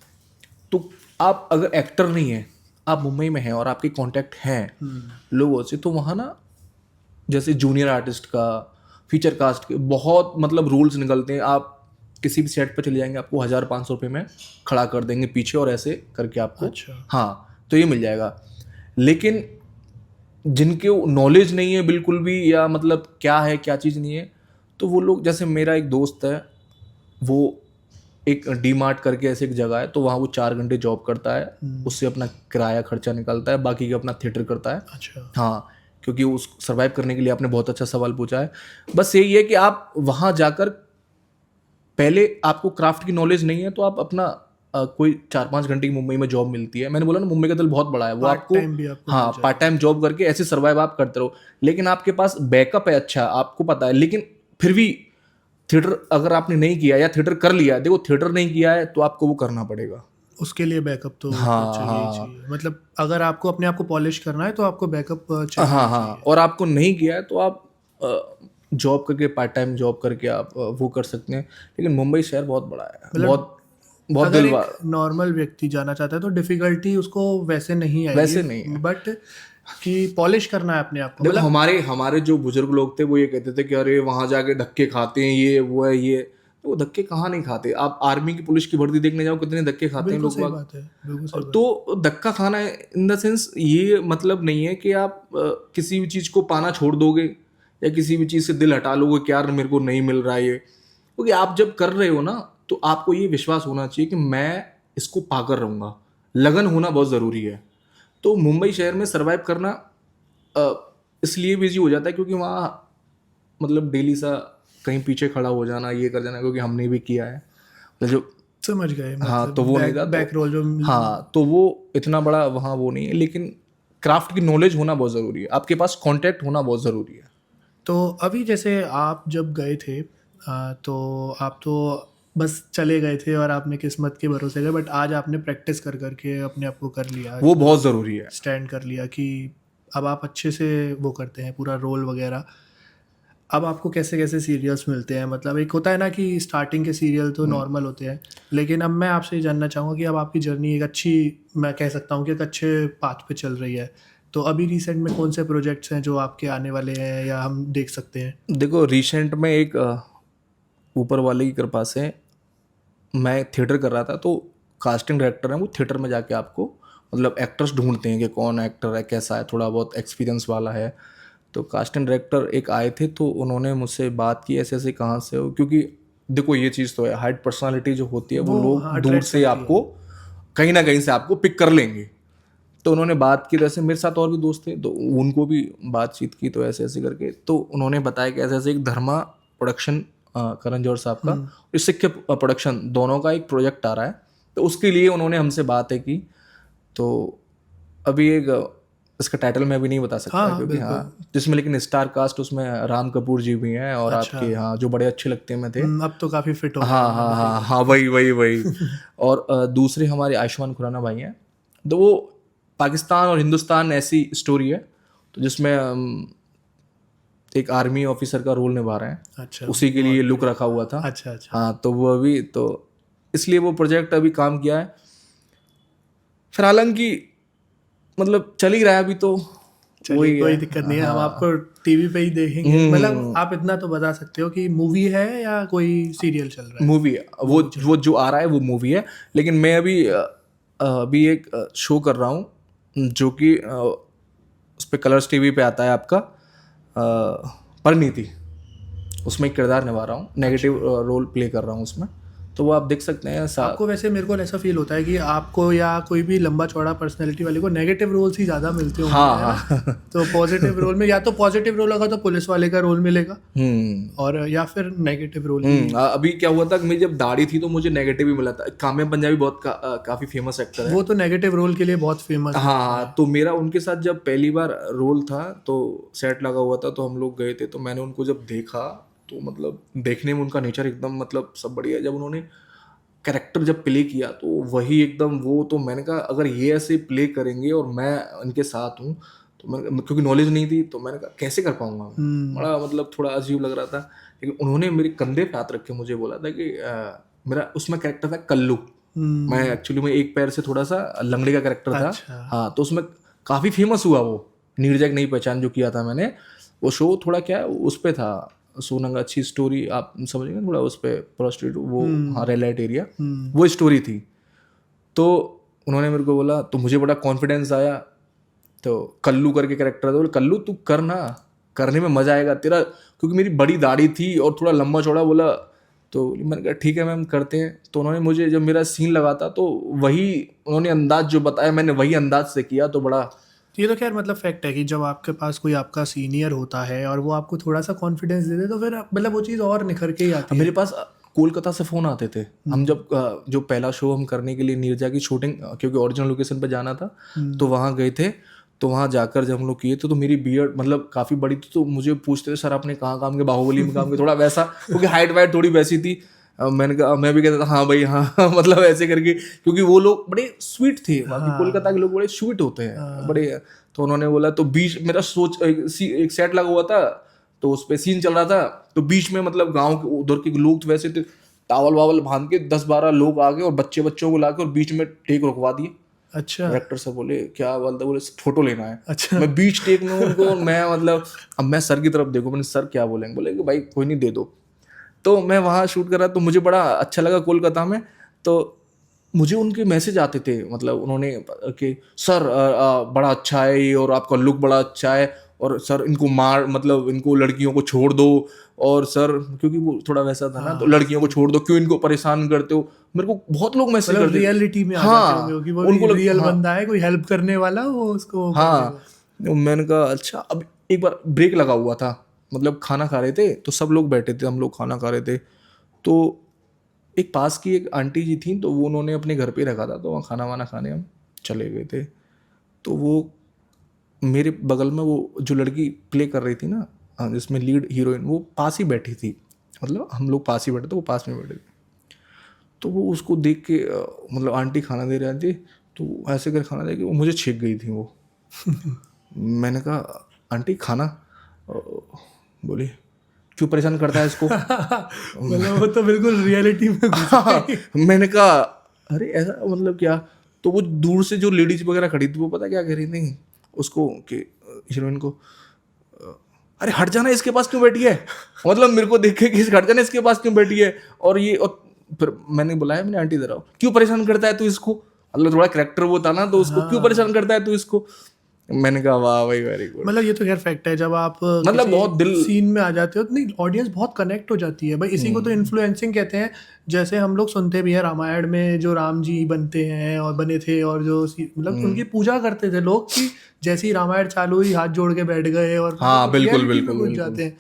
S1: तो आप अगर एक्टर नहीं हैं, आप मुंबई में हैं और आपके कांटेक्ट हैं लोगों से, तो वहाँ ना जैसे जूनियर आर्टिस्ट का, फीचर कास्ट के बहुत मतलब रूल्स निकलते हैं। आप किसी भी सेट पर चले जाएंगे, आपको 1,000-500 रुपये में खड़ा कर देंगे पीछे, और ऐसे करके आपको,
S2: अच्छा।
S1: हाँ तो ये मिल जाएगा। लेकिन जिनके नॉलेज नहीं है बिल्कुल भी, या मतलब क्या है क्या चीज़ नहीं है, तो वो लोग, जैसे मेरा एक दोस्त है, वो एक डी मार्ट करके ऐसे एक जगह है, तो वहाँ वो 4 घंटे जॉब करता है, उससे अपना किराया खर्चा निकलता है, बाकी का अपना थिएटर करता है।
S2: अच्छा।
S1: हाँ, क्योंकि उस सर्वाइव करने के लिए आपने बहुत अच्छा सवाल पूछा है। बस यही है कि आप वहाँ जाकर, पहले आपको क्राफ्ट की नॉलेज नहीं है तो आप अपना कोई 4-5 घंटे की मुंबई में जॉब मिलती है, मैंने बोला ना मुंबई का दिल बहुत बड़ा है, वो
S2: पार्ट
S1: आपको,
S2: टाइम भी आपको मिल
S1: हाँ, पार्ट
S2: जाएगा।
S1: टाइम जॉब करके ऐसे सर्वाइव आप करते रहो। लेकिन आपके पास बैकअप है, अच्छा आपको पता है, लेकिन फिर भी थिएटर अगर आपने नहीं किया या थिएटर कर लिया, देखो थिएटर नहीं किया है तो आपको वो करना पड़ेगा।
S2: उसके लिए बैकअप तो फिर
S1: हाँ
S2: चाहिए ही
S1: हाँ
S2: चाहिए, मतलब अगर आपको अपने आप को पॉलिश करना है तो आपको बैकअप चाहिए
S1: हाँ
S2: ही
S1: हाँ,
S2: चाहिए।
S1: और आपको नहीं किया है तो आप जॉब करके, पार्ट टाइम जॉब करके आप वो कर सकते हैं। लेकिन मुंबई शहर बहुत बड़ा है,
S2: मतलब
S1: बहुत बहुत
S2: अगर
S1: दिल
S2: एक नॉर्मल व्यक्ति जाना चाहता है तो डिफिकल्टी उसको वैसे नहीं आएगी,
S1: वैसे नहीं है।
S2: बट कि पॉलिश करना है अपने आप को,
S1: देखो
S2: मतलब
S1: हमारे हमारे जो बुजुर्ग लोग थे वो ये कहते थे कि अरे वहां जाके धक्के खाते हैं, ये वो है ये, तो वो धक्के कहाँ नहीं खाते। आप आर्मी की पुलिस की भर्ती देखने जाओ, कितने धक्के खाते हैं
S2: बिल्कुल
S1: लोग
S2: सही
S1: बाग।
S2: बात है, बिल्कुल सही बात
S1: तो धक्का खाना इन द सेंस ये मतलब नहीं है कि आप किसी भी चीज को पाना छोड़ दोगे या किसी भी चीज से दिल हटा लोगे कि यार मेरे को नहीं मिल रहा है ये, क्योंकि आप जब कर रहे हो ना तो आपको ये विश्वास होना चाहिए कि मैं इसको पाकर रहूंगा। लगन होना बहुत जरूरी है। तो मुंबई शहर में सरवाइव करना इसलिए बिजी हो जाता है क्योंकि वहाँ मतलब डेली सा कहीं पीछे खड़ा हो जाना, ये कर जाना, क्योंकि हमने भी किया है तो जो,
S2: है, समझ गए,
S1: हाँ,
S2: मतलब
S1: तो वो नहीं था,
S2: बैक
S1: तो
S2: बैक रोल जो
S1: हाँ, तो वो इतना बड़ा वहाँ वो नहीं है। लेकिन क्राफ्ट की नॉलेज होना बहुत ज़रूरी है, आपके पास कॉन्टैक्ट होना बहुत ज़रूरी है।
S2: तो अभी जैसे आप जब गए थे तो आप तो बस चले गए थे और आपने किस्मत के भरोसे गए, बट आज आपने प्रैक्टिस कर करके अपने आप को कर लिया,
S1: वो बहुत ज़रूरी है।
S2: स्टैंड कर लिया कि अब आप अच्छे से वो करते हैं पूरा रोल वगैरह। अब आपको कैसे कैसे सीरियल्स मिलते हैं, मतलब एक होता है ना कि स्टार्टिंग के सीरियल तो नॉर्मल होते हैं, लेकिन अब मैं आपसे ये जानना चाहूँगा कि अब आपकी जर्नी एक अच्छी, मैं कह सकता हूँ कि एक अच्छे पाथ पे चल रही है, तो अभी रिसेंट में कौन से प्रोजेक्ट्स हैं जो आपके आने वाले हैं या हम देख सकते हैं?
S1: देखो रिसेंट में एक ऊपर वाले की कृपा से मैं थिएटर कर रहा था, तो कास्टिंग डायरेक्टर है वो थिएटर में जाके आपको मतलब एक्टर्स ढूंढते हैं कि कौन एक्टर है, कैसा है, थोड़ा बहुत एक्सपीरियंस वाला है। तो कास्टिंग डायरेक्टर एक आए थे, तो उन्होंने मुझसे बात की ऐसे ऐसे कहाँ से हो, क्योंकि देखो ये चीज़ तो है, हाइट पर्सनालिटी जो होती है वो
S2: वो
S1: लोग
S2: हाँ
S1: दूर
S2: अट्रैक्ट
S1: से
S2: करती है।
S1: आपको कहीं ना कहीं से आपको पिक कर लेंगे। तो उन्होंने बात की, तो ऐसे मेरे साथ और भी दोस्त थे तो उनको भी बातचीत की, तो ऐसे ऐसे करके तो उन्होंने बताया कि ऐसे ऐसे एक धर्मा प्रोडक्शन, करण जौहर साहब का और सिक्के प्रोडक्शन दोनों का एक प्रोजेक्ट आ रहा है, तो उसके लिए उन्होंने हमसे बातें की। तो अभी एक इसका टाइटल मैं अभी नहीं बता
S2: हाँ
S1: सकता
S2: हाँ
S1: क्योंकि
S2: बिल्कुल।
S1: हाँ, जिसमें लेकिन स्टार कास्ट उसमें राम कपूर जी भी हैं और
S2: अच्छा।
S1: आपके, हाँ, जो बड़े अच्छे लगते हैं में थे।
S2: अब तो काफ़ी फिट हो गए
S1: हाँ
S2: हैं, मैं
S1: हाँ हाँ
S2: देखा।
S1: हाँ, वही वही वही। और दूसरे हमारे आयुष्मान खुराना भाई हैं, तो वो पाकिस्तान और हिंदुस्तान ऐसी स्टोरी है, तो जिसमें एक आर्मी ऑफिसर का रोल निभा रहे हैं,
S2: अच्छा,
S1: उसी के लिए
S2: बहुत
S1: लुक
S2: बढ़िया।
S1: रखा हुआ था।
S2: अच्छा अच्छा।
S1: हाँ, तो वो अभी तो इसलिए वो प्रोजेक्ट अभी काम किया है। फिर हालांकि मतलब चल ही रहा है अभी तो,
S2: चलिए
S1: वही है।
S2: कोई दिक्कत नहीं है, हम
S1: हाँ,
S2: आपको टीवी पे ही देखेंगे, मतलब
S1: हम्म,
S2: आप इतना तो बता सकते हो कि मूवी है या कोई सीरियल चल रहा है?
S1: मूवी है वो
S2: मूवी चल
S1: वो
S2: रहा
S1: जो आ रहा है वो मूवी है। लेकिन मैं अभी अभी एक शो कर रहा हूँ जो कि उस पर कलर्स टीवी पे आता है आपका, परिणीति, उसमें एक किरदार निभा रहा हूँ,
S2: है।
S1: नेगेटिव
S2: अच्छा।
S1: रोल प्ले कर रहा हूँ उसमें, तो वो आप देख सकते हैं
S2: आपको वैसे, मेरे को ऐसा फील होता है कि आपको या कोई भी लंबा चौड़ा पर्सनैलिटी वाले को नेगेटिव रोल्स ही ज़्यादा मिलते होंगे,
S1: हाँ
S2: है ना?
S1: हाँ।
S2: तो पॉजिटिव रोल में या तो पॉजिटिव रोल होगा तो पुलिस वाले का रोल मिलेगा,
S1: हम्म
S2: और या फिर नेगेटिव रोल ही।
S1: अभी क्या हुआ था कि मेरी जब दाढ़ी थी तो मुझे नेगेटिव ही मिला था। काम्या पंजाबी बहुत काफी फेमस एक्टर है।
S2: वो तो नेगेटिव रोल के लिए बहुत फेमस है।
S1: हाँ, तो मेरा उनके साथ जब पहली बार रोल था तो सेट लगा हुआ था, तो हम लोग गए थे, तो मैंने उनको जब देखा तो मतलब देखने में उनका नेचर एकदम मतलब सब बढ़िया है। जब उन्होंने कैरेक्टर जब प्ले किया तो वही एकदम वो, तो मैंने कहा अगर ये ऐसे प्ले करेंगे और मैं उनके साथ हूँ, तो मैं, क्योंकि नॉलेज नहीं थी, तो मैंने कहा कैसे कर पाऊंगा मैं, बड़ा मतलब थोड़ा अजीब लग रहा था। लेकिन उन्होंने मेरे कंधे पे हाथ रख के मुझे बोला था कि मेरा उसमें कैरेक्टर था कल्लू। मैं
S2: हम्म।
S1: एक्चुअली में एक पैर से थोड़ा सा लंगड़े का कैरेक्टर था।
S2: अच्छा।
S1: हाँ, तो उसमें काफ़ी फेमस हुआ वो नीरजक नई पहचान जो किया था मैंने। वो शो थोड़ा क्या है उस पे था, सोनंग अच्छी स्टोरी आप समझेंगे थोड़ा, उस पे प्रोस्टिट्यूट वो, हाँ, रेड लाइट एरिया, वो स्टोरी थी। तो उन्होंने मेरे को बोला, तो मुझे बड़ा कॉन्फिडेंस आया। तो कल्लू करके कैरेक्टर था, बोले कल्लू तू करना, करने में मजा आएगा तेरा, क्योंकि मेरी बड़ी दाढ़ी थी और थोड़ा लंबा चौड़ा। बोला तो मैंने कहा ठीक है मैम करते हैं। तो उन्होंने मुझे जब मेरा सीन लगा था तो वही उन्होंने अंदाज जो बताया मैंने वही अंदाज से किया, तो बड़ा
S2: ये तो खैर मतलब फैक्ट है कि जब आपके पास कोई आपका सीनियर होता है और वो आपको थोड़ा सा कॉन्फिडेंस दे दे तो फिर मतलब वो चीज़ और निखर के ही आती है।
S1: मेरे पास कोलकाता से फ़ोन आते थे। हम जब जो पहला शो हम करने के लिए नीरजा की शूटिंग, क्योंकि ओरिजिनल लोकेशन पे जाना था, तो वहाँ गए थे। तो वहाँ जाकर जब हम लोग किए तो मेरी बियर्ड मतलब काफ़ी बड़ी थी, तो मुझे पूछते थे सर आपने कहाँ काम किया, बाहुबली में काम किया, थोड़ा वैसा, क्योंकि हाइट वाइट थोड़ी वैसी थी। मैंने कहा, मैं भी कहता था हाँ भाई हाँ मतलब ऐसे करके, क्योंकि वो लोग बड़े स्वीट थे, बाकी कोलकाता के लोग बड़े स्वीट होते हैं बड़े। तो उन्होंने बोला, तो बीच मेरा सोच एक सेट लगा हुआ था, तो उस पे सीन चल रहा था, तो बीच में मतलब गांव के उधर के लोग तो वैसे थे, टावल वावल बांध के 10-12 लोग आ गए और बच्चों को लाके और बीच में टेक रुकवा दिए।
S2: अच्छा
S1: डायरेक्टर से बोले क्या बोलता, बोले फोटो लेना है।
S2: अच्छा
S1: मैं बीच टेक में उनको, मैं मतलब अब मैं सर की तरफ देखो, मैंने सर क्या बोलेंगे, बोले कि भाई कोई नहीं दे दो। तो मैं वहाँ शूट कर रहा, तो मुझे बड़ा अच्छा लगा कोलकाता में। तो मुझे उनके मैसेज आते थे, मतलब उन्होंने कि सर बड़ा अच्छा है ये, और आपका लुक बड़ा अच्छा है, और सर इनको मार मतलब इनको लड़कियों को छोड़ दो, और सर क्योंकि वो थोड़ा वैसा था ना, तो लड़कियों को छोड़ दो, क्यों इनको परेशान करते हो। मेरे को बहुत लोग मैसेज
S2: मतलब
S1: करते थे।
S2: रियलिटी में आ जाते होंगे
S1: हाँ
S2: कि वो
S1: उनको
S2: भी रियल
S1: हाँ
S2: बंदा है, कोई हेल्प करने वाला, वो उसको वो कर
S1: हाँ।
S2: देगा।
S1: तो मैंने कहा अच्छा। अब एक बार ब्रेक लगा हुआ था, मतलब खाना खा रहे थे, तो सब लोग बैठे थे, हम लोग खाना खा रहे थे। तो एक पास की एक आंटी जी थी, तो वो उन्होंने अपने घर पे रखा था, तो वहाँ खाना वाना खाने हम चले गए थे। तो वो मेरे बगल में वो जो लड़की प्ले कर रही थी ना, जिसमें लीड हीरोइन, वो पास ही बैठी थी, मतलब हम लोग पास ही बैठे थे, वो पास में बैठे थे। तो वो उसको देख के मतलब आंटी खाना दे रही थी, तो ऐसे कर खाना दे के वो मुझे छेक गई थी वो। मैंने कहा आंटी खाना, अ, बोली क्यों परेशान करता है इसको।
S2: मतलब वो तो बिल्कुल रियलिटी में घुस गई।
S1: मैंने कहा अरे ऐसा मतलब क्या। तो वो दूर से जो लेडीज वगैरह खड़ी थी, वो पता क्या कह रही थी उसको कि हीरोइन को, अरे हट जाना इसके पास क्यों बैठी है, मतलब मेरे को देख के कि हट जाना इसके पास क्यों बैठी है। और ये और फिर मैंने बुलाया, मैंने आंटी जरा क्यों परेशान करता है तू इसको, मतलब थोड़ा कैरेक्टर वो था ना, तो उसको क्यों परेशान करता है तू इसको। मैंने कहा वाह भाई वेरी गुड।
S2: मतलब ये तो खैर फैक्ट है, जब आप
S1: मतलब बहुत दिल,
S2: किसी सीन में आ जाते हो तो नहीं, ऑडियंस बहुत कनेक्ट हो जाती है भाई, इसी को तो इन्फ्लुएंसिंग कहते हैं। जैसे हम लोग सुनते भी हैं रामायण में जो राम जी बनते हैं और बने थे, और जो मतलब उनकी पूजा करते थे लोग कि जैसे ही रामायण चालू हुई हाथ जोड़ के बैठ गए, और
S1: हाँ
S2: मतलब
S1: बिल्कुल
S2: रियलिटी में
S1: बिल्कुल
S2: घुस
S1: बिल्कुल।
S2: जाते हैं।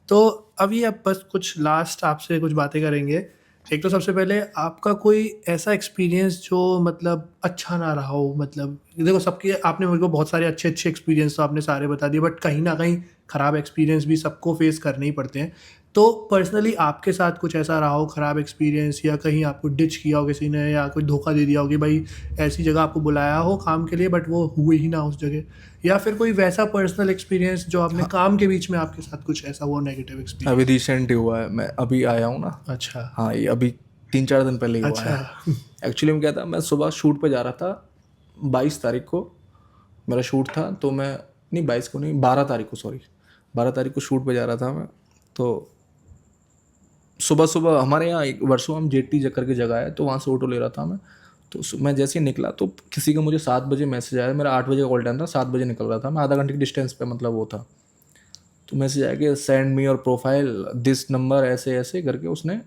S2: तो अभी अब बस कुछ लास्ट आपसे कुछ बातें करेंगे। एक तो सबसे पहले आपका कोई ऐसा एक्सपीरियंस जो मतलब अच्छा ना रहा हो, मतलब देखो सबके, आपने मेरे को बहुत सारे अच्छे अच्छे एक्सपीरियंस तो आपने सारे बता दिए, बट कहीं ना कहीं ख़राब एक्सपीरियंस भी सबको फेस करने ही पड़ते हैं। तो पर्सनली आपके साथ कुछ ऐसा रहा हो ख़राब एक्सपीरियंस, या कहीं आपको डिच किया हो किसी ने, या कोई धोखा दे दिया हो कि भाई ऐसी जगह आपको बुलाया हो काम के लिए बट वो हुए ही ना उस जगह, या फिर कोई वैसा पर्सनल एक्सपीरियंस जो आपने काम के बीच में आपके साथ कुछ ऐसा हुआ नेगेटिव
S1: अभी
S2: एक्सपीरियंस।
S1: रिसेंट ही हुआ है, मैं अभी आया हूँ ना।
S2: अच्छा
S1: हाँ ये अभी 3-4 दिन पहले ही हुआ
S2: अच्छा।
S1: है। एक्चुअली में क्या था, मैं सुबह शूट पे जा रहा था, 22 तारीख को मेरा शूट था, तो मैं नहीं 22 को नहीं 12 तारीख को, सॉरी 12 तारीख को शूट पे जा रहा था मैं। तो सुबह सुबह हमारे यहाँ एक वर्षों हम जेटी करके जगह है, तो वहाँ से ऑटो ले रहा था मैं। तो मैं जैसे ही निकला तो किसी का मुझे 7 बजे मैसेज आया, मेरा 8 बजे का कॉल टाइम था, 7 बजे निकल रहा था मैं, आधा घंटे की डिस्टेंस पे मतलब वो था। तो मैसेज आया कि send me your profile this number, ऐसे ऐसे करके उसने।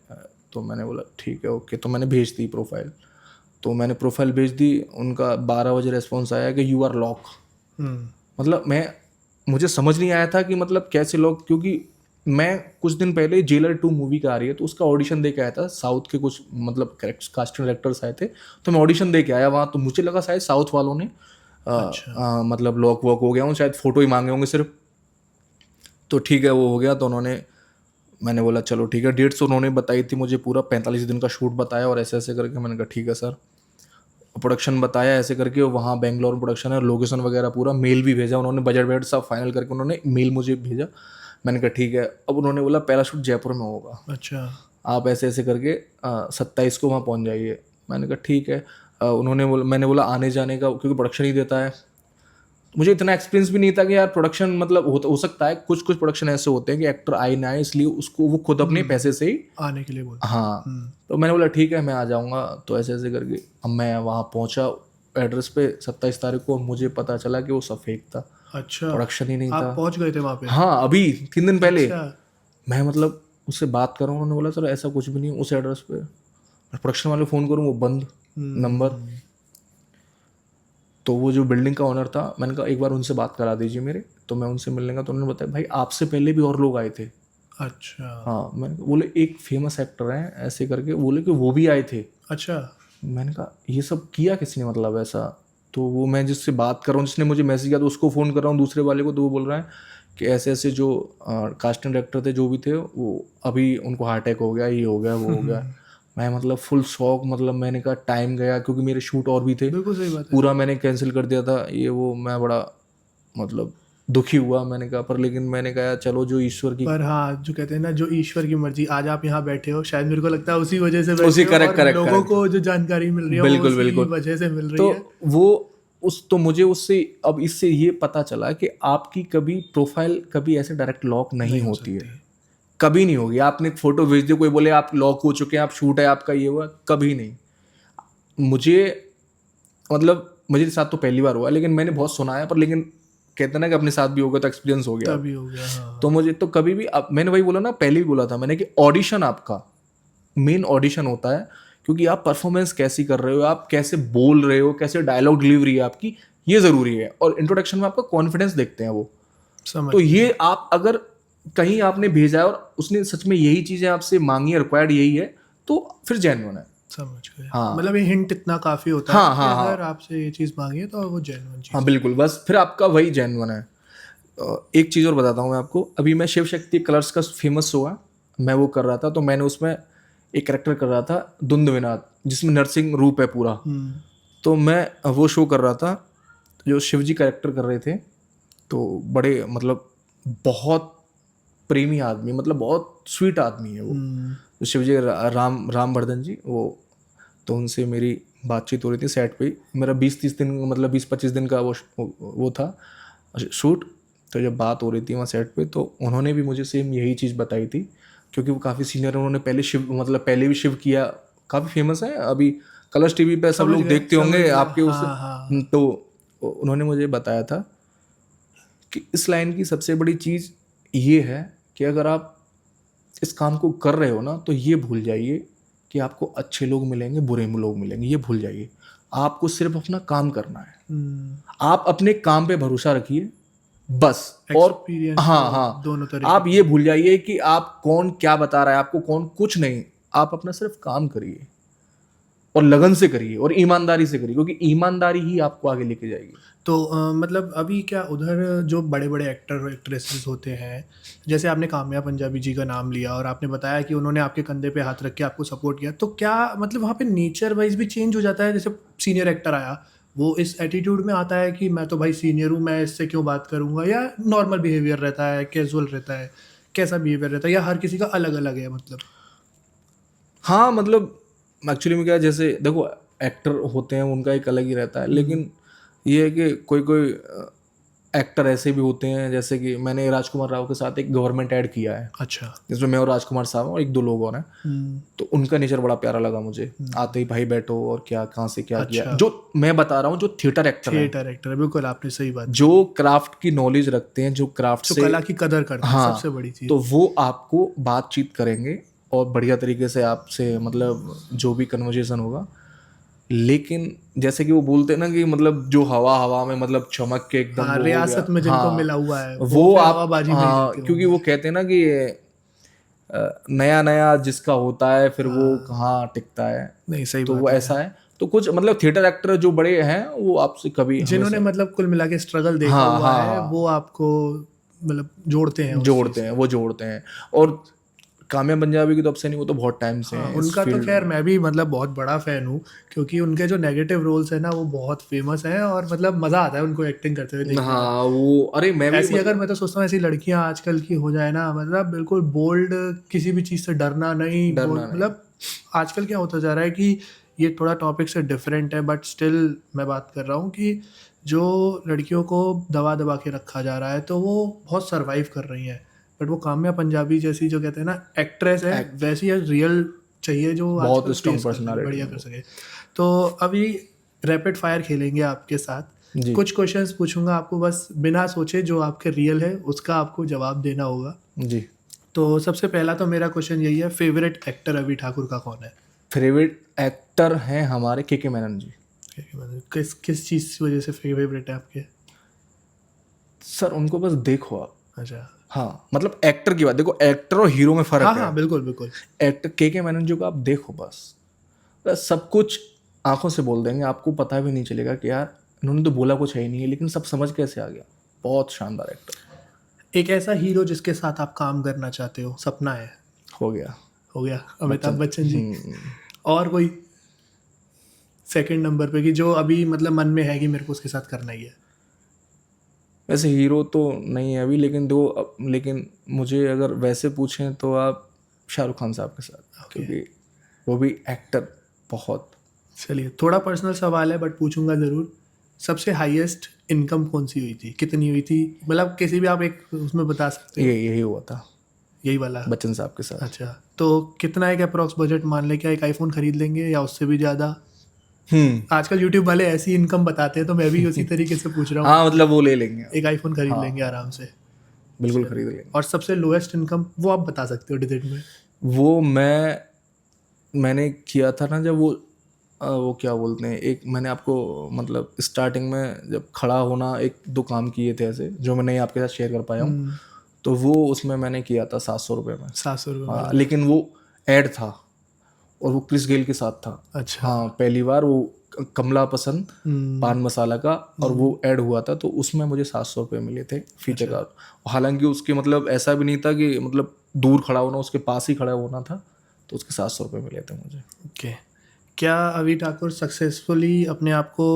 S1: तो मैंने बोला ठीक है ओके, तो मैंने भेज दी प्रोफाइल। तो मैंने प्रोफाइल भेज दी, उनका 12 बजे रेस्पॉन्स आया कि यू आर लॉक। मतलब मुझे समझ नहीं आया था कि मतलब कैसे लोग, क्योंकि मैं कुछ दिन पहले जेलर 2 मूवी का आ रही है, तो उसका ऑडिशन दे के आया था, साउथ के कुछ मतलब कास्टिंग डायरेक्टर्स आए थे, तो मैं ऑडिशन दे के आया वहाँ। तो मुझे लगा शायद साउथ वालों ने मतलब लॉक वॉक हो गया हूँ, शायद फ़ोटो ही मांगे होंगे सिर्फ। तो ठीक है वो हो गया, तो उन्होंने, मैंने बोला चलो ठीक है, डेट्स उन्होंने बताई थी मुझे, पूरा 45 दिन का शूट बताया और ऐसे ऐसे करके। मैंने कहा ठीक है सर। प्रोडक्शन बताया ऐसे करके, वहाँ बेंगलोर में प्रोडक्शन है, लोकेशन वगैरह पूरा, मेल भी भेजा उन्होंने, बजट वेट सब फाइनल करके उन्होंने मेल मुझे भेजा। मैंने कहा ठीक है। अब उन्होंने बोला पहला शूट जयपुर में होगा,
S2: अच्छा
S1: आप ऐसे ऐसे करके 27 को वहाँ पहुँच जाइए। मैंने कहा ठीक है। उन्होंने बोला, मैंने बोला आने जाने का क्योंकि प्रोडक्शन ही देता है। मुझे इतना एक्सपीरियंस भी नहीं था कि यार प्रोडक्शन मतलब हो सकता है कुछ कुछ प्रोडक्शन ऐसे होते हैं कि एक्टर आए ना आए, इसलिए उसको वो खुद अपने पैसे से ही।
S2: आने के लिए बोलते
S1: हाँ। तो मैंने बोला ठीक है मैं आ जाऊँगा, तो ऐसे ऐसे करके अब मैं वहाँ पहुँचा। एड्रेस पे 27 तारीख को, मुझे पता चला कि वो सब फेक था,
S2: अच्छा,
S1: प्रोडक्शन ही नहीं
S2: आप
S1: था।
S2: पहुंच गए थे वहाँ पे?
S1: हाँ, अभी 3 दिन पहले
S2: अच्छा।
S1: मैं मतलब उससे बात कर रहा हूँ, उन्होंने बोला सर ऐसा कुछ भी नहीं है उस एड्रेस पे। प्रोडक्शन वाले फ़ोन करूँ वो बंद नंबर। तो वो जो बिल्डिंग का ओनर था, मैंने कहा एक बार उनसे बात करा दीजिए मेरे, तो मैं उनसे मिलने का। तो उन्होंने बताया भाई आपसे पहले भी और लोग आए थे।
S2: अच्छा।
S1: हाँ, मैंने कहा, बोले एक फेमस एक्टर हैं ऐसे करके, बोले कि वो भी आए थे।
S2: अच्छा।
S1: मैंने कहा ये सब किया किसने, मतलब ऐसा। तो वो मैं जिससे बात कर रहा हूँ, जिसने मुझे मैसेज किया, तो उसको फ़ोन कर रहा हूँ दूसरे वाले को, तो वो बोल रहा है कि ऐसे ऐसे जो कास्टिंग डायरेक्टर थे जो भी थे, वो अभी उनको हार्ट अटैक हो गया, ये हो गया, वो हो गया। मैं मतलब फुल शॉक, मतलब मैंने कहा टाइम गया क्योंकि मेरे शूट और भी थे,
S2: बिल्कुल सही बात है।
S1: पूरा मैंने कैंसिल कर दिया था ये वो। मैं बड़ा मतलब दुखी हुआ, मैंने कहा पर, लेकिन मैंने कहा चलो जो ईश्वर की
S2: पर हाँ, जो कहते हैं ना, जो ईश्वर की मर्जी, आज आप यहाँ बैठे हो, शायद मेरे को लगता है उसी वजह से
S1: उसी,
S2: बैठे हो,
S1: करेक्ट
S2: और
S1: करेक्ट
S2: लोगों
S1: करेक्ट,
S2: को जो जानकारी मिल रही है वो
S1: बिल्कुल
S2: उसी
S1: बिल्कुल।
S2: वजह से मिल रही
S1: तो
S2: है।
S1: वो तो मुझे उससे अब इससे ये पता चला कि आपकी कभी प्रोफाइल कभी ऐसे डायरेक्ट लॉक नहीं
S2: नहीं हो
S1: होती है,
S2: सकती।
S1: कभी नहीं होगी। आपने एक फोटो भेज दी, कोई बोले आप लॉक हो चुके हैं, आप शूट है आपका, ये हुआ, कभी नहीं। मुझे मतलब मेरे साथ तो पहली बार हुआ, लेकिन मैंने बहुत सुना है, पर लेकिन कहते हैं ना कि अपने साथ भी होगा तो एक्सपीरियंस हो गया अब।
S2: तभी हो गया, हाँ।
S1: तो मुझे तो कभी भी, अब मैंने वही बोला ना, पहले भी बोला था मैंने कि ऑडिशन आपका मेन ऑडिशन होता है, क्योंकि आप परफॉर्मेंस कैसी कर रहे हो, आप कैसे बोल रहे हो, कैसे डायलॉग डिलीवरी है आपकी, ये ज़रूरी है। और इंट्रोडक्शन में आपका कॉन्फिडेंस देखते हैं वो।
S2: समझ
S1: तो
S2: गया।
S1: ये आप अगर कहीं आपने भेजा है और उसने सच में यही चीज़ें आपसे मांगी है, रिक्वायर्ड यही है, तो फिर जेन्युइन है।
S2: समझ गया।
S1: हाँ
S2: मतलब ये हिंट इतना काफी होता है
S1: हाँ
S2: कि
S1: हाँ
S2: अगर
S1: हाँ
S2: आपसे ये चीज मांगी है तो वो जेन्युइन चीज
S1: हाँ,
S2: है।
S1: बिल्कुल, बस फिर आपका वही जेन्युइन है। एक चीज़ और बताता हूँ मैं आपको, अभी मैं शिव शक्ति कलर्स का फेमस हुआ, मैं वो कर रहा था, तो मैंने उसमें एक करेक्टर कर रहा था धुंधविनाथ, जिसमें नर्सिंग रूप है पूरा। तो मैं वो शो कर रहा था, जो शिव जी करेक्टर कर रहे थे, तो बड़े मतलब बहुत प्रेमी आदमी, मतलब बहुत स्वीट आदमी है वो, जो शिव जी रामवर्धन जी वो। तो उनसे मेरी बातचीत हो रही थी सेट पे ही। मेरा 20-30 दिन, मतलब 20-25 दिन का वो था शूट। तो जब बात हो रही थी वहाँ सेट पे, तो उन्होंने भी मुझे सेम यही चीज़ बताई थी, क्योंकि वो काफ़ी सीनियर है, उन्होंने पहले शिव, मतलब पहले भी शिव किया, काफ़ी फेमस है अभी, कलर्स टीवी पे सब
S2: समझ
S1: लोग
S2: गए,
S1: देखते
S2: समझ
S1: होंगे
S2: गया,
S1: आपके उस।
S2: हाँ हाँ।
S1: तो उन्होंने मुझे बताया था कि इस लाइन की सबसे बड़ी चीज़ ये है कि अगर आप इस काम को कर रहे हो ना, तो ये भूल जाइए कि आपको अच्छे लोग मिलेंगे, बुरे लोग मिलेंगे, ये भूल जाइए। आपको सिर्फ अपना काम करना है, आप अपने काम पे भरोसा रखिए बस। और
S2: एक्सपीरियंस तो
S1: हाँ हाँ,
S2: दोनों तरीके
S1: आप
S2: का
S1: ये
S2: है।
S1: भूल जाइए कि आप कौन क्या बता रहा है आपको, कौन कुछ नहीं। आप अपना सिर्फ काम करिए, और लगन से करिए, और ईमानदारी से करिए, क्योंकि ईमानदारी ही आपको आगे लेके जाएगी।
S2: तो मतलब अभी क्या उधर जो बड़े बड़े एक्टर एक्ट्रेसेस होते हैं, जैसे आपने काम्या पंजाबी जी का नाम लिया और आपने बताया कि उन्होंने आपके कंधे पे हाथ रख के आपको सपोर्ट किया, तो क्या मतलब वहाँ पे नेचर वाइज भी चेंज हो जाता है? जैसे सीनियर एक्टर आया, वो इस एटीट्यूड में आता है कि मैं तो भाई सीनियर हूँ, मैं इससे क्यों बात करूँगा, या नॉर्मल बिहेवियर रहता है, कैजुअल रहता है, कैसा बिहेवियर रहता है, या हर किसी का अलग अलग है मतलब?
S1: हाँ मतलब एक्चुअली में क्या है, जैसे देखो एक्टर होते हैं उनका एक अलग ही रहता है, लेकिन ये है कि कोई कोई एक्टर ऐसे भी होते हैं, जैसे कि मैंने राजकुमार राव के साथ एक गवर्नमेंट ऐड किया है,
S2: अच्छा।
S1: जिसमें मैं और राजकुमार साहब और एक दो लोग और हैं। तो उनका नेचर बड़ा प्यारा लगा मुझे, आते ही भाई बैठो और क्या कहाँ से क्या किया,
S2: अच्छा।
S1: जो मैं बता रहा हूँ जो थिएटर एक्टर हैं,
S2: थिएटर एक्टर है, बिल्कुल आपने सही बात
S1: जो
S2: बोली।
S1: क्राफ्ट की नॉलेज रखते हैं, जो क्राफ्ट
S2: जो
S1: से,
S2: कला की कदर करते हैं, सबसे
S1: हाँ,
S2: बड़ी चीज़।
S1: तो वो आपको बातचीत करेंगे और बढ़िया तरीके से आपसे, मतलब जो भी कन्वर्जेशन होगा। लेकिन जैसे कि वो बोलते हैं ना कि मतलब जो हवा हवा में मतलब चमक के एकदम
S2: हाँ,
S1: वो हो गया,
S2: रियासत में जिनको मिला
S1: हाँ,
S2: हुआ है वो
S1: वो
S2: फिर
S1: आप,
S2: हवाबाजी में ही
S1: हाँ,
S2: रहते
S1: क्योंकि
S2: होंगे।
S1: वो कहते हैं ना कि नया नया जिसका होता है फिर वो
S2: हाँ,
S1: कहाँ टिकता है।
S2: नहीं सही
S1: तो वो
S2: बात है।
S1: ऐसा है। तो कुछ मतलब थिएटर एक्टर जो बड़े हैं वो आपसे कभी
S2: जिन्होंने
S1: हमेशा,
S2: मतलब कुल मिला के स्ट्रगल देखा
S1: हाँ
S2: हुआ
S1: हाँ
S2: है, वो
S1: हाँ,
S2: आपको मतलब जोड़ते हैं उस चीज़
S1: जोड़ते हैं,
S2: से।
S1: वो जोड़ते हैं। और काम्या पंजाबी की तो अब से नहीं, वो तो बहुत टाइम से
S2: हाँ,
S1: हैं इस
S2: उनका तो
S1: फील्ड
S2: खैर
S1: में।
S2: मैं भी मतलब बहुत बड़ा फ़ैन हूँ, क्योंकि उनके जो नेगेटिव रोल्स हैं ना वो बहुत फेमस हैं, और मतलब मज़ा आता है उनको एक्टिंग करते हुए देखने में।
S1: हाँ वो, अरे मैं भी
S2: ऐसी, अगर
S1: मतलब,
S2: मैं तो सोचता हूँ ऐसी लड़कियां आजकल की हो जाए ना, मतलब बिल्कुल बोल्ड, किसी भी चीज़ से डरना नहीं, बोल
S1: डरना नहीं।
S2: मतलब आजकल क्या होता जा रहा है कि ये थोड़ा टॉपिक से डिफरेंट है, बट स्टिल मैं बात कर रहा हूँ कि जो लड़कियों को दबा दबा के रखा जा रहा है, तो वो बहुत सरवाइव कर रही हैं। बट वो काम्या पंजाबी जैसी जो कहते हैं ना एक्ट्रेस है, वैसी रियल चाहिए जो
S1: बहुत
S2: आजकल
S1: स्ट्रॉन्ग
S2: फेस कर सके,
S1: पर्सनालिटी
S2: बढ़िया
S1: है
S2: कर
S1: वो।
S2: सके। तो अभी रैपिड फायर खेलेंगे आपके साथ।
S1: जी
S2: कुछ क्वेश्चंस पूछूंगा आपको, बस बिना सोचे जो आपके रियल है उसका आपको जवाब देना होगा।
S1: जी।
S2: तो सबसे पहला तो मेरा क्वेश्चन यही है, फेवरेट एक्टर अभी ठाकुर का कौन है?
S1: फेवरेट एक्टर हैं हमारे के मेनन जी।
S2: किस किस चीज़ की वजह से फेवरेट है आपके?
S1: सर उनको बस देखो आप।
S2: अच्छा।
S1: हाँ मतलब एक्टर की बात देखो, एक्टर और हीरो में
S2: हाँ
S1: फर्क
S2: हाँ
S1: है।
S2: बिल्कुल बिल्कुल।
S1: एक्टर के मेनन जी को आप देखो बस सब कुछ आंखों से बोल देंगे, आपको पता भी नहीं चलेगा कि यार इन्होंने तो बोला कुछ है ही नहीं है, लेकिन सब समझ कैसे आ गया। बहुत शानदार एक्टर।
S2: एक ऐसा हीरो जिसके साथ आप काम करना चाहते हो, सपना है?
S1: हो गया
S2: हो गया, अमिताभ बच्चन जी।
S1: हम्म।
S2: और कोई सेकंड नंबर पे कि जो अभी मतलब मन में है कि मेरे को उसके साथ करना ही है?
S1: वैसे हीरो तो नहीं है अभी, लेकिन लेकिन मुझे अगर वैसे पूछें तो आप शाहरुख खान साहब के साथ,
S2: Okay.
S1: क्योंकि वो भी एक्टर बहुत।
S2: चलिए, थोड़ा पर्सनल सवाल है बट पूछूंगा ज़रूर। सबसे हाईएस्ट इनकम कौन सी हुई थी, कितनी हुई थी? मतलब किसी भी आप एक उसमें बता सकते हो।
S1: यही हुआ था
S2: यही वाला?
S1: बच्चन साहब के साथ।
S2: अच्छा, तो कितना एक अप्रॉक्स बजट मान ले, क्या एक आईफोन खरीद लेंगे या उससे भी ज़्यादा?
S1: हम्म।
S2: आजकल यूट्यूब वाले ऐसी इनकम बताते हैं, तो मैं भी उसी तरीके से पूछ रहा हूँ।
S1: हाँ मतलब वो ले लेंगे।
S2: एक आईफोन खरीद
S1: हाँ
S2: लेंगे आराम से।
S1: बिल्कुल खरीद लेंगे।
S2: और सबसे लोएस्ट इनकम वो आप बता सकते हो डिजिट में?
S1: वो मैंने किया था ना, जब वो क्या बोलते हैं, एक मैंने आपको मतलब स्टार्टिंग में जब खड़ा होना, एक दो काम किए थे ऐसे जो मैं नहीं आपके साथ शेयर कर पाया हूँ, तो वो उसमें मैंने किया था 700 रुपये में।
S2: 700 रुपये
S1: हाँ
S2: वाला?
S1: लेकिन वो ऐड था और वो क्रिस गेल के साथ था।
S2: अच्छा।
S1: हाँ पहली बार वो कमला पसंद पान मसाला का, और वो ऐड हुआ था, तो उसमें मुझे 700 रुपये मिले थे फीचर का। हालांकि उसके मतलब ऐसा भी नहीं था कि मतलब दूर खड़ा होना, उसके पास ही खड़ा होना था, तो उसके 700 रुपये मिले थे मुझे।
S2: ओके। क्या अभी ठाकुर सक्सेसफुली अपने आप को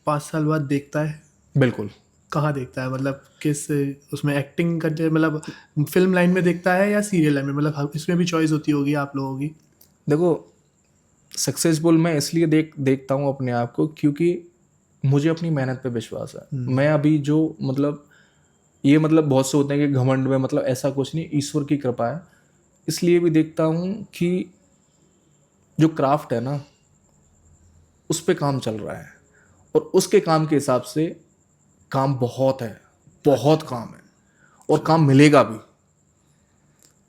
S2: 5 साल बाद देखता है?
S1: बिल्कुल।
S2: कहाँ देखता है, मतलब किस उसमें एक्टिंग करते, मतलब फिल्म लाइन में देखता है या सीरियल लाइन में? मतलब इसमें भी चॉइस होती होगी आप लोगों की।
S1: देखो सक्सेसफुल मैं इसलिए देखता हूँ अपने आप को, क्योंकि मुझे अपनी मेहनत पे विश्वास है। मैं अभी जो मतलब ये मतलब बहुत से होते हैं कि घमंड में, मतलब ऐसा कुछ नहीं, ईश्वर की कृपा है। इसलिए भी देखता हूँ कि जो क्राफ्ट है ना उस पे काम चल रहा है, और उसके काम के हिसाब से काम बहुत है, बहुत काम है, और काम मिलेगा भी।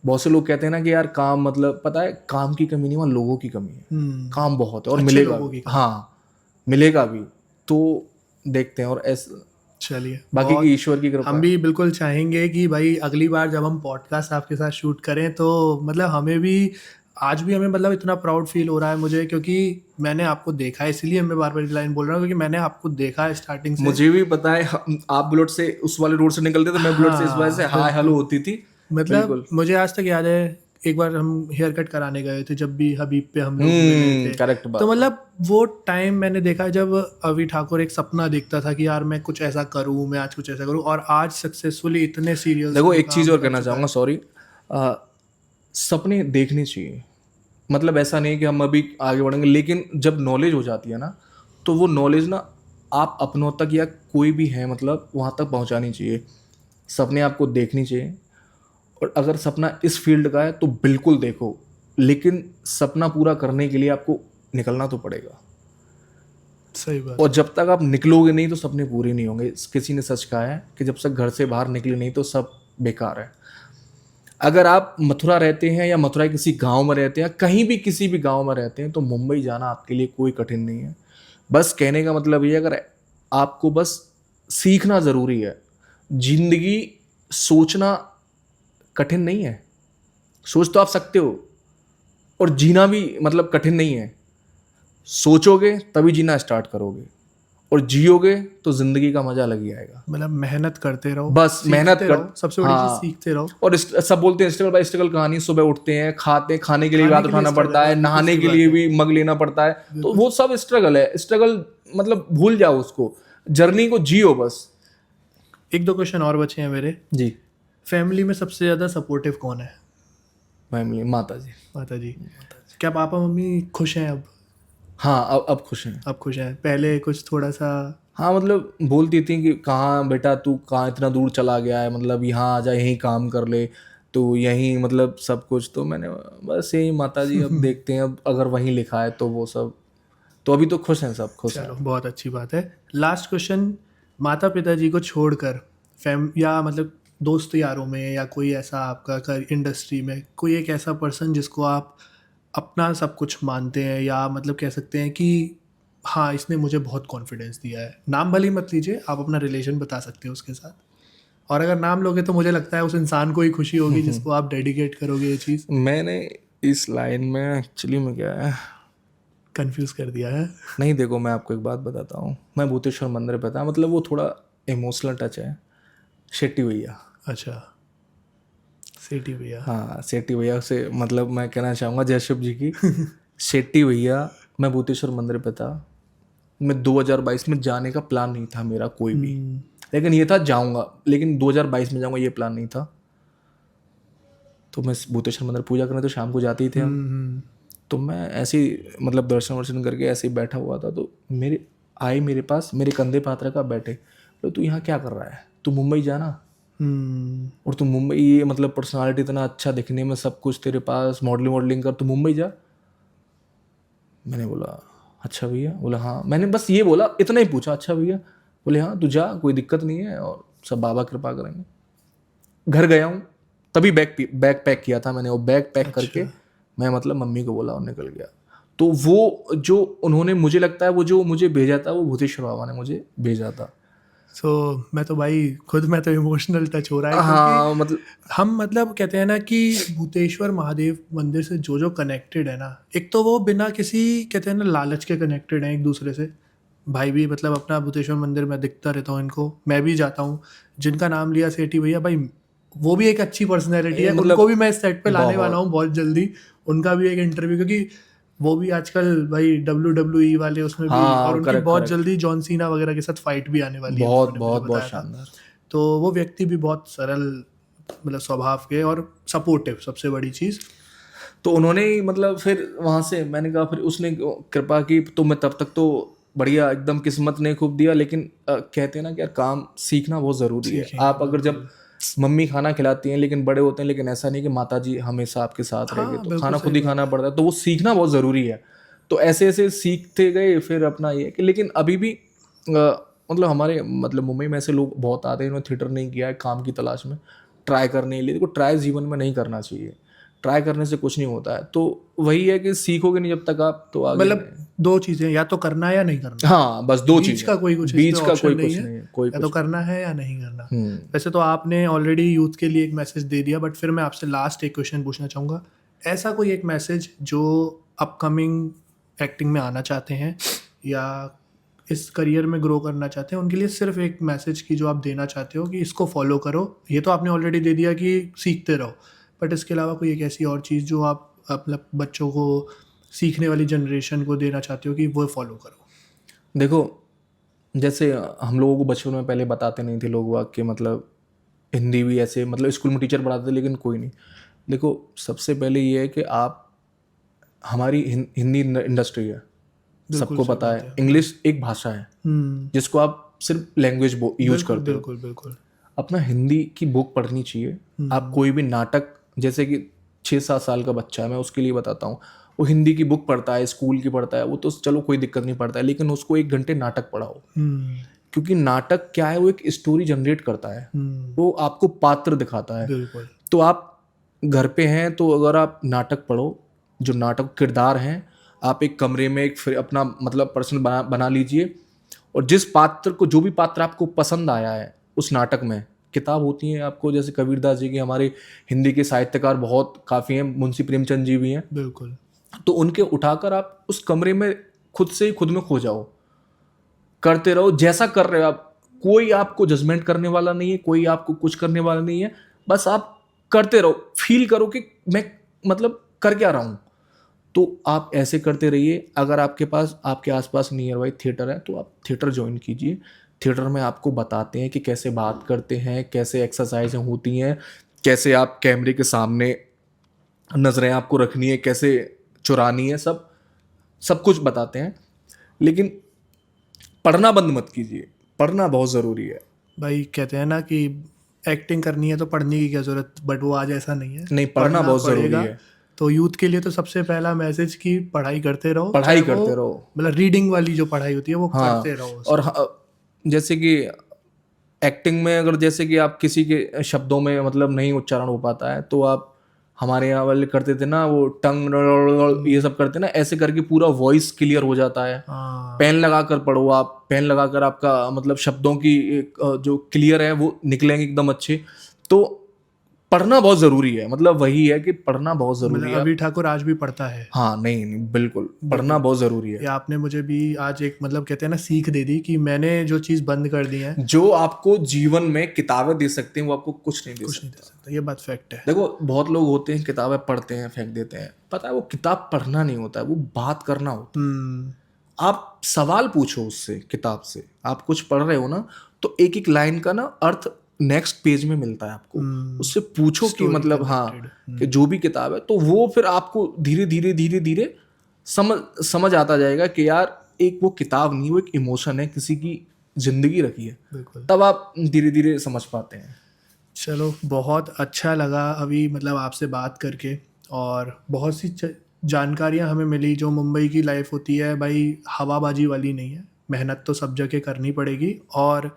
S1: बहुत से लोग कहते हैं ना कि यार काम मतलब, पता है काम की कमी नहीं, वहाँ लोगों की कमी है। काम बहुत है और
S2: अच्छे
S1: मिलेगा
S2: लोगों
S1: भी।
S2: की कमी।
S1: हाँ मिलेगा भी, तो देखते हैं। और ऐसा
S2: चलिए,
S1: बाकी की
S2: बहुत।
S1: ईश्वर की कृपा
S2: हम
S1: है।
S2: भी बिल्कुल चाहेंगे कि भाई अगली बार जब हम पॉडकास्ट आपके साथ शूट करें तो मतलब हमें भी, आज भी हमें मतलब इतना प्राउड फील हो रहा है मुझे, क्योंकि मैंने आपको देखा है, इसलिए मैं बार बार लाइन बोल रहा हूँ, क्योंकि मैंने आपको देखा है स्टार्टिंग से।
S1: मुझे भी पता है, आप बुलेट से उस वाले रोड से निकलते तो मैं बुलेट से इस वजह से
S2: हाँ
S1: हाय हेलो
S2: बिल्कुल।
S1: होती थी।
S2: मतलब
S1: बिल्कुल।
S2: मुझे आज तक याद है, एक बार हम हेयर कट कराने गए थे, जब भी हबीब पे हम लोग मिले थे।
S1: करेक्ट
S2: तो
S1: बात है।
S2: मतलब वो टाइम मैंने देखा जब अभी ठाकुर एक सपना देखता था कि यार मैं कुछ ऐसा करूं, मैं आज कुछ ऐसा करूं, और आज सक्सेसफुली इतने सीरियल्स
S1: देखो
S2: में
S1: एक चीज
S2: काम
S1: और
S2: कर
S1: कहना
S2: चुका
S1: चाहूंगा,
S2: है।
S1: सॉरी, सपने देखने चाहिए। मतलब ऐसा नहीं कि हम अभी आगे बढ़ेंगे, लेकिन जब नॉलेज हो जाती है ना, तो वो नॉलेज ना आप अपनों तक या कोई भी है मतलब वहाँ तक पहुँचानी चाहिए। सपने आपको देखनी चाहिए, और अगर सपना इस फील्ड का है तो बिल्कुल देखो, लेकिन सपना पूरा करने के लिए आपको निकलना तो पड़ेगा।
S2: सही बात
S1: और
S2: है।
S1: जब तक आप निकलोगे नहीं तो सपने पूरे नहीं होंगे। किसी ने सच कहा है कि जब तक घर से बाहर निकले नहीं तो सब बेकार है। अगर आप मथुरा रहते हैं या मथुरा किसी गांव में रहते हैं, कहीं भी किसी भी गांव में रहते हैं, तो मुंबई जाना आपके लिए कोई कठिन नहीं है। बस कहने का मतलब ये, अगर आपको बस सीखना ज़रूरी है। जिंदगी सोचना कठिन नहीं है, सोच तो आप सकते हो, और जीना भी मतलब कठिन नहीं है। सोचोगे तभी जीना स्टार्ट करोगे, और जियोगे तो जिंदगी का मजा लग ही आएगा।
S2: मतलब मेहनत करते रहो,
S1: बस मेहनत
S2: सीखते
S1: कर।
S2: रहो, सबसे बड़ी चीज
S1: हाँ,
S2: सीखते रहो।
S1: और सब बोलते हैं स्ट्रगल बाय स्ट्रगल कहानी। सुबह उठते हैं, खाने के लिए भी
S2: खाने
S1: हाथ
S2: के लिए
S1: उठाना
S2: स्ट्रगल
S1: पड़ता
S2: है,
S1: है,
S2: बिल्कुल
S1: नहाने
S2: सही
S1: के
S2: बात
S1: लिए
S2: है।
S1: भी मग लेना पड़ता है, तो
S2: बिल्कुल।
S1: वो सब स्ट्रगल है। स्ट्रगल मतलब भूल जाओ उसको, जर्नी को जियो बस।
S2: एक दो क्वेश्चन और बचे हैं मेरे।
S1: जी।
S2: फैमिली में सबसे ज्यादा सपोर्टिव कौन है?
S1: फैमिली, माता जी।
S2: माता जी। क्या पापा मम्मी खुश हैं अब?
S1: हाँ अब खुश हैं।
S2: अब खुश हैं, पहले कुछ थोड़ा सा?
S1: हाँ मतलब बोलती थी कि कहाँ बेटा तू कहाँ इतना दूर चला गया है, मतलब यहाँ आ जा, यहीं काम कर ले, तो यहीं मतलब सब कुछ। तो मैंने बस यही, माता जी अब देखते हैं, अब अगर वहीं लिखा है तो वो सब तो अभी तो खुश हैं, सब खुश हैं।
S2: चलो बहुत अच्छी बात है। लास्ट क्वेश्चन, माता पिताजी को छोड़कर फैम या मतलब दोस्त यारों में या कोई ऐसा आपका इंडस्ट्री में कोई एक ऐसा पर्सन जिसको आप अपना सब कुछ मानते हैं, या मतलब कह सकते हैं कि हाँ इसने मुझे बहुत कॉन्फिडेंस दिया है, नाम भले ही मत लीजिए, आप अपना रिलेशन बता सकते हो उसके साथ, और अगर नाम लोगे तो मुझे लगता है उस इंसान को ही खुशी होगी जिसको आप डेडिकेट करोगे ये चीज़।
S1: मैंने इस लाइन में एक्चुअली में क्या है,
S2: कंफ्यूज कर दिया है।
S1: नहीं देखो मैं आपको एक बात बताता हूँ, मैं भूतेश्वर मंदिर पे था, मतलब वो थोड़ा इमोशनल टच है, शेट्टी भैया।
S2: अच्छा, सेठी भैया।
S1: हाँ शेट्टी भैया से मतलब मैं कहना चाहूँगा जय शिव जी की। शेट्टी भैया, मैं भूतेश्वर मंदिर पे था, मैं 2022 में जाने का प्लान नहीं था मेरा कोई भी, लेकिन ये था जाऊँगा, लेकिन 2022 में जाऊँगा ये प्लान नहीं था। तो मैं भूतेश्वर मंदिर पूजा करने तो शाम को जाते ही थे हम। तो मैं ऐसे ही मतलब दर्शन वर्शन करके ऐसे ही बैठा हुआ था, तो मेरे पास मेरे कंधे पे हाथ रखा, बैठे, तो तू यहाँ क्या कर रहा है, तू मुंबई जाना, और तू मुंबई ये मतलब पर्सनालिटी इतना अच्छा दिखने में सब कुछ तेरे पास, मॉडलिंग कर, तू मुंबई जा। मैंने बोला अच्छा भैया, बोला हाँ, मैंने बस ये बोला, इतना ही पूछा, अच्छा भैया, बोले हाँ तू जा, कोई दिक्कत नहीं है और सब बाबा कृपा करेंगे। घर गया हूँ, तभी बैग पैक किया था मैंने, वो बैग पैक करके मैं मतलब मम्मी को बोला और निकल गया। तो वो जो उन्होंने मुझे लगता है वो जो मुझे भेजा था वो भूतेश्वर बाबा ने मुझे भेजा था।
S2: सो मैं तो भाई खुद मैं तो इमोशनल टच हो रहा है,
S1: हाँ
S2: क्योंकि
S1: मतलब
S2: हम मतलब कहते हैं ना कि भूतेश्वर महादेव मंदिर से जो जो कनेक्टेड है ना, एक तो वो बिना किसी कहते हैं ना लालच के कनेक्टेड हैं एक दूसरे से। भाई भी मतलब अपना भूतेश्वर मंदिर में दिखता रहता हूँ इनको, मैं भी जाता हूँ। जिनका नाम लिया सेठी भैया, भाई वो भी एक अच्छी पर्सनैलिटी
S1: ये
S2: है,
S1: मतलब
S2: उनको भी मैं इस सेट पे लाने वाला
S1: बहुत
S2: हूँ बहुत जल्दी। उनका भी एक इंटरव्यू, क्योंकि वो भी आजकल भाई WWE वाले उसमें भी, और
S1: हाँ
S2: उनकी
S1: करेक्ट
S2: बहुत
S1: करेक्ट,
S2: जल्दी जॉन सीना वगैरह के साथ फाइट भी आने वाली है,
S1: बहुत
S2: उन्होंने मुझे
S1: बहुत बहुत
S2: बताया था।
S1: शानदार।
S2: तो वो व्यक्ति भी बहुत सरल मतलब स्वभाव के और सपोर्टिव, सबसे बड़ी चीज़।
S1: तो उन्होंने ही मतलब फिर वहां से मैंने कहा, फिर उसने कृपा की, तो मैं तब तक तो बढ़िया एकदम किस्मत ने खूब दिया, लेकिन कहते हैं ना कि यार काम सीखना बहुत ज़रूरी है।
S2: सीखेंगे
S1: आप अगर जब
S2: बिल्कुल।
S1: मम्मी खाना खिलाती हैं लेकिन बड़े होते हैं, लेकिन ऐसा नहीं कि माता जी हमेशा आपके साथ रहेंगे,
S2: हाँ
S1: तो
S2: बिल्कुल
S1: खाना
S2: सही
S1: खुद ही
S2: बात
S1: खाना
S2: है।
S1: पड़ता है, तो वो सीखना बहुत ज़रूरी है। तो ऐसे ऐसे सीखते गए फिर अपना ये कि, लेकिन अभी भी मतलब हमारे मतलब मुंबई में ऐसे लोग बहुत आते हैं, इन्होंने थिएटर नहीं किया है काम की तलाश में, ट्राई करने के लिए। देखो ट्राई जीवन में नहीं करना चाहिए, ट्राई करने से कुछ नहीं होता है। तो वही है कि सीखोगे नहीं जब तक आप, तो आगे
S2: मतलब
S1: नहीं।
S2: दो चीज़ें, या तो करना है या नहीं करना,
S1: हाँ बस दो
S2: बीच
S1: चीज़ें,
S2: का कोई कुछ इसमें
S1: बीच का
S2: ऑप्शन
S1: कोई
S2: नहीं
S1: कुछ
S2: है।
S1: नहीं है, कोई
S2: या तो
S1: कुछ
S2: करना है या नहीं करना।
S1: नहीं।
S2: वैसे तो आपने ऑलरेडी यूथ के लिए एक मैसेज दे दिया, बट फिर मैं आपसे लास्ट एक क्वेश्चन पूछना चाहूँगा। ऐसा कोई एक मैसेज जो अपकमिंग एक्टिंग में आना चाहते हैं या इस करियर में ग्रो करना चाहते हैं, उनके लिए सिर्फ एक मैसेज की जो आप देना चाहते हो कि इसको फॉलो करो। ये तो आपने ऑलरेडी दे दिया कि सीखते रहो, बट इसके अलावा कोई एक ऐसी और चीज़ जो आप मतलब बच्चों को, सीखने वाली जनरेशन को देना चाहते हो कि वो फॉलो करो।
S1: देखो जैसे हम लोगों को बचपन में पहले बताते नहीं थे लोग वाग के, मतलब हिंदी भी ऐसे मतलब स्कूल में टीचर पढ़ाते थे, लेकिन कोई नहीं। देखो सबसे पहले ये है कि आप, हमारी हिंदी इंडस्ट्री है,
S2: बिल्कुल
S1: सबको
S2: सही
S1: पता
S2: बात
S1: है,
S2: है।
S1: इंग्लिश एक भाषा है
S2: हम्म।
S1: जिसको आप सिर्फ लैंग्वेज यूज
S2: बिल्कुल
S1: करते हो।
S2: बिल्कुल बिल्कुल।
S1: अपना हिंदी की बुक पढ़नी चाहिए। आप कोई भी नाटक, जैसे कि 6-7 साल का बच्चा है, मैं उसके लिए बताता हूँ, वो हिंदी की बुक पढ़ता है, स्कूल की पढ़ता है, वो तो चलो कोई दिक्कत नहीं पड़ता है, लेकिन उसको 1 घंटे नाटक पढ़ाओ।
S2: हम्म।
S1: क्योंकि नाटक क्या है, वो एक स्टोरी जनरेट करता है, वो आपको पात्र दिखाता है।
S2: बिल्कुल।
S1: तो आप घर पे हैं तो अगर आप नाटक पढ़ो, जो नाटक किरदार हैं, आप एक कमरे में एक फिर अपना मतलब पर्सन बना लीजिए, और जिस पात्र को, जो भी पात्र आपको पसंद आया है उस नाटक में, किताब होती है आपको, जैसे कबीरदास जी की, हमारे हिंदी के साहित्यकार बहुत काफ़ी हैं, मुंशी प्रेमचंद जी भी हैं,
S2: बिल्कुल।
S1: तो उनके उठाकर आप उस कमरे में खुद से ही खुद में खो जाओ, करते रहो जैसा कर रहे हो आप। कोई आपको जजमेंट करने वाला नहीं है, कोई आपको कुछ करने वाला नहीं है, बस आप करते रहो, फील करो कि मैं मतलब कर क्या रहा हूं। तो आप ऐसे करते रहिए। अगर आपके पास, आपके आसपास नियर बाई थिएटर है, तो आप थिएटर ज्वाइन कीजिए। थिएटर में आपको बताते हैं कि कैसे बात करते हैं, कैसे एक्सरसाइजें होती हैं, कैसे आप कैमरे के सामने नजरें आपको रखनी है, कैसे चुरानी है, सब सब कुछ बताते हैं। लेकिन पढ़ना बंद मत कीजिए, पढ़ना बहुत ज़रूरी है।
S2: भाई कहते हैं ना कि एक्टिंग करनी है तो पढ़ने की क्या ज़रूरत, बट वो आज ऐसा नहीं है।
S1: नहीं, पढ़ना
S2: पढ़ना
S1: बहुत ज़रूरी
S2: पड़ेगा,
S1: है।
S2: तो यूथ के लिए तो सबसे पहला मैसेज कि पढ़ाई करते रहो,
S1: पढ़ाई
S2: चाहे वो
S1: करते रहो।
S2: मतलब रीडिंग वाली जो पढ़ाई होती है वो करते
S1: हाँ,
S2: रहो
S1: और
S2: उसको।
S1: जैसे कि एक्टिंग में अगर जैसे कि आप किसी के शब्दों में मतलब नहीं उच्चारण हो पाता है तो आप, हमारे यहाँ वाले करते थे ना वो टंग ये सब करते ना, ऐसे करके पूरा वॉइस क्लियर हो जाता है।
S2: हाँ
S1: पेन लगा कर पढ़ो आप, पेन लगाकर आपका मतलब शब्दों की एक, जो क्लियर है वो निकलेंगे एकदम अच्छे। तो पढ़ना बहुत जरूरी है, मतलब वही है कि पढ़ना बहुत
S2: मतलब
S1: जरूरी है।
S2: अभी ठाकुर आज भी पढ़ता है।
S1: हाँ, नहीं नहीं, बिल्कुल पढ़ना
S2: बिल्कुल।
S1: बहुत जरूरी है।
S2: ये आपने मुझे भी आज एक मतलब कहते हैं ना सीख दे दी कि मैंने जो चीज़ बंद कर दी है
S1: जो आपको जीवन में किताबें दे सकती हैं वो आपको कुछ नहीं दे
S2: कुछ नहीं दे
S1: सकता।
S2: सकता, ये बात फैक्ट है।
S1: देखो बहुत लोग होते हैं किताबें पढ़ते हैं फेंक देते हैं, पता है वो किताब पढ़ना नहीं होता है, वो बात करना होता
S2: हम्म।
S1: है। आप सवाल पूछो उससे, किताब से आप कुछ पढ़ रहे हो ना, तो एक एक लाइन का ना अर्थ नेक्स्ट पेज में मिलता है आपको। उससे पूछो कि
S2: स्टोरी
S1: मतलब हाँ,
S2: कनेक्टेड।
S1: कि जो भी किताब है तो वो फिर आपको धीरे धीरे धीरे धीरे समझ आता जाएगा कि यार एक वो किताब नहीं, वो एक इमोशन है, किसी की जिंदगी रखी है,
S2: बिल्कुल।
S1: तब आप धीरे धीरे समझ पाते हैं।
S2: चलो बहुत अच्छा लगा अभी मतलब आपसे बात करके, और बहुत सी जानकारियां हमें मिली। जो मुंबई की लाइफ होती है भाई हवाबाजी वाली नहीं है, मेहनत तो सब जगह करनी पड़ेगी। और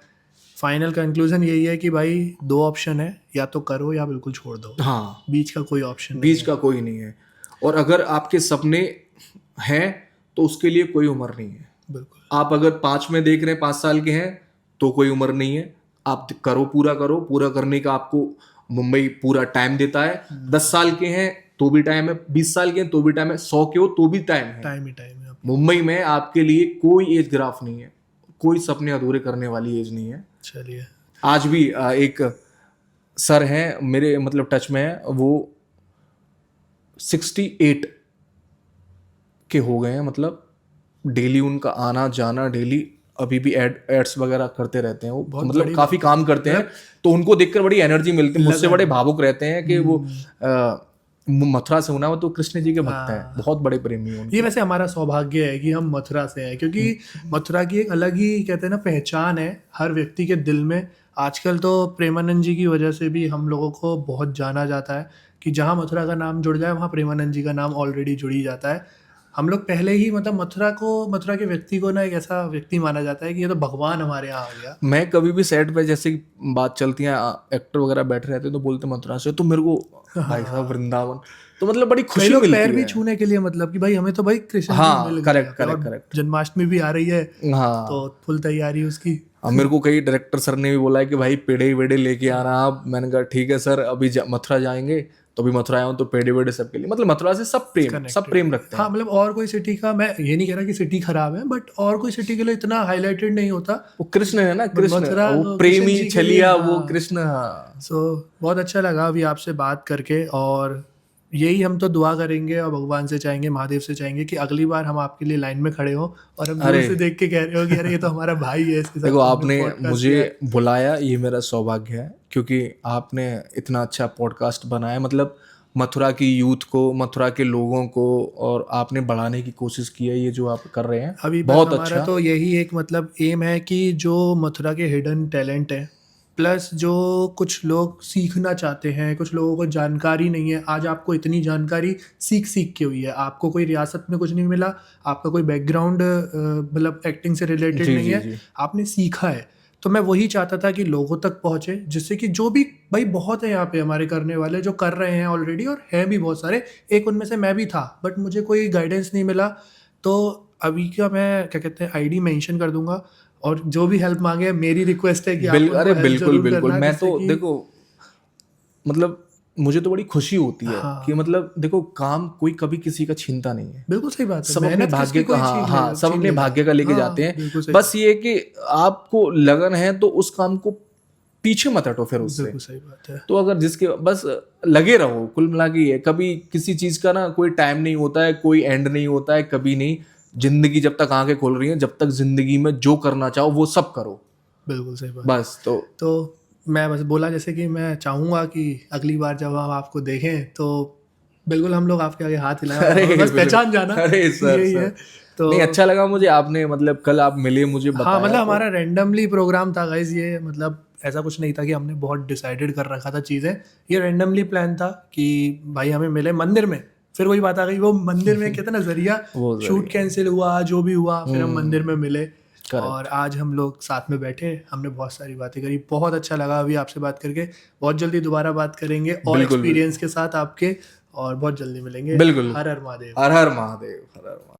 S2: फाइनल कंक्लूजन यही है कि भाई दो ऑप्शन है, या तो करो या बिल्कुल छोड़ दो,
S1: हाँ,
S2: बीच का कोई ऑप्शन नहीं
S1: बीच
S2: है।
S1: का कोई नहीं है। और अगर आपके सपने हैं तो उसके लिए कोई उम्र नहीं है।
S2: बिल्कुल।
S1: आप अगर 5 में देख रहे हैं, 5 साल के हैं, तो कोई उम्र नहीं है। आप करो, पूरा करो, पूरा करने का आपको मुंबई पूरा टाइम देता है। 10 साल के हैं तो भी टाइम है, 20 साल के हैं तो भी टाइम है, 100 के हो तो भी टाइम है।
S2: टाइम ही टाइम है।
S1: मुंबई में आपके लिए कोई एज ग्राफ नहीं है, कोई सपने अधूरे करने वाली एज नहीं है।
S2: चलिए।
S1: आज भी एक सर हैं मेरे मतलब टच में है, वो 68 के हो गए हैं, मतलब डेली उनका आना जाना, डेली अभी भी एड्स वगैरर करते रहते हैं वो,
S2: बहुत
S1: मतलब
S2: बड़ी
S1: काफी
S2: बात है।
S1: काम करते हैं। तो उनको देखकर बड़ी एनर्जी मिलती है, मुझसे
S2: लगन।
S1: बड़े भावुक रहते हैं कि वो मथुरा से होना हो तो कृष्ण जी के भक्त हैं,
S2: हाँ।
S1: बहुत बड़े प्रेमी हैं
S2: ये
S1: उनके।
S2: वैसे हमारा सौभाग्य है कि हम मथुरा से हैं, क्योंकि मथुरा की एक अलग ही कहते हैं ना पहचान है हर व्यक्ति के दिल में। आजकल तो प्रेमानंद जी की वजह से भी हम लोगों को बहुत जाना जाता है कि जहाँ मथुरा का नाम जुड़ जाए वहाँ प्रेमानंद जी का नाम ऑलरेडी जुड़ ही जाता है। हम लोग पहले ही मतलब मथुरा के व्यक्ति को ना एक ऐसा व्यक्ति माना जाता है कि ये तो भगवान हमारे यहाँ आ गया।
S1: मैं कभी भी सेट पे जैसे बात चलती है, एक्टर वगैरह बैठे रहते हैं तो बोलते मथुरा से, तो मेरे को भाई साहब वृंदावन, तो मतलब बड़ी
S2: कई
S1: खुशी
S2: लोग
S1: मिलती
S2: पैर भी
S1: है।
S2: छूने के लिए मतलब कि भाई हमें तो भाई कृष्ण जी
S1: हाँ,
S2: मिल गए
S1: करेक्ट
S2: यहाँ पे।
S1: करेक्ट
S2: और
S1: करेक्ट।
S2: जन्माष्टमी भी आ रही है तो
S1: हाँ,
S2: फुल तैयारी उसकी।
S1: अब मेरे को कई डायरेक्टर सर ने भी बोला है कि भाई पेड़े वेड़े लेके आना आप। मैंने कहा ठीक है सर, अभी मथुरा जाएंगे तो अभी मथुरा आया हूँ तो पेड़े वेड़े सबके लिए, मतलब मथुरा से सब
S2: कनेक्टेड।
S1: प्रेम रखते
S2: हाँ
S1: हैं।
S2: मतलब और कोई सिटी का, मैं ये नहीं कह रहा कि सिटी खराब है, बट और कोई सिटी के लिए इतना हाईलाइटेड नहीं होता।
S1: वो कृष्ण है ना,
S2: बट
S1: कृष्ण
S2: मथुरा
S1: वो
S2: कृष्ण
S1: प्रेमी
S2: जी के लिए
S1: छलिया, वो
S2: हाँ।
S1: कृष्ण। हाँ,
S2: सो बहुत अच्छा लगा अभी आपसे बात करके, और यही हम तो दुआ करेंगे और भगवान से चाहेंगे, महादेव से चाहेंगे कि अगली बार हम आपके लिए लाइन में खड़े हो और हम दूर
S1: अरे
S2: से देख के कह रहे हो कि अरे ये तो हमारा भाई है, इसके
S1: देखो
S2: साथ हमने
S1: आपने
S2: पॉडकास्ट
S1: मुझे
S2: किया है।
S1: बुलाया, ये मेरा सौभाग्य है, क्योंकि आपने इतना अच्छा पॉडकास्ट बनाया, मतलब मथुरा की यूथ को, मथुरा के लोगों को, और आपने बढ़ाने की कोशिश की है, ये जो आप कर रहे हैं
S2: अभी बस
S1: बहुत
S2: हमारा
S1: अच्छा।
S2: तो यही एक मतलब एम है कि जो मथुरा के हिडन टैलेंट है, प्लस जो कुछ लोग सीखना चाहते हैं, कुछ लोगों को जानकारी नहीं है, आज आपको इतनी जानकारी सीख के हुई है। आपको कोई रियासत में कुछ नहीं मिला, आपका कोई बैकग्राउंड मतलब एक्टिंग से रिलेटेड
S1: जी
S2: नहीं
S1: जी
S2: है,
S1: जी।
S2: आपने सीखा है। तो मैं वही चाहता था कि लोगों तक पहुँचे, जिससे कि जो भी भाई बहुत है यहाँ पे हमारे करने वाले जो कर रहे हैं ऑलरेडी, और हैं भी बहुत सारे, एक उनमें से मैं भी था, बट मुझे कोई गाइडेंस नहीं मिला। तो अभी का मैं क्या कहते हैं आईडी मेंशन कर दूंगा, और जो भी हेल्प मांगे मेरी रिक्वेस्ट है कि आप
S1: अरे
S2: उनको हेल्प
S1: बिल्कुल
S2: जरूर
S1: बिल्कुल,
S2: करना,
S1: मैं
S2: जिससे
S1: तो
S2: कि
S1: देखो मतलब मुझे तो बड़ी खुशी होती है कि
S2: हाँ
S1: मतलब देखो काम कोई कभी किसी का छीनता नहीं है।
S2: बिल्कुल सही बात है।
S1: सब अपने
S2: मेहनत
S1: भाग्य
S2: किसकी
S1: का,
S2: कोई
S1: हाँ हाँ, सब
S2: छीन
S1: अपने
S2: लेगा।
S1: भाग्य का लेके जाते
S2: हाँ
S1: हैं।
S2: बिल्कुल सही
S1: बस
S2: बात।
S1: ये कि आपको लगन है तो उस काम को पीछे मत हटो फिर उससे।
S2: बिल्कुल सही बात है।
S1: तो अगर जिसके बस लगे रहो, कुल मिला के ये, कभी किसी चीज का ना कोई टाइम नहीं होता है, कोई एंड नहीं होता है, कभी नहीं। जिंदगी जब तक आंखें खोल रही है, जब तक जिंदगी में जो करना चाहो वो सब करो,
S2: बिल्कुल सही बात।
S1: बस।
S2: तो मैं बस बोला जैसे कि मैं चाहूँगा कि अगली बार जब हम आपको देखें तो बिल्कुल हम लोग आपके आगे हाथ हिलाएं, और
S1: अरे
S2: हमें बस पहचान जाना
S1: अरे
S2: कि
S1: सर
S2: यही है।
S1: सर,
S2: तो
S1: नहीं अच्छा लगा मुझे, आपने मतलब कल आप मिले, मुझे
S2: हाँ
S1: बताया
S2: मतलब
S1: तो।
S2: हमारा रैंडमली प्रोग्राम था गाइज, ये मतलब ऐसा कुछ नहीं था कि हमने बहुत डिसाइडेड कर रखा था चीज़ें। ये रैंडमली प्लान था कि भाई हमें मिले मंदिर में, फिर वही बात आ गई, वो मंदिर में कहते हैं ना जरिया,
S1: वो
S2: शूट कैंसिल हुआ, जो भी हुआ, फिर हम मंदिर में मिले
S1: Correct.
S2: और आज हम लोग साथ में बैठे, हमने बहुत सारी बातें करी, बहुत अच्छा लगा अभी आपसे बात करके। बहुत जल्दी दोबारा बात करेंगे और
S1: बिल्कुल,
S2: एक्सपीरियंस के साथ आपके, और बहुत जल्दी मिलेंगे।
S1: बिल्कुल।
S2: हर हर महादेव।
S1: हर हर महादेव, हर हर महादेव।